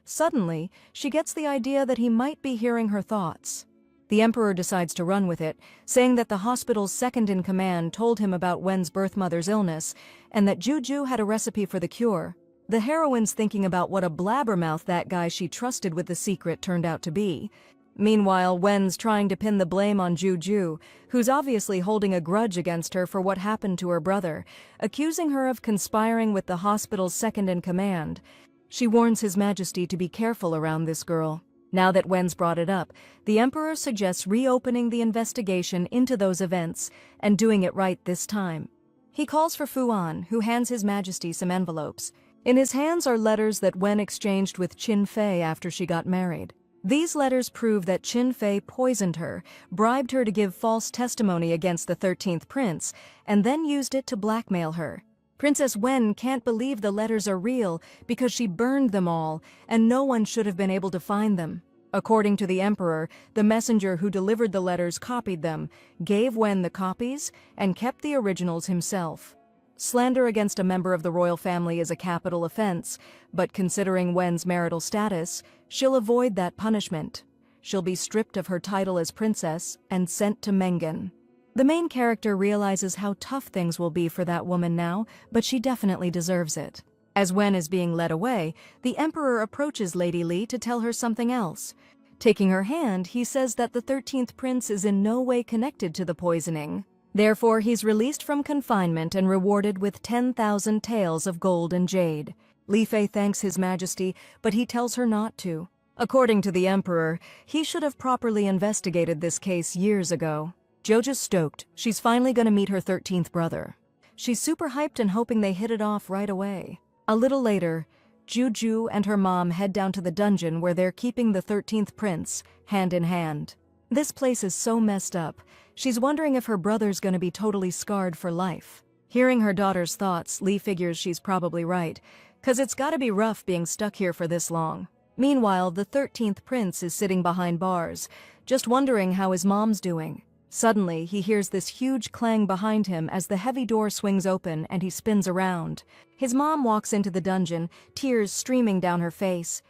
Suddenly, she gets the idea that he might be hearing her thoughts. The Emperor decides to run with it, saying that the hospital's second-in-command told him about Wen's birth mother's illness, and that Juju had a recipe for the cure. The heroine's thinking about what a blabbermouth that guy she trusted with the secret turned out to be. Meanwhile, Wen's trying to pin the blame on Juju, who's obviously holding a grudge against her for what happened to her brother, accusing her of conspiring with the hospital's second-in-command. She warns His Majesty to be careful around this girl. Now that Wen's brought it up, the Emperor suggests reopening the investigation into those events and doing it right this time. He calls for Fu An, who hands His Majesty some envelopes. In his hands are letters that Wen exchanged with Qin Fei after she got married. These letters prove that Qin Fei poisoned her, bribed her to give false testimony against the 13th prince, and then used it to blackmail her. Princess Wen can't believe the letters are real because she burned them all, and no one should have been able to find them. According to the Emperor, the messenger who delivered the letters copied them, gave Wen the copies, and kept the originals himself. Slander against a member of the royal family is a capital offense, but considering Wen's marital status, she'll avoid that punishment. She'll be stripped of her title as princess and sent to Mengen. The main character realizes how tough things will be for that woman now, but she definitely deserves it. As Wen is being led away, the Emperor approaches Lady Li to tell her something else. Taking her hand, he says that the 13th prince is in no way connected to the poisoning. Therefore, he's released from confinement and rewarded with 10,000 taels of gold and jade. Li Fei thanks His Majesty, but he tells her not to. According to the Emperor, he should have properly investigated this case years ago. Jojo's stoked. She's finally gonna meet her 13th brother. She's super hyped and hoping they hit it off right away. A little later, Juju and her mom head down to the dungeon where they're keeping the 13th prince, hand in hand. This place is so messed up. She's wondering if her brother's gonna be totally scarred for life. Hearing her daughter's thoughts, Lee figures she's probably right, 'cause it's gotta be rough being stuck here for this long. Meanwhile, the 13th prince is sitting behind bars, just wondering how his mom's doing. Suddenly, he hears this huge clang behind him as the heavy door swings open and he spins around. His mom walks into the dungeon, tears streaming down her face.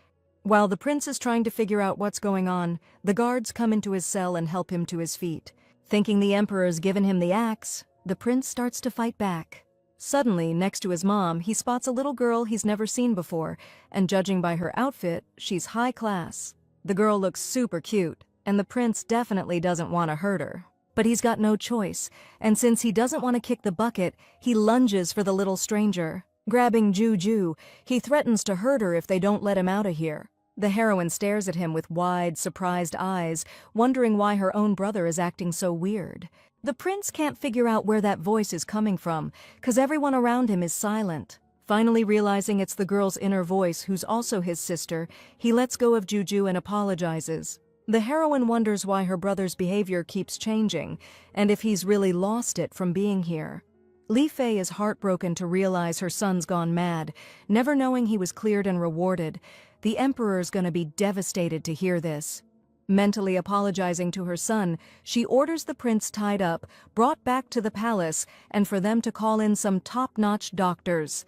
While the prince is trying to figure out what's going on, the guards come into his cell and help him to his feet. Thinking the Emperor's given him the axe, the prince starts to fight back. Suddenly, next to his mom, he spots a little girl he's never seen before, and judging by her outfit, she's high class. The girl looks super cute, and the prince definitely doesn't want to hurt her. But he's got no choice, and since he doesn't want to kick the bucket, he lunges for the little stranger. Grabbing Juju, he threatens to hurt her if they don't let him out of here. The heroine stares at him with wide, surprised eyes, wondering why her own brother is acting so weird. The prince can't figure out where that voice is coming from, 'cause everyone around him is silent. Finally realizing it's the girl's inner voice, who's also his sister, he lets go of Juju and apologizes. The heroine wonders why her brother's behavior keeps changing, and if he's really lost it from being here. Li Fei is heartbroken to realize her son's gone mad, never knowing he was cleared and rewarded. The Emperor's gonna be devastated to hear this. Mentally apologizing to her son, she orders the prince tied up, brought back to the palace, and for them to call in some top-notch doctors.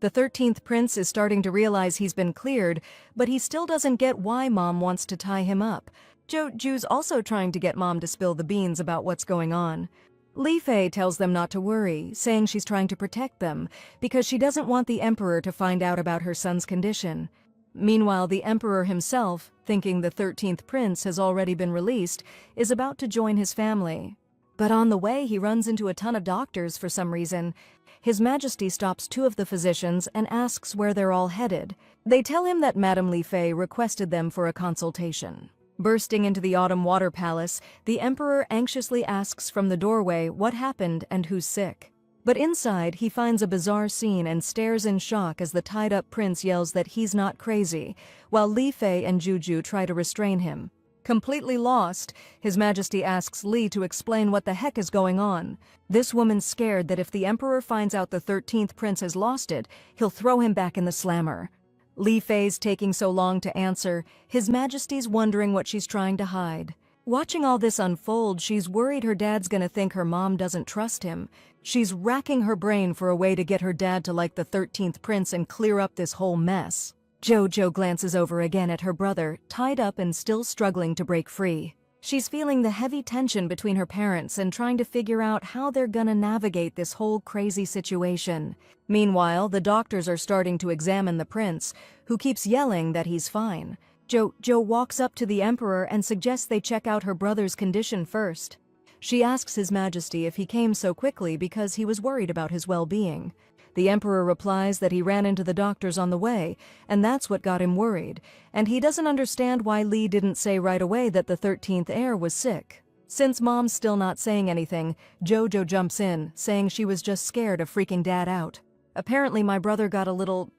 The 13th prince is starting to realize he's been cleared, but he still doesn't get why Mom wants to tie him up. Ju's also trying to get Mom to spill the beans about what's going on. Li Fei tells them not to worry, saying she's trying to protect them, because she doesn't want the Emperor to find out about her son's condition. Meanwhile, the Emperor himself, thinking the 13th prince has already been released, is about to join his family. But on the way, he runs into a ton of doctors for some reason. His Majesty stops two of the physicians and asks where they're all headed. They tell him that Madame Li Fei requested them for a consultation. Bursting into the Autumn Water Palace, the Emperor anxiously asks from the doorway what happened and who's sick. But inside, he finds a bizarre scene and stares in shock as the tied-up prince yells that he's not crazy, while Li Fei and Juju try to restrain him. Completely lost, His Majesty asks Li to explain what the heck is going on. This woman's scared that if the Emperor finds out the 13th prince has lost it, he'll throw him back in the slammer. Li Fei's taking so long to answer, His Majesty's wondering what she's trying to hide. Watching all this unfold, she's worried her dad's gonna think her mom doesn't trust him. She's racking her brain for a way to get her dad to like the 13th prince and clear up this whole mess. Jojo glances over again at her brother, tied up and still struggling to break free. She's feeling the heavy tension between her parents and trying to figure out how they're gonna navigate this whole crazy situation. Meanwhile, the doctors are starting to examine the prince, who keeps yelling that he's fine. Jo walks up to the Emperor and suggests they check out her brother's condition first. She asks His Majesty if he came so quickly because he was worried about his well-being. The Emperor replies that he ran into the doctors on the way, and that's what got him worried, and he doesn't understand why Li didn't say right away that the 13th heir was sick. Since Mom's still not saying anything, Jojo jumps in, saying she was just scared of freaking Dad out. Apparently my brother got a little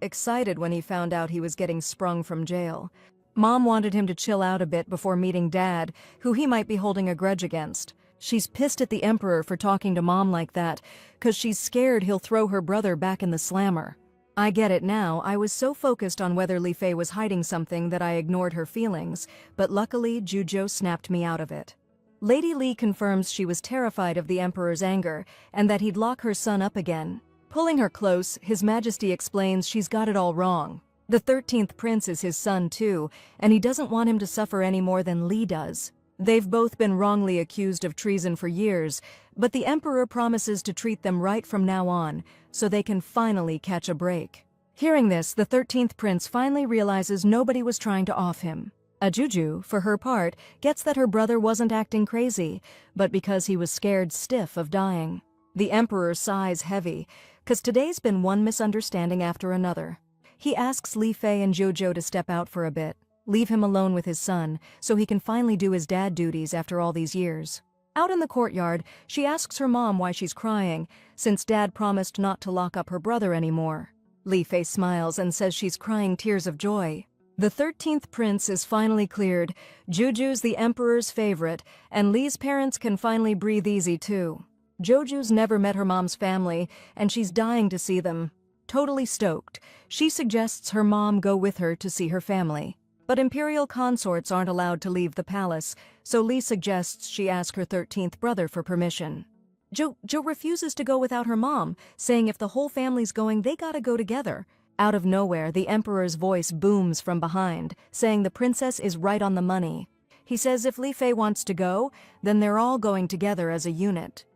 excited when he found out he was getting sprung from jail. Mom wanted him to chill out a bit before meeting Dad, who he might be holding a grudge against. She's pissed at the Emperor for talking to Mom like that, 'cause she's scared he'll throw her brother back in the slammer. I get it now, I was so focused on whether Li Fei was hiding something that I ignored her feelings, but luckily Jujo snapped me out of it. Lady Li confirms she was terrified of the Emperor's anger, and that he'd lock her son up again. Pulling her close, His Majesty explains she's got it all wrong. The 13th prince is his son too, and he doesn't want him to suffer any more than Li does. They've both been wrongly accused of treason for years, but the Emperor promises to treat them right from now on, so they can finally catch a break. Hearing this, the 13th prince finally realizes nobody was trying to off him. Juju, for her part, gets that her brother wasn't acting crazy, but because he was scared stiff of dying. The Emperor sighs heavy, 'cause today's been one misunderstanding after another. He asks Li Fei and Jojo to step out for a bit, leave him alone with his son, so he can finally do his dad duties after all these years. Out in the courtyard, she asks her mom why she's crying, since Dad promised not to lock up her brother anymore. Li Fei smiles and says she's crying tears of joy. The 13th prince is finally cleared, Juju's the Emperor's favorite, and Li's parents can finally breathe easy too. Joju's never met her mom's family, and she's dying to see them. Totally stoked, she suggests her mom go with her to see her family. But imperial consorts aren't allowed to leave the palace, so Li suggests she ask her 13th brother for permission. Jo refuses to go without her mom, saying if the whole family's going, they gotta go together. Out of nowhere, the Emperor's voice booms from behind, saying the princess is right on the money. He says if Li Fei wants to go, then they're all going together as a unit.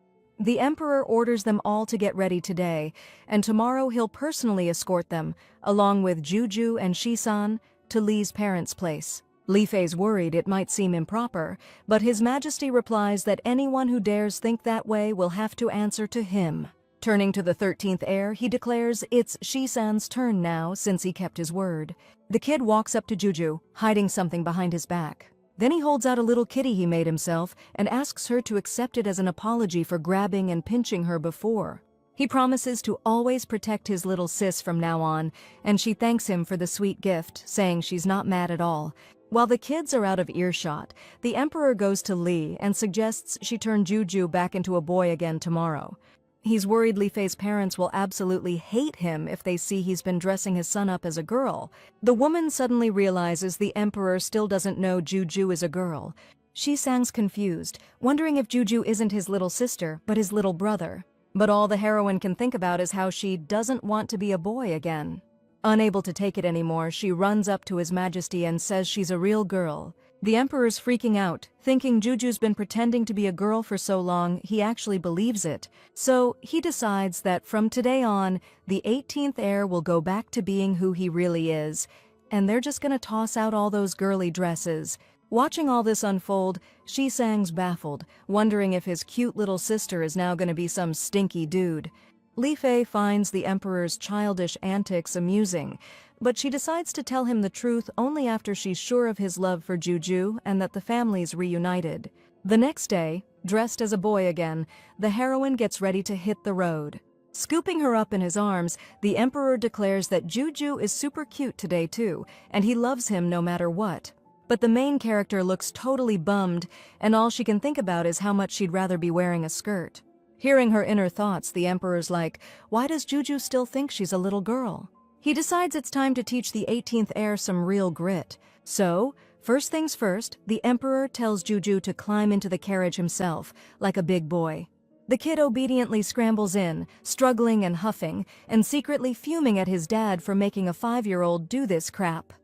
The Emperor orders them all to get ready today, and tomorrow he'll personally escort them, along with Juju and Shisan, to Li's parents' place. Li Fei's worried it might seem improper, but His Majesty replies that anyone who dares think that way will have to answer to him. Turning to the 13th heir, he declares it's Shisan's turn now since he kept his word. The kid walks up to Juju, hiding something behind his back. Then he holds out a little kitty he made himself and asks her to accept it as an apology for grabbing and pinching her before. He promises to always protect his little sis from now on, and she thanks him for the sweet gift, saying she's not mad at all. While the kids are out of earshot, the Emperor goes to Li and suggests she turn Juju back into a boy again tomorrow. He's worried Li Fei's parents will absolutely hate him if they see he's been dressing his son up as a girl. The woman suddenly realizes the Emperor still doesn't know Juju is a girl. She sounds confused, wondering if Juju isn't his little sister, but his little brother. But all the heroine can think about is how she doesn't want to be a boy again. Unable to take it anymore, she runs up to His Majesty and says she's a real girl. The Emperor's freaking out, thinking Juju's been pretending to be a girl for so long he actually believes it. So he decides that from today on, the 18th heir will go back to being who he really is, and they're just gonna toss out all those girly dresses. Watching all this unfold, Shi-sang's baffled, wondering if his cute little sister is now going to be some stinky dude. Li Fei finds the emperor's childish antics amusing, but she decides to tell him the truth only after she's sure of his love for Juju and that the family's reunited. The next day, dressed as a boy again, the heroine gets ready to hit the road. Scooping her up in his arms, the emperor declares that Juju is super cute today too, and he loves him no matter what. But the main character looks totally bummed, and all she can think about is how much she'd rather be wearing a skirt. Hearing her inner thoughts, the emperor's like, why does Juju still think she's a little girl? He decides it's time to teach the 18th heir some real grit. So, first things first, the emperor tells Juju to climb into the carriage himself, like a big boy. The kid obediently scrambles in, struggling and huffing, and secretly fuming at his dad for making a 5-year-old do this crap.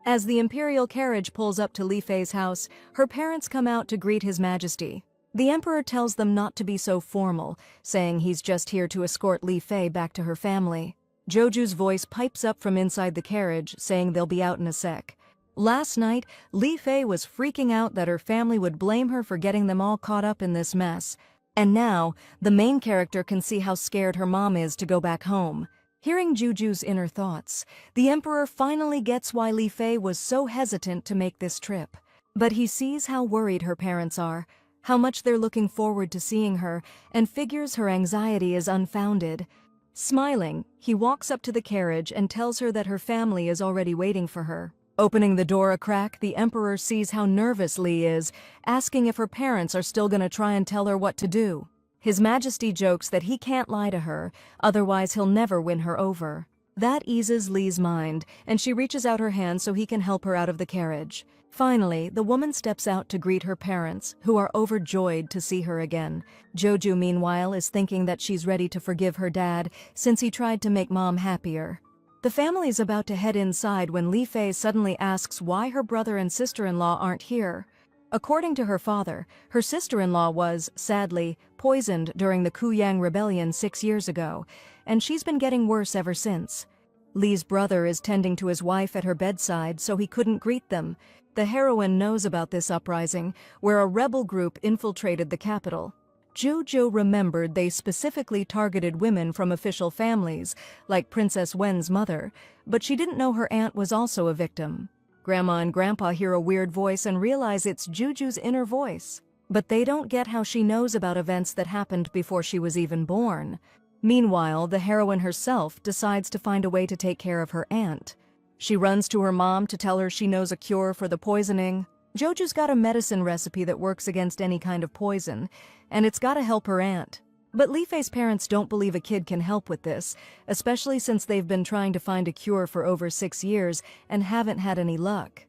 As the imperial carriage pulls up to Li Fei's house, her parents come out to greet His Majesty. The emperor tells them not to be so formal, saying he's just here to escort Li Fei back to her family. Joju's voice pipes up from inside the carriage, saying they'll be out in a sec. Last night, Li Fei was freaking out that her family would blame her for getting them all caught up in this mess. And now, the main character can see how scared her mom is to go back home. Hearing Juju's inner thoughts, the emperor finally gets why Li Fei was so hesitant to make this trip. But he sees how worried her parents are, how much they're looking forward to seeing her, and figures her anxiety is unfounded. Smiling, he walks up to the carriage and tells her that her family is already waiting for her. Opening the door a crack, the emperor sees how nervous Li is, asking if her parents are still gonna try and tell her what to do. His Majesty jokes that he can't lie to her, otherwise he'll never win her over. That eases Li's mind, and she reaches out her hand so he can help her out of the carriage. Finally, the woman steps out to greet her parents, who are overjoyed to see her again. Joju, meanwhile, is thinking that she's ready to forgive her dad, since he tried to make mom happier. The family's about to head inside when Li Fei suddenly asks why her brother and sister-in-law aren't here. According to her father, her sister-in-law was, sadly, poisoned during the Kuyang Rebellion 6 years ago, and she's been getting worse ever since. Li's brother is tending to his wife at her bedside, so he couldn't greet them. The heroine knows about this uprising, where a rebel group infiltrated the capital. Jojo remembered they specifically targeted women from official families, like Princess Wen's mother, but she didn't know her aunt was also a victim. Grandma and Grandpa hear a weird voice and realize it's Juju's inner voice. But they don't get how she knows about events that happened before she was even born. Meanwhile, the heroine herself decides to find a way to take care of her aunt. She runs to her mom to tell her she knows a cure for the poisoning. Joju's got a medicine recipe that works against any kind of poison, and it's gotta help her aunt. But Li Fei's parents don't believe a kid can help with this, especially since they've been trying to find a cure for over 6 years and haven't had any luck.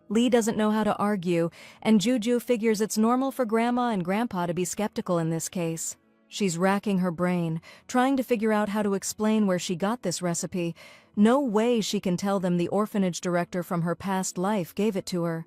Li doesn't know how to argue, and Juju figures it's normal for Grandma and Grandpa to be skeptical in this case. She's racking her brain, trying to figure out how to explain where she got this recipe. No way she can tell them the orphanage director from her past life gave it to her.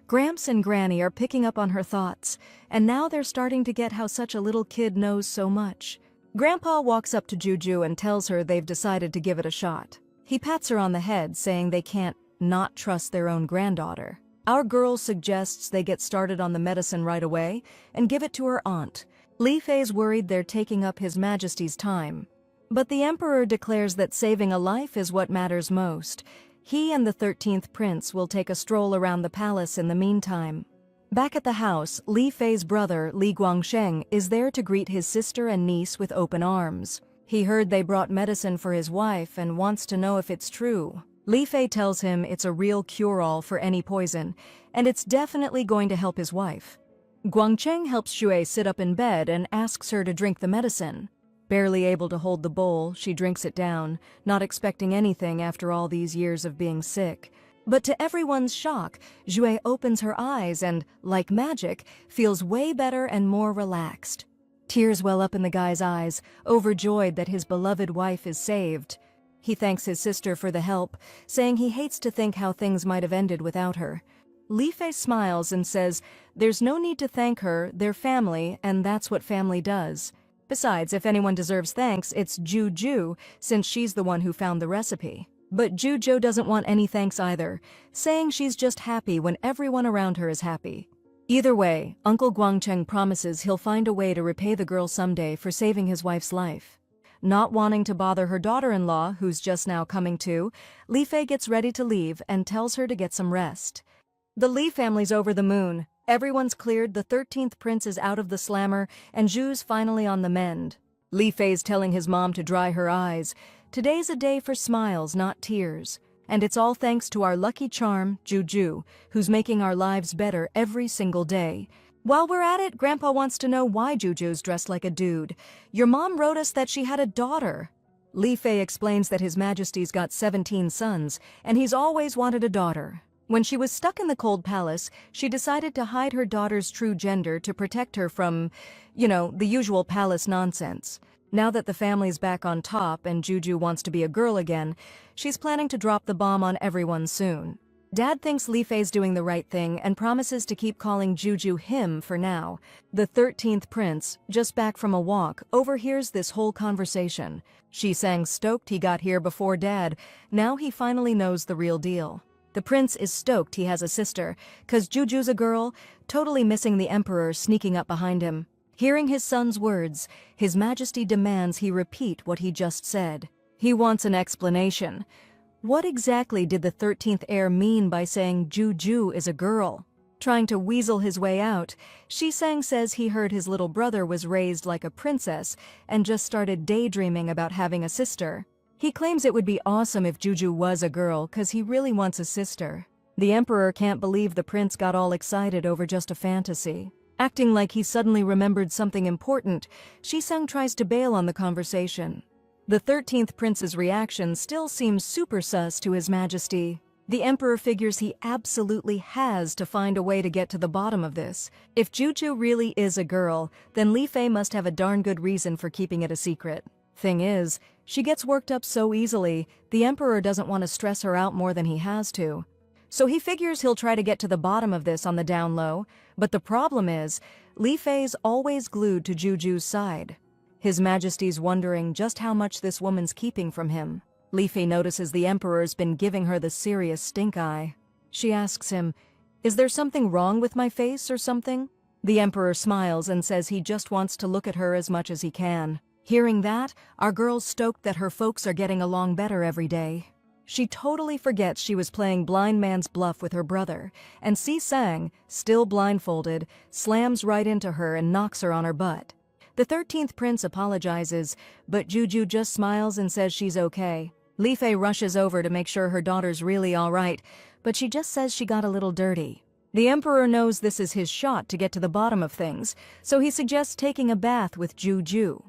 Gramps and Granny are picking up on her thoughts, and now they're starting to get how such a little kid knows so much. Grandpa walks up to Juju and tells her they've decided to give it a shot. He pats her on the head, saying they can't not trust their own granddaughter. Our girl suggests they get started on the medicine right away and give it to her aunt. Li Fei's worried they're taking up His Majesty's time. But the Emperor declares that saving a life is what matters most. He and the 13th prince will take a stroll around the palace in the meantime. Back at the house, Li Fei's brother, Li Guangsheng, is there to greet his sister and niece with open arms. He heard they brought medicine for his wife and wants to know if it's true. Li Fei tells him it's a real cure-all for any poison, and it's definitely going to help his wife. Guangcheng helps Xue sit up in bed and asks her to drink the medicine. Barely able to hold the bowl, she drinks it down, not expecting anything after all these years of being sick. But to everyone's shock, Xue opens her eyes and, like magic, feels way better and more relaxed. Tears well up in the guy's eyes, overjoyed that his beloved wife is saved. He thanks his sister for the help, saying he hates to think how things might have ended without her. Li Fei smiles and says there's no need to thank her, they're family, and that's what family does. Besides, if anyone deserves thanks, it's Juju, since she's the one who found the recipe. But Juju doesn't want any thanks either, saying she's just happy when everyone around her is happy. Either way, Uncle Guangcheng promises he'll find a way to repay the girl someday for saving his wife's life. Not wanting to bother her daughter-in-law, who's just now coming to, Li Fei gets ready to leave and tells her to get some rest. The Li family's over the moon. Everyone's cleared, the 13th prince is out of the slammer, and Zhu's finally on the mend. Li Fei's telling his mom to dry her eyes. Today's a day for smiles, not tears. And it's all thanks to our lucky charm, Juju, who's making our lives better every single day. While we're at it, Grandpa wants to know why Juju's dressed like a dude. Your mom wrote us that she had a daughter. Li Fei explains that His Majesty's got 17 sons, and he's always wanted a daughter. When she was stuck in the cold palace, she decided to hide her daughter's true gender to protect her from, the usual palace nonsense. Now that the family's back on top and Juju wants to be a girl again, she's planning to drop the bomb on everyone soon. Dad thinks Li Fei's doing the right thing and promises to keep calling Juju him for now. The 13th prince, just back from a walk, overhears this whole conversation. Shisang's stoked he got here before Dad. Now he finally knows the real deal. The prince is stoked he has a sister, 'cause Juju's a girl, totally missing the emperor sneaking up behind him. Hearing his son's words, His Majesty demands he repeat what he just said. He wants an explanation. What exactly did the 13th heir mean by saying Juju is a girl? Trying to weasel his way out, Shisang says he heard his little brother was raised like a princess and just started daydreaming about having a sister. He claims it would be awesome if Juju was a girl, 'cause he really wants a sister. The emperor can't believe the prince got all excited over just a fantasy. Acting like he suddenly remembered something important, Shisang tries to bail on the conversation. The 13th prince's reaction still seems super sus to His Majesty. The emperor figures he absolutely has to find a way to get to the bottom of this. If Juju really is a girl, then Li Fei must have a darn good reason for keeping it a secret. Thing is, she gets worked up so easily, the emperor doesn't want to stress her out more than he has to. So he figures he'll try to get to the bottom of this on the down low, but the problem is, Li Fei's always glued to Juju's side. His Majesty's wondering just how much this woman's keeping from him. Li Fei notices the emperor's been giving her the serious stink eye. She asks him, "Is there something wrong with my face or something?" The emperor smiles and says he just wants to look at her as much as he can. Hearing that, our girl's stoked that her folks are getting along better every day. She totally forgets she was playing blind man's bluff with her brother, and Shisang, still blindfolded, slams right into her and knocks her on her butt. The 13th prince apologizes, but Juju just smiles and says she's okay. Li Fei rushes over to make sure her daughter's really all right, but she just says she got a little dirty. The emperor knows this is his shot to get to the bottom of things, so he suggests taking a bath with Juju.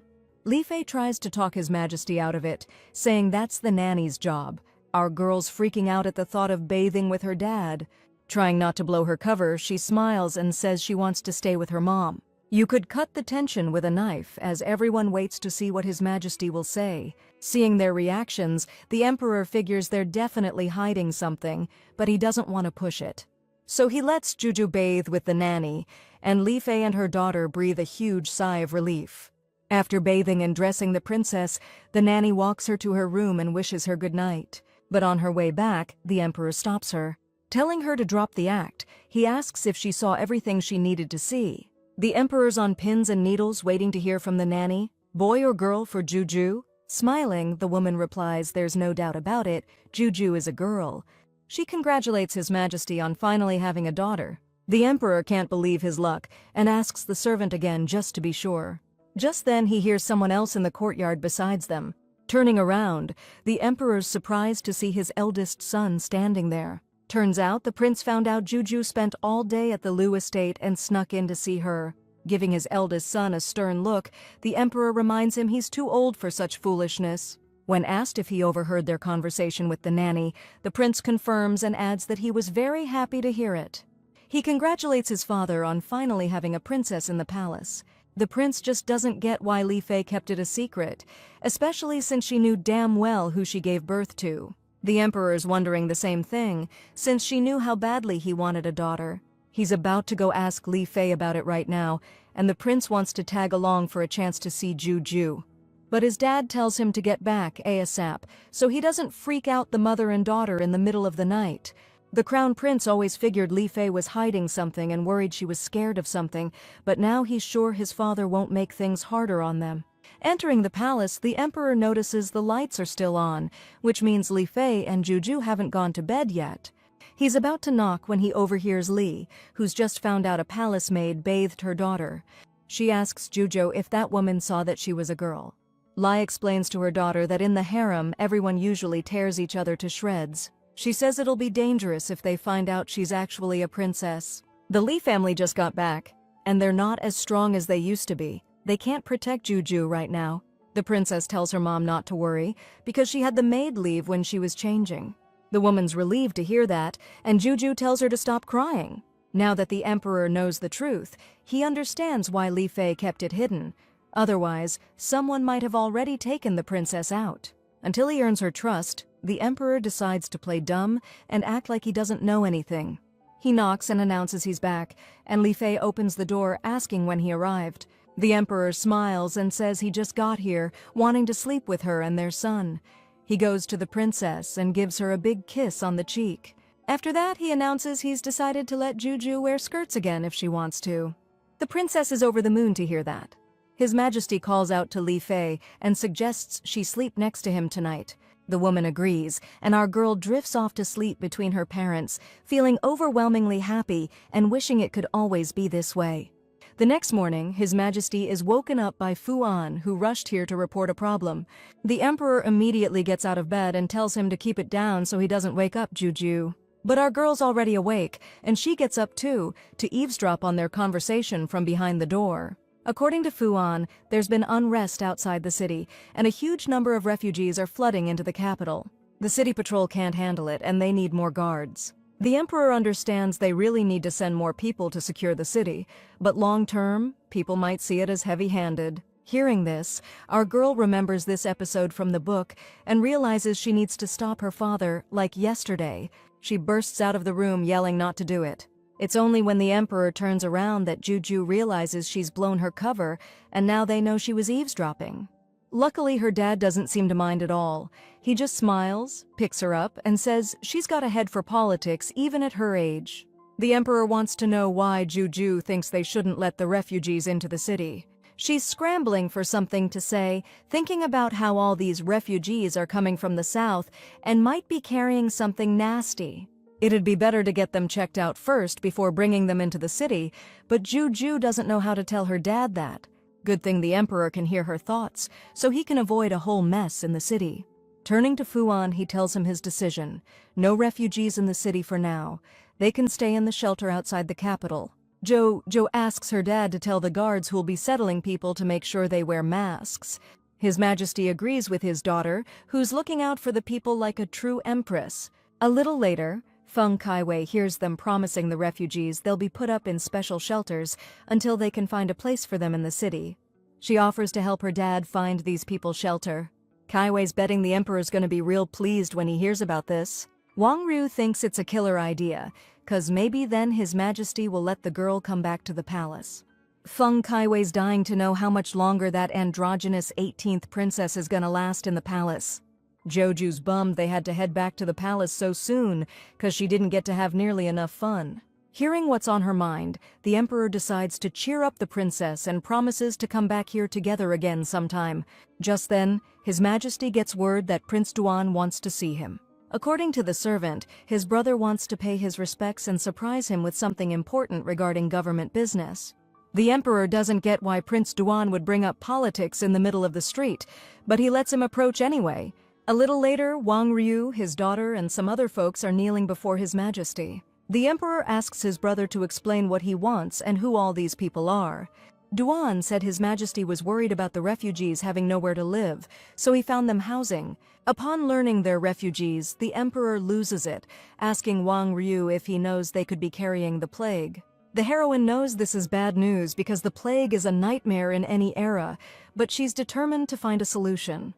Li Fei tries to talk His Majesty out of it, saying that's the nanny's job. Our girl's freaking out at the thought of bathing with her dad. Trying not to blow her cover, she smiles and says she wants to stay with her mom. You could cut the tension with a knife, as everyone waits to see what His Majesty will say. Seeing their reactions, the emperor figures they're definitely hiding something, but he doesn't want to push it. So he lets Juju bathe with the nanny, and Li Fei and her daughter breathe a huge sigh of relief. After bathing and dressing the princess, the nanny walks her to her room and wishes her good night. But on her way back, the emperor stops her. Telling her to drop the act, he asks if she saw everything she needed to see. The emperor's on pins and needles waiting to hear from the nanny. Boy or girl for Juju? Smiling, the woman replies there's no doubt about it, Juju is a girl. She congratulates His Majesty on finally having a daughter. The emperor can't believe his luck and asks the servant again just to be sure. Just then he hears someone else in the courtyard besides them. Turning around, the emperor's surprised to see his eldest son standing there. Turns out the prince found out Juju spent all day at the Liu estate and snuck in to see her. Giving his eldest son a stern look, the emperor reminds him he's too old for such foolishness. When asked if he overheard their conversation with the nanny, the prince confirms and adds that he was very happy to hear it. He congratulates his father on finally having a princess in the palace. The prince just doesn't get why Li Fei kept it a secret, especially since she knew damn well who she gave birth to. The emperor's wondering the same thing, since she knew how badly he wanted a daughter. He's about to go ask Li Fei about it right now, and the prince wants to tag along for a chance to see Juju. But his dad tells him to get back ASAP, so he doesn't freak out the mother and daughter in the middle of the night. The crown prince always figured Li Fei was hiding something and worried she was scared of something, but now he's sure his father won't make things harder on them. Entering the palace, the emperor notices the lights are still on, which means Li Fei and Juju haven't gone to bed yet. He's about to knock when he overhears Li, who's just found out a palace maid bathed her daughter. She asks Juju if that woman saw that she was a girl. Li explains to her daughter that in the harem, everyone usually tears each other to shreds. She says it'll be dangerous if they find out she's actually a princess. The Li family just got back, and they're not as strong as they used to be. They can't protect Juju right now. The princess tells her mom not to worry, because she had the maid leave when she was changing. The woman's relieved to hear that, and Juju tells her to stop crying. Now that the emperor knows the truth, he understands why Li Fei kept it hidden. Otherwise, someone might have already taken the princess out. Until he earns her trust, the emperor decides to play dumb and act like he doesn't know anything. He knocks and announces he's back, and Li Fei opens the door asking when he arrived. The emperor smiles and says he just got here, wanting to sleep with her and their son. He goes to the princess and gives her a big kiss on the cheek. After that, he announces he's decided to let Juju wear skirts again if she wants to. The princess is over the moon to hear that. His Majesty calls out to Li Fei and suggests she sleep next to him tonight. The woman agrees, and our girl drifts off to sleep between her parents, feeling overwhelmingly happy and wishing it could always be this way. The next morning, His Majesty is woken up by Fu An, who rushed here to report a problem. The Emperor immediately gets out of bed and tells him to keep it down so he doesn't wake up Juju. But our girl's already awake, and she gets up too, to eavesdrop on their conversation from behind the door. According to Fu An, there's been unrest outside the city, and a huge number of refugees are flooding into the capital. The city patrol can't handle it, and they need more guards. The Emperor understands they really need to send more people to secure the city, but long-term, people might see it as heavy-handed. Hearing this, our girl remembers this episode from the book and realizes she needs to stop her father, like yesterday. She bursts out of the room yelling not to do it. It's only when the Emperor turns around that Juju realizes she's blown her cover, and now they know she was eavesdropping. Luckily, her dad doesn't seem to mind at all. He just smiles, picks her up, and says she's got a head for politics even at her age. The Emperor wants to know why Juju thinks they shouldn't let the refugees into the city. She's scrambling for something to say, thinking about how all these refugees are coming from the south and might be carrying something nasty. It'd be better to get them checked out first before bringing them into the city, but Juju doesn't know how to tell her dad that. Good thing the Emperor can hear her thoughts, so he can avoid a whole mess in the city. Turning to Fu An, he tells him his decision. No refugees in the city for now. They can stay in the shelter outside the capital. Jo asks her dad to tell the guards who'll be settling people to make sure they wear masks. His Majesty agrees with his daughter, who's looking out for the people like a true empress. A little later, Feng Kaiwei hears them promising the refugees they'll be put up in special shelters until they can find a place for them in the city. She offers to help her dad find these people shelter. Kaiwei's betting the Emperor's gonna be real pleased when he hears about this. Wang Ryu thinks it's a killer idea, 'cause maybe then His Majesty will let the girl come back to the palace. Feng Kaiwei's dying to know how much longer that androgynous 18th princess is gonna last in the palace. Joju's bummed they had to head back to the palace so soon, 'cause she didn't get to have nearly enough fun. Hearing what's on her mind, the Emperor decides to cheer up the princess and promises to come back here together again sometime. Just then, His Majesty gets word that Prince Duan wants to see him. According to the servant, his brother wants to pay his respects and surprise him with something important regarding government business. The Emperor doesn't get why Prince Duan would bring up politics in the middle of the street, but he lets him approach anyway. A little later, Wang Ryu, his daughter, and some other folks are kneeling before His Majesty. The Emperor asks his brother to explain what he wants and who all these people are. Duan said His Majesty was worried about the refugees having nowhere to live, so he found them housing. Upon learning they're refugees, the Emperor loses it, asking Wang Ryu if he knows they could be carrying the plague. The heroine knows this is bad news because the plague is a nightmare in any era, but she's determined to find a solution.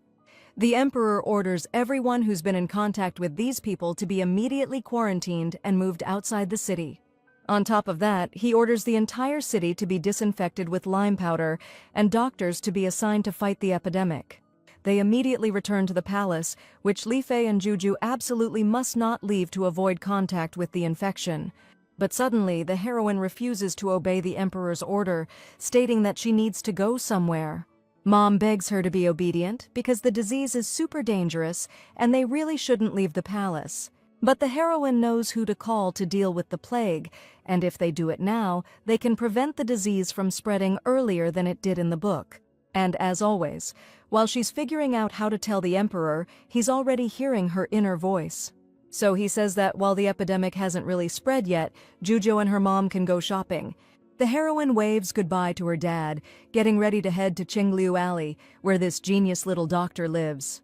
The Emperor orders everyone who's been in contact with these people to be immediately quarantined and moved outside the city. On top of that, he orders the entire city to be disinfected with lime powder and doctors to be assigned to fight the epidemic. They immediately return to the palace, which Li Fei and Juju absolutely must not leave to avoid contact with the infection. But suddenly, the heroine refuses to obey the emperor's order, stating that she needs to go somewhere. Mom begs her to be obedient because the disease is super dangerous and they really shouldn't leave the palace. But the heroine knows who to call to deal with the plague, and if they do it now, they can prevent the disease from spreading earlier than it did in the book. And as always, while she's figuring out how to tell the emperor, he's already hearing her inner voice. So he says that while the epidemic hasn't really spread yet, Juju and her mom can go shopping. The heroine waves goodbye to her dad, getting ready to head to Qingliu Alley, where this genius little doctor lives.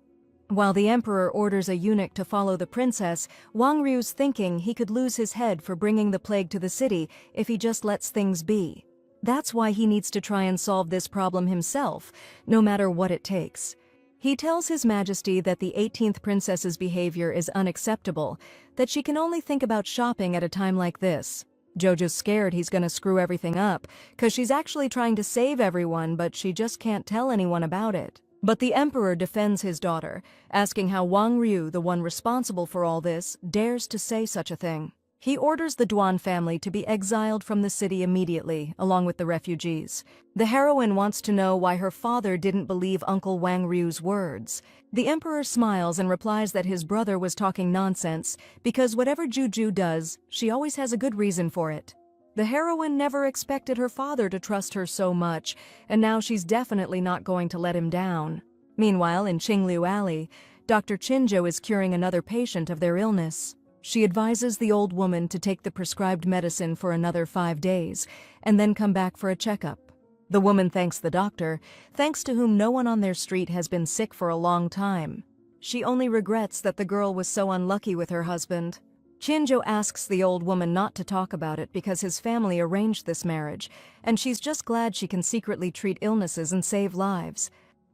While the emperor orders a eunuch to follow the princess, Wang Ryu's thinking he could lose his head for bringing the plague to the city if he just lets things be. That's why he needs to try and solve this problem himself, no matter what it takes. He tells His Majesty that the 18th princess's behavior is unacceptable, that she can only think about shopping at a time like this. Jojo's scared he's gonna screw everything up, 'cause she's actually trying to save everyone, but she just can't tell anyone about it. But the emperor defends his daughter, asking how Wang Ryu, the one responsible for all this, dares to say such a thing. He orders the Duan family to be exiled from the city immediately, along with the refugees. The heroine wants to know why her father didn't believe Uncle Wang Ryu's words. The emperor smiles and replies that his brother was talking nonsense, because whatever Juju does, she always has a good reason for it. The heroine never expected her father to trust her so much, and now she's definitely not going to let him down. Meanwhile, in Qingliu Alley, Dr. Chinjo is curing another patient of their illness. She advises the old woman to take the prescribed medicine for another 5 days, and then come back for a checkup. The woman thanks the doctor, thanks to whom no one on their street has been sick for a long time. She only regrets that the girl was so unlucky with her husband. Chinjo asks the old woman not to talk about it because his family arranged this marriage, and she's just glad she can secretly treat illnesses and save lives.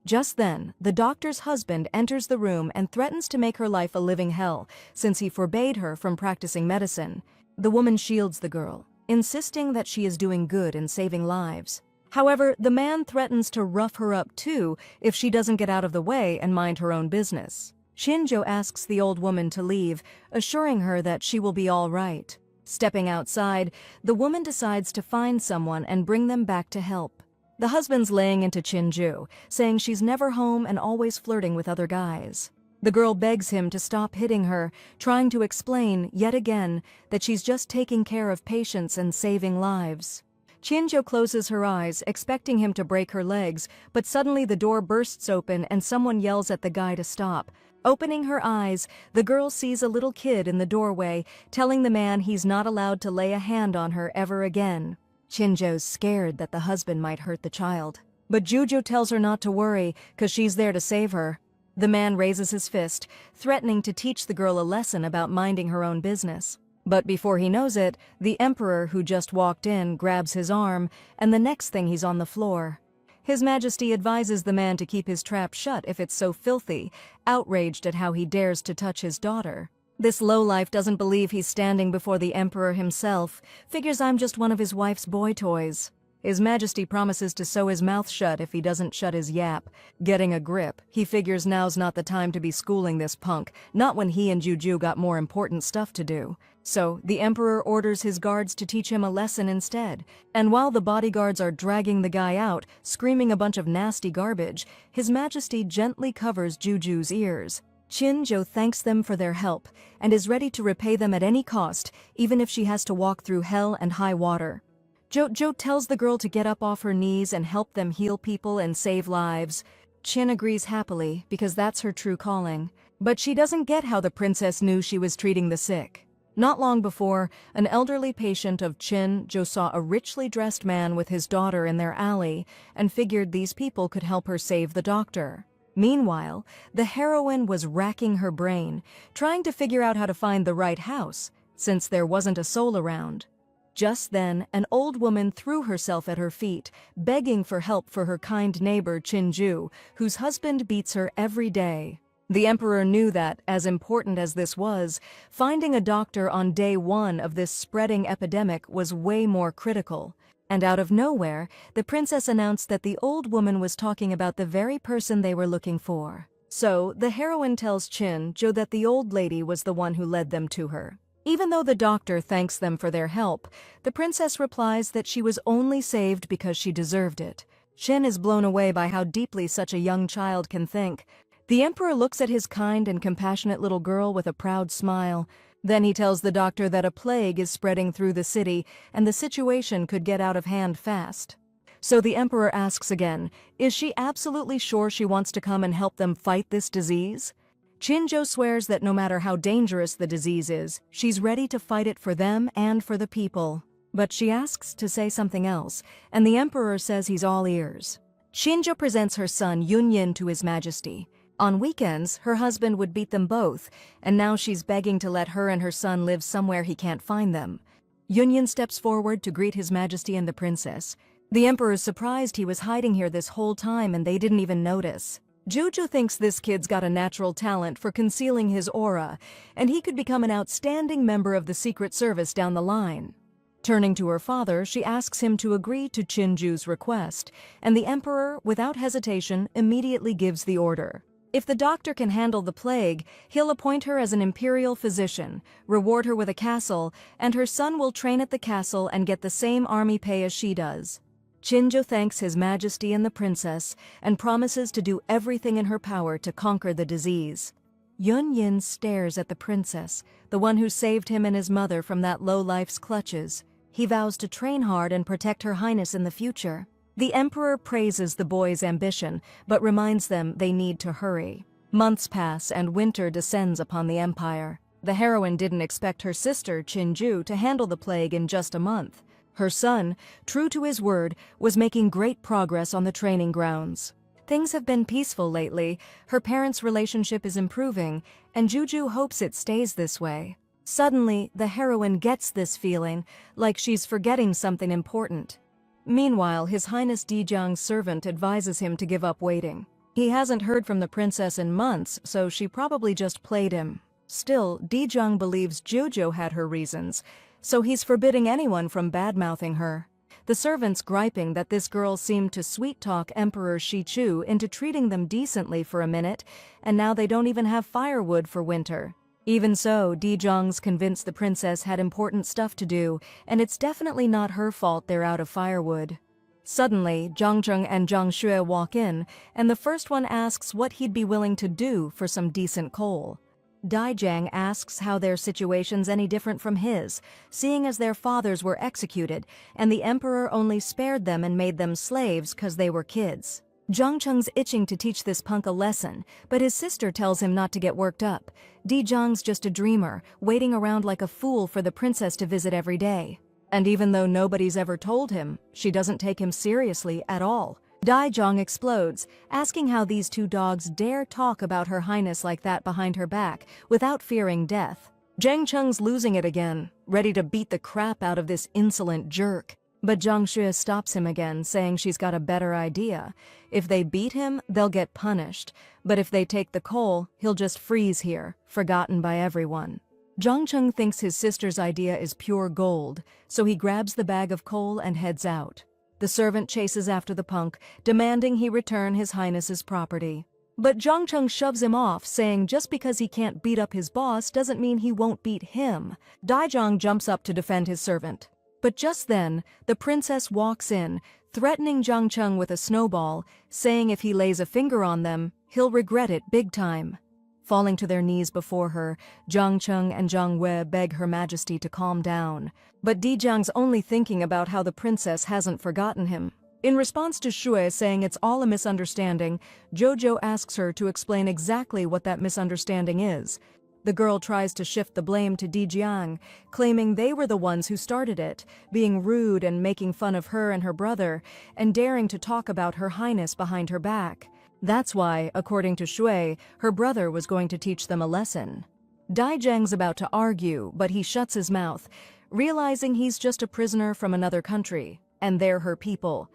Just then, the doctor's husband enters the room and threatens to make her life a living hell, since he forbade her from practicing medicine. The woman shields the girl, insisting that she is doing good and saving lives. However, the man threatens to rough her up too if she doesn't get out of the way and mind her own business. Shinjo asks the old woman to leave, assuring her that she will be all right. Stepping outside, the woman decides to find someone and bring them back to help. The husband's laying into Chinju, saying she's never home and always flirting with other guys. The girl begs him to stop hitting her, trying to explain, yet again, that she's just taking care of patients and saving lives. Chinjo closes her eyes, expecting him to break her legs, but suddenly the door bursts open and someone yells at the guy to stop. Opening her eyes, the girl sees a little kid in the doorway, telling the man he's not allowed to lay a hand on her ever again. Chinjo's scared that the husband might hurt the child. But Juju tells her not to worry, 'cause she's there to save her. The man raises his fist, threatening to teach the girl a lesson about minding her own business. But before he knows it, the emperor who just walked in grabs his arm, and the next thing he's on the floor. His Majesty advises the man to keep his trap shut if it's so filthy, outraged at how he dares to touch his daughter. This lowlife doesn't believe he's standing before the emperor himself, figures I'm just one of his wife's boy toys. His Majesty promises to sew his mouth shut if he doesn't shut his yap. Getting a grip, he figures now's not the time to be schooling this punk, not when he and Juju got more important stuff to do. So, the emperor orders his guards to teach him a lesson instead. And while the bodyguards are dragging the guy out, screaming a bunch of nasty garbage, His Majesty gently covers Juju's ears. Chinjo thanks them for their help, and is ready to repay them at any cost, even if she has to walk through hell and high water. Jojo tells the girl to get up off her knees and help them heal people and save lives. Chin agrees happily, because that's her true calling. But she doesn't get how the princess knew she was treating the sick. Not long before, an elderly patient of Chinjo saw a richly dressed man with his daughter in their alley, and figured these people could help her save the doctor. Meanwhile, the heroine was racking her brain, trying to figure out how to find the right house, since there wasn't a soul around. Just then, an old woman threw herself at her feet, begging for help for her kind neighbor Chinju, whose husband beats her every day. The emperor knew that, as important as this was, finding a doctor on day one of this spreading epidemic was way more critical. And out of nowhere, the princess announced that the old woman was talking about the very person they were looking for. So, the heroine tells Chin-jo that the old lady was the one who led them to her. Even though the doctor thanks them for their help, the princess replies that she was only saved because she deserved it. Chin is blown away by how deeply such a young child can think. The emperor looks at his kind and compassionate little girl with a proud smile. Then he tells the doctor that a plague is spreading through the city and the situation could get out of hand fast. So the emperor asks again, is she absolutely sure she wants to come and help them fight this disease? Chin-jo swears that no matter how dangerous the disease is, she's ready to fight it for them and for the people. But she asks to say something else, and the emperor says he's all ears. Chin-jo presents her son Yun-yin to his majesty. On weekends, her husband would beat them both, and now she's begging to let her and her son live somewhere he can't find them. Yun-yin steps forward to greet his majesty and the princess. The emperor's surprised he was hiding here this whole time and they didn't even notice. Jojo thinks this kid's got a natural talent for concealing his aura, and he could become an outstanding member of the Secret Service down the line. Turning to her father, she asks him to agree to Chin-ju's request, and the emperor, without hesitation, immediately gives the order. If the doctor can handle the plague, he'll appoint her as an imperial physician, reward her with a castle, and her son will train at the castle and get the same army pay as she does. Chin-jo thanks His Majesty and the princess and promises to do everything in her power to conquer the disease. Yun-yin stares at the princess, the one who saved him and his mother from that low-life's clutches. He vows to train hard and protect Her Highness in the future. The emperor praises the boys' ambition, but reminds them they need to hurry. Months pass and winter descends upon the empire. The heroine didn't expect her sister, Chin-ju, to handle the plague in just a month. Her son, true to his word, was making great progress on the training grounds. Things have been peaceful lately, her parents' relationship is improving, and Juju hopes it stays this way. Suddenly, the heroine gets this feeling, like she's forgetting something important. Meanwhile, His Highness Dijang's servant advises him to give up waiting. He hasn't heard from the princess in months, so she probably just played him. Still, Dijang believes Jojo had her reasons, so he's forbidding anyone from bad-mouthing her. The servant's griping that this girl seemed to sweet-talk Emperor Shichu into treating them decently for a minute, and now they don't even have firewood for winter. Even so, Dijang's convinced the princess had important stuff to do, and it's definitely not her fault they're out of firewood. Suddenly, Zhangcheng and Zhang Xue walk in, and the first one asks what he'd be willing to do for some decent coal. Dijang asks how their situation's any different from his, seeing as their fathers were executed, and the emperor only spared them and made them slaves 'cause they were kids. Zhangcheng's itching to teach this punk a lesson, but his sister tells him not to get worked up. Dijang's just a dreamer, waiting around like a fool for the princess to visit every day. And even though nobody's ever told him, she doesn't take him seriously at all. Dijang explodes, asking how these two dogs dare talk about Her Highness like that behind her back, without fearing death. Zhangcheng's losing it again, ready to beat the crap out of this insolent jerk. But Zhang Xue stops him again, saying she's got a better idea. If they beat him, they'll get punished. But if they take the coal, he'll just freeze here, forgotten by everyone. Zhangcheng thinks his sister's idea is pure gold, so he grabs the bag of coal and heads out. The servant chases after the punk, demanding he return His Highness's property. But Zhangcheng shoves him off, saying just because he can't beat up his boss doesn't mean he won't beat him. Dijang jumps up to defend his servant. But just then, the princess walks in, threatening Zhangcheng with a snowball, saying if he lays a finger on them, he'll regret it big time. Falling to their knees before her, Zhangcheng and Zhang Wei beg Her Majesty to calm down. But Dijang's only thinking about how the princess hasn't forgotten him. In response to Xue saying it's all a misunderstanding, Jojo asks her to explain exactly what that misunderstanding is. The girl tries to shift the blame to Dijiang, claiming they were the ones who started it, being rude and making fun of her and her brother, and daring to talk about Her Highness behind her back. That's why, according to Xue, her brother was going to teach them a lesson. Dijang's about to argue, but he shuts his mouth, realizing he's just a prisoner from another country, and they're her people.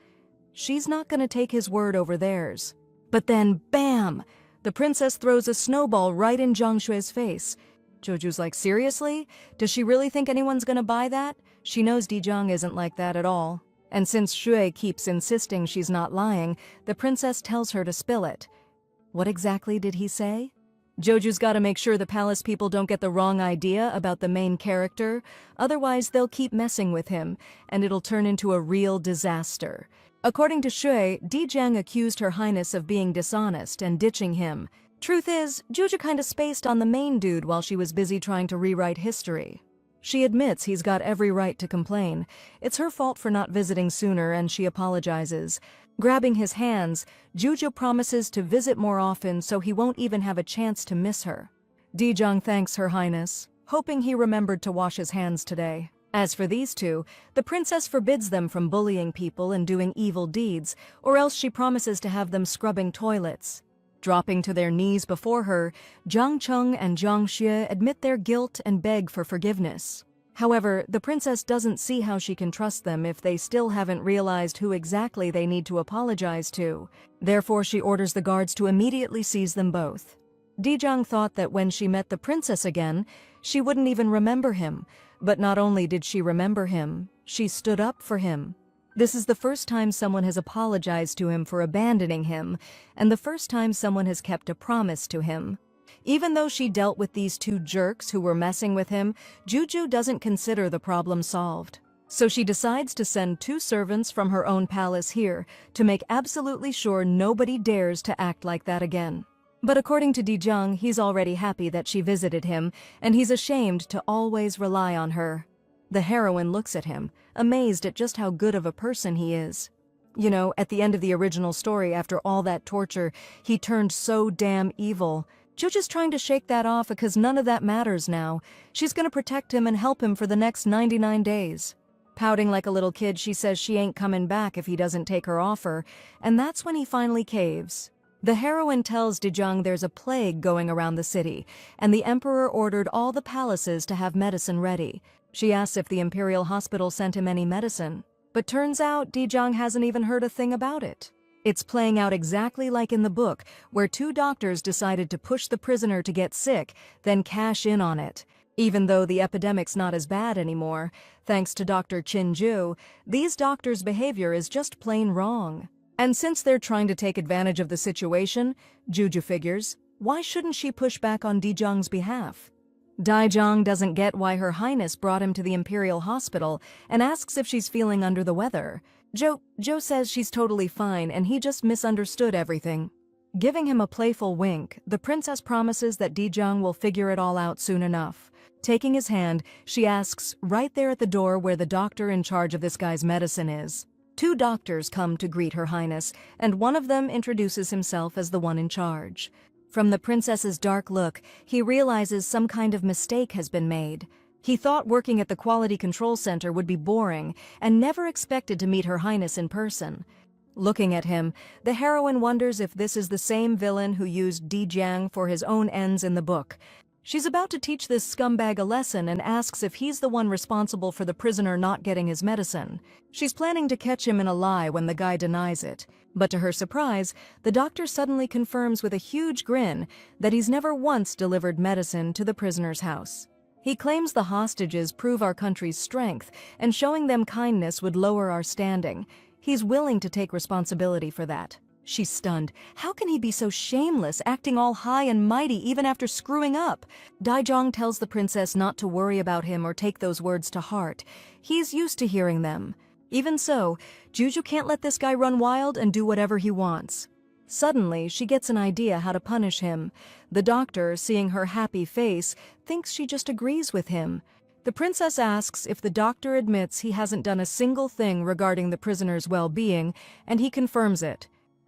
She's not going to take his word over theirs. But then, bam! The princess throws a snowball right in Zhang Xue's face. Joju's like, seriously? Does she really think anyone's gonna buy that? She knows Dijang isn't like that at all. And since Xue keeps insisting she's not lying, the princess tells her to spill it. What exactly did he say? Joju's gotta make sure the palace people don't get the wrong idea about the main character, otherwise they'll keep messing with him, and it'll turn into a real disaster. According to Xue, Dijang accused Her Highness of being dishonest and ditching him. Truth is, Joju kinda spaced on the main dude while she was busy trying to rewrite history. She admits he's got every right to complain. It's her fault for not visiting sooner, and she apologizes. Grabbing his hands, Joju promises to visit more often so he won't even have a chance to miss her. Dijang thanks Her Highness, hoping he remembered to wash his hands today. As for these two, the princess forbids them from bullying people and doing evil deeds, or else she promises to have them scrubbing toilets. Dropping to their knees before her, Zhang Cheng and Zhang Xue admit their guilt and beg for forgiveness. However, the princess doesn't see how she can trust them if they still haven't realized who exactly they need to apologize to. Therefore, she orders the guards to immediately seize them both. Dijang thought that when she met the princess again, she wouldn't even remember him. But not only did she remember him, she stood up for him. This is the first time someone has apologized to him for abandoning him, and the first time someone has kept a promise to him. Even though she dealt with these two jerks who were messing with him, Joju doesn't consider the problem solved. So she decides to send 2 servants from her own palace here to make absolutely sure nobody dares to act like that again. But according to Dijang, he's already happy that she visited him, and he's ashamed to always rely on her. The heroine looks at him, amazed at just how good of a person he is. You know, at the end of the original story, after all that torture, he turned so damn evil. Joju's trying to shake that off because none of that matters now. She's gonna protect him and help him for the next 99 days. Pouting like a little kid, she says she ain't coming back if he doesn't take her offer, and that's when he finally caves. The heroine tells Dijang there's a plague going around the city, and the emperor ordered all the palaces to have medicine ready. She asks if the imperial hospital sent him any medicine, but turns out Dijang hasn't even heard a thing about it. It's playing out exactly like in the book, where 2 doctors decided to push the prisoner to get sick, then cash in on it. Even though the epidemic's not as bad anymore, thanks to Dr. Qin Ju, these doctors' behavior is just plain wrong. And since they're trying to take advantage of the situation, Joju figures, why shouldn't she push back on Dijang's behalf? Dijang doesn't get why Her Highness brought him to the imperial hospital and asks if she's feeling under the weather. Jo says she's totally fine and he just misunderstood everything. Giving him a playful wink, the princess promises that Dijang will figure it all out soon enough. Taking his hand, she asks, right there at the door where the doctor in charge of this guy's medicine is. 2 doctors come to greet Her Highness, and one of them introduces himself as the one in charge. From the princess's dark look, he realizes some kind of mistake has been made. He thought working at the Quality Control Center would be boring, and never expected to meet Her Highness in person. Looking at him, the heroine wonders if this is the same villain who used Dijang for his own ends in the book. She's about to teach this scumbag a lesson and asks if he's the one responsible for the prisoner not getting his medicine. She's planning to catch him in a lie when the guy denies it. But to her surprise, the doctor suddenly confirms with a huge grin that he's never once delivered medicine to the prisoner's house. He claims the hostages prove our country's strength, and showing them kindness would lower our standing. He's willing to take responsibility for that. She's stunned. How can he be so shameless, acting all high and mighty even after screwing up? Dijang tells the princess not to worry about him or take those words to heart. He's used to hearing them. Even so, Joju can't let this guy run wild and do whatever he wants. Suddenly, she gets an idea how to punish him. The doctor, seeing her happy face, thinks she just agrees with him. The princess asks if the doctor admits he hasn't done a single thing regarding the prisoner's well-being, and he confirms it.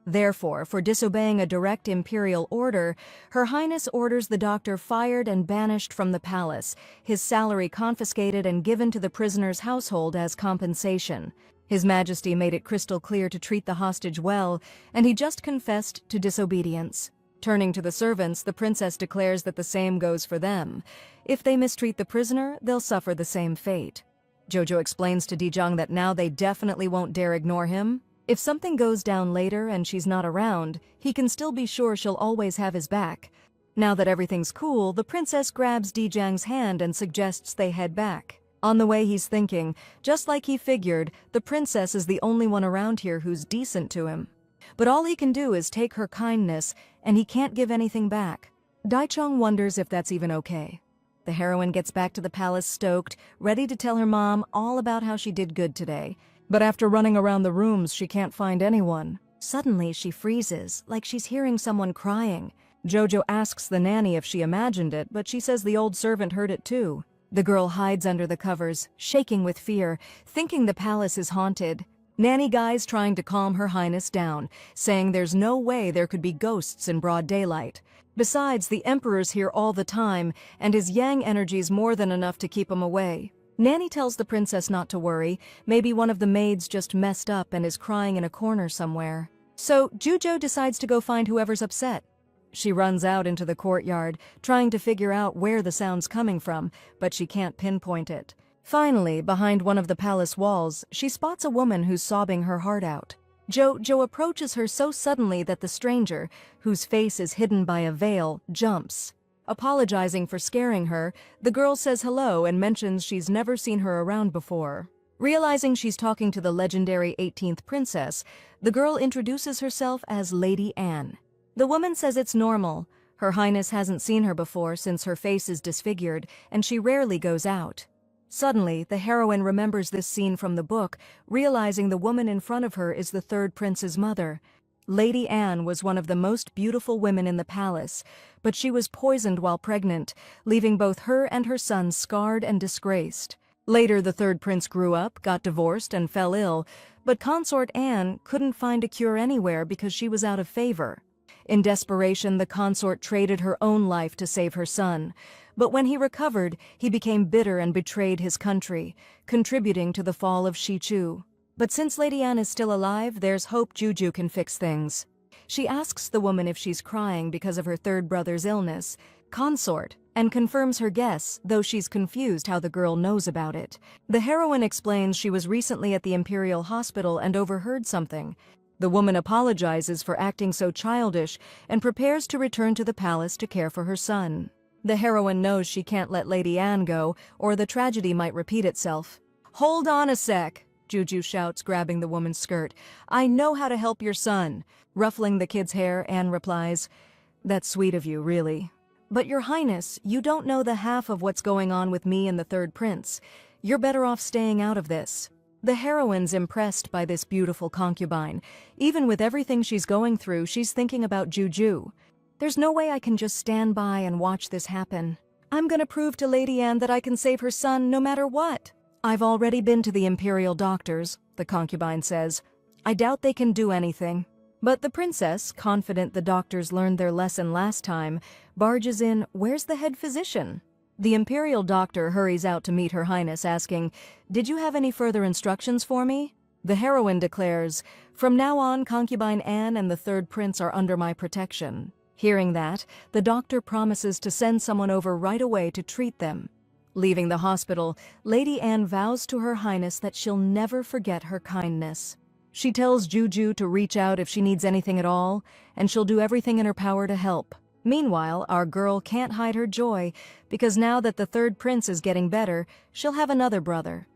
Therefore, for disobeying a direct imperial order, Her Highness orders the doctor fired and banished from the palace, his salary confiscated and given to the prisoner's household as compensation. His Majesty made it crystal clear to treat the hostage well, and he just confessed to disobedience. Turning to the servants, the princess declares that the same goes for them. If they mistreat the prisoner, they'll suffer the same fate. Jojo explains to Dijang that now they definitely won't dare ignore him. If something goes down later and she's not around, he can still be sure she'll always have his back. Now that everything's cool, the princess grabs Dijang's hand and suggests they head back. On the way, he's thinking, just like he figured, the princess is the only one around here who's decent to him. But all he can do is take her kindness, and he can't give anything back. Daichong wonders if that's even okay. The heroine gets back to the palace stoked, ready to tell her mom all about how she did good today. But after running around the rooms, she can't find anyone. Suddenly, she freezes, like she's hearing someone crying. Jojo asks the nanny if she imagined it, but she says the old servant heard it too. The girl hides under the covers, shaking with fear, thinking the palace is haunted. Nanny Guy's trying to calm Her Highness down, saying there's no way there could be ghosts in broad daylight. Besides, the Emperor's here all the time, and his yang energy's more than enough to keep him away. Nanny tells the princess not to worry, maybe one of the maids just messed up and is crying in a corner somewhere. So, Jujo decides to go find whoever's upset. She runs out into the courtyard, trying to figure out where the sound's coming from, but she can't pinpoint it. Finally, behind one of the palace walls, she spots a woman who's sobbing her heart out. Jojo approaches her so suddenly that the stranger, whose face is hidden by a veil, jumps. Apologizing for scaring her, the girl says hello and mentions she's never seen her around before. Realizing she's talking to the legendary 18th princess, the girl introduces herself as Lady Anne. The woman says it's normal. Her Highness hasn't seen her before since her face is disfigured, and she rarely goes out. Suddenly, the heroine remembers this scene from the book, realizing the woman in front of her is the third prince's mother. Lady Anne was one of the most beautiful women in the palace, but she was poisoned while pregnant, leaving both her and her son scarred and disgraced. Later, the third prince grew up, got divorced, and fell ill, but consort Anne couldn't find a cure anywhere because she was out of favor. In desperation, the consort traded her own life to save her son. But when he recovered, he became bitter and betrayed his country, contributing to the fall of Shichu. But since Lady Anne is still alive, there's hope Juju can fix things. She asks the woman if she's crying because of her third brother's illness, consort, and confirms her guess, though she's confused how the girl knows about it. The heroine explains she was recently at the Imperial Hospital and overheard something. The woman apologizes for acting so childish and prepares to return to the palace to care for her son. The heroine knows she can't let Lady Anne go, or the tragedy might repeat itself. "Hold on a sec," Juju shouts, grabbing the woman's skirt. "I know how to help your son." Ruffling the kid's hair, Anne replies, "That's sweet of you, really. But Your Highness, you don't know the half of what's going on with me and the third prince. You're better off staying out of this." The heroine's impressed by this beautiful concubine. Even with everything she's going through, she's thinking about Juju. "There's no way I can just stand by and watch this happen. I'm gonna prove to Lady Anne that I can save her son no matter what." "I've already been to the imperial doctors," the concubine says. "I doubt they can do anything." But the princess, confident the doctors learned their lesson last time, barges in, "Where's the head physician?" The imperial doctor hurries out to meet Her Highness, asking, "Did you have any further instructions for me?" The heroine declares, "From now on, concubine Anne and the third prince are under my protection." Hearing that, the doctor promises to send someone over right away to treat them. Leaving the hospital, Lady Anne vows to Her Highness that she'll never forget her kindness. She tells Juju to reach out if she needs anything at all, and she'll do everything in her power to help. Meanwhile, our girl can't hide her joy, because now that the third prince is getting better, she'll have another brother.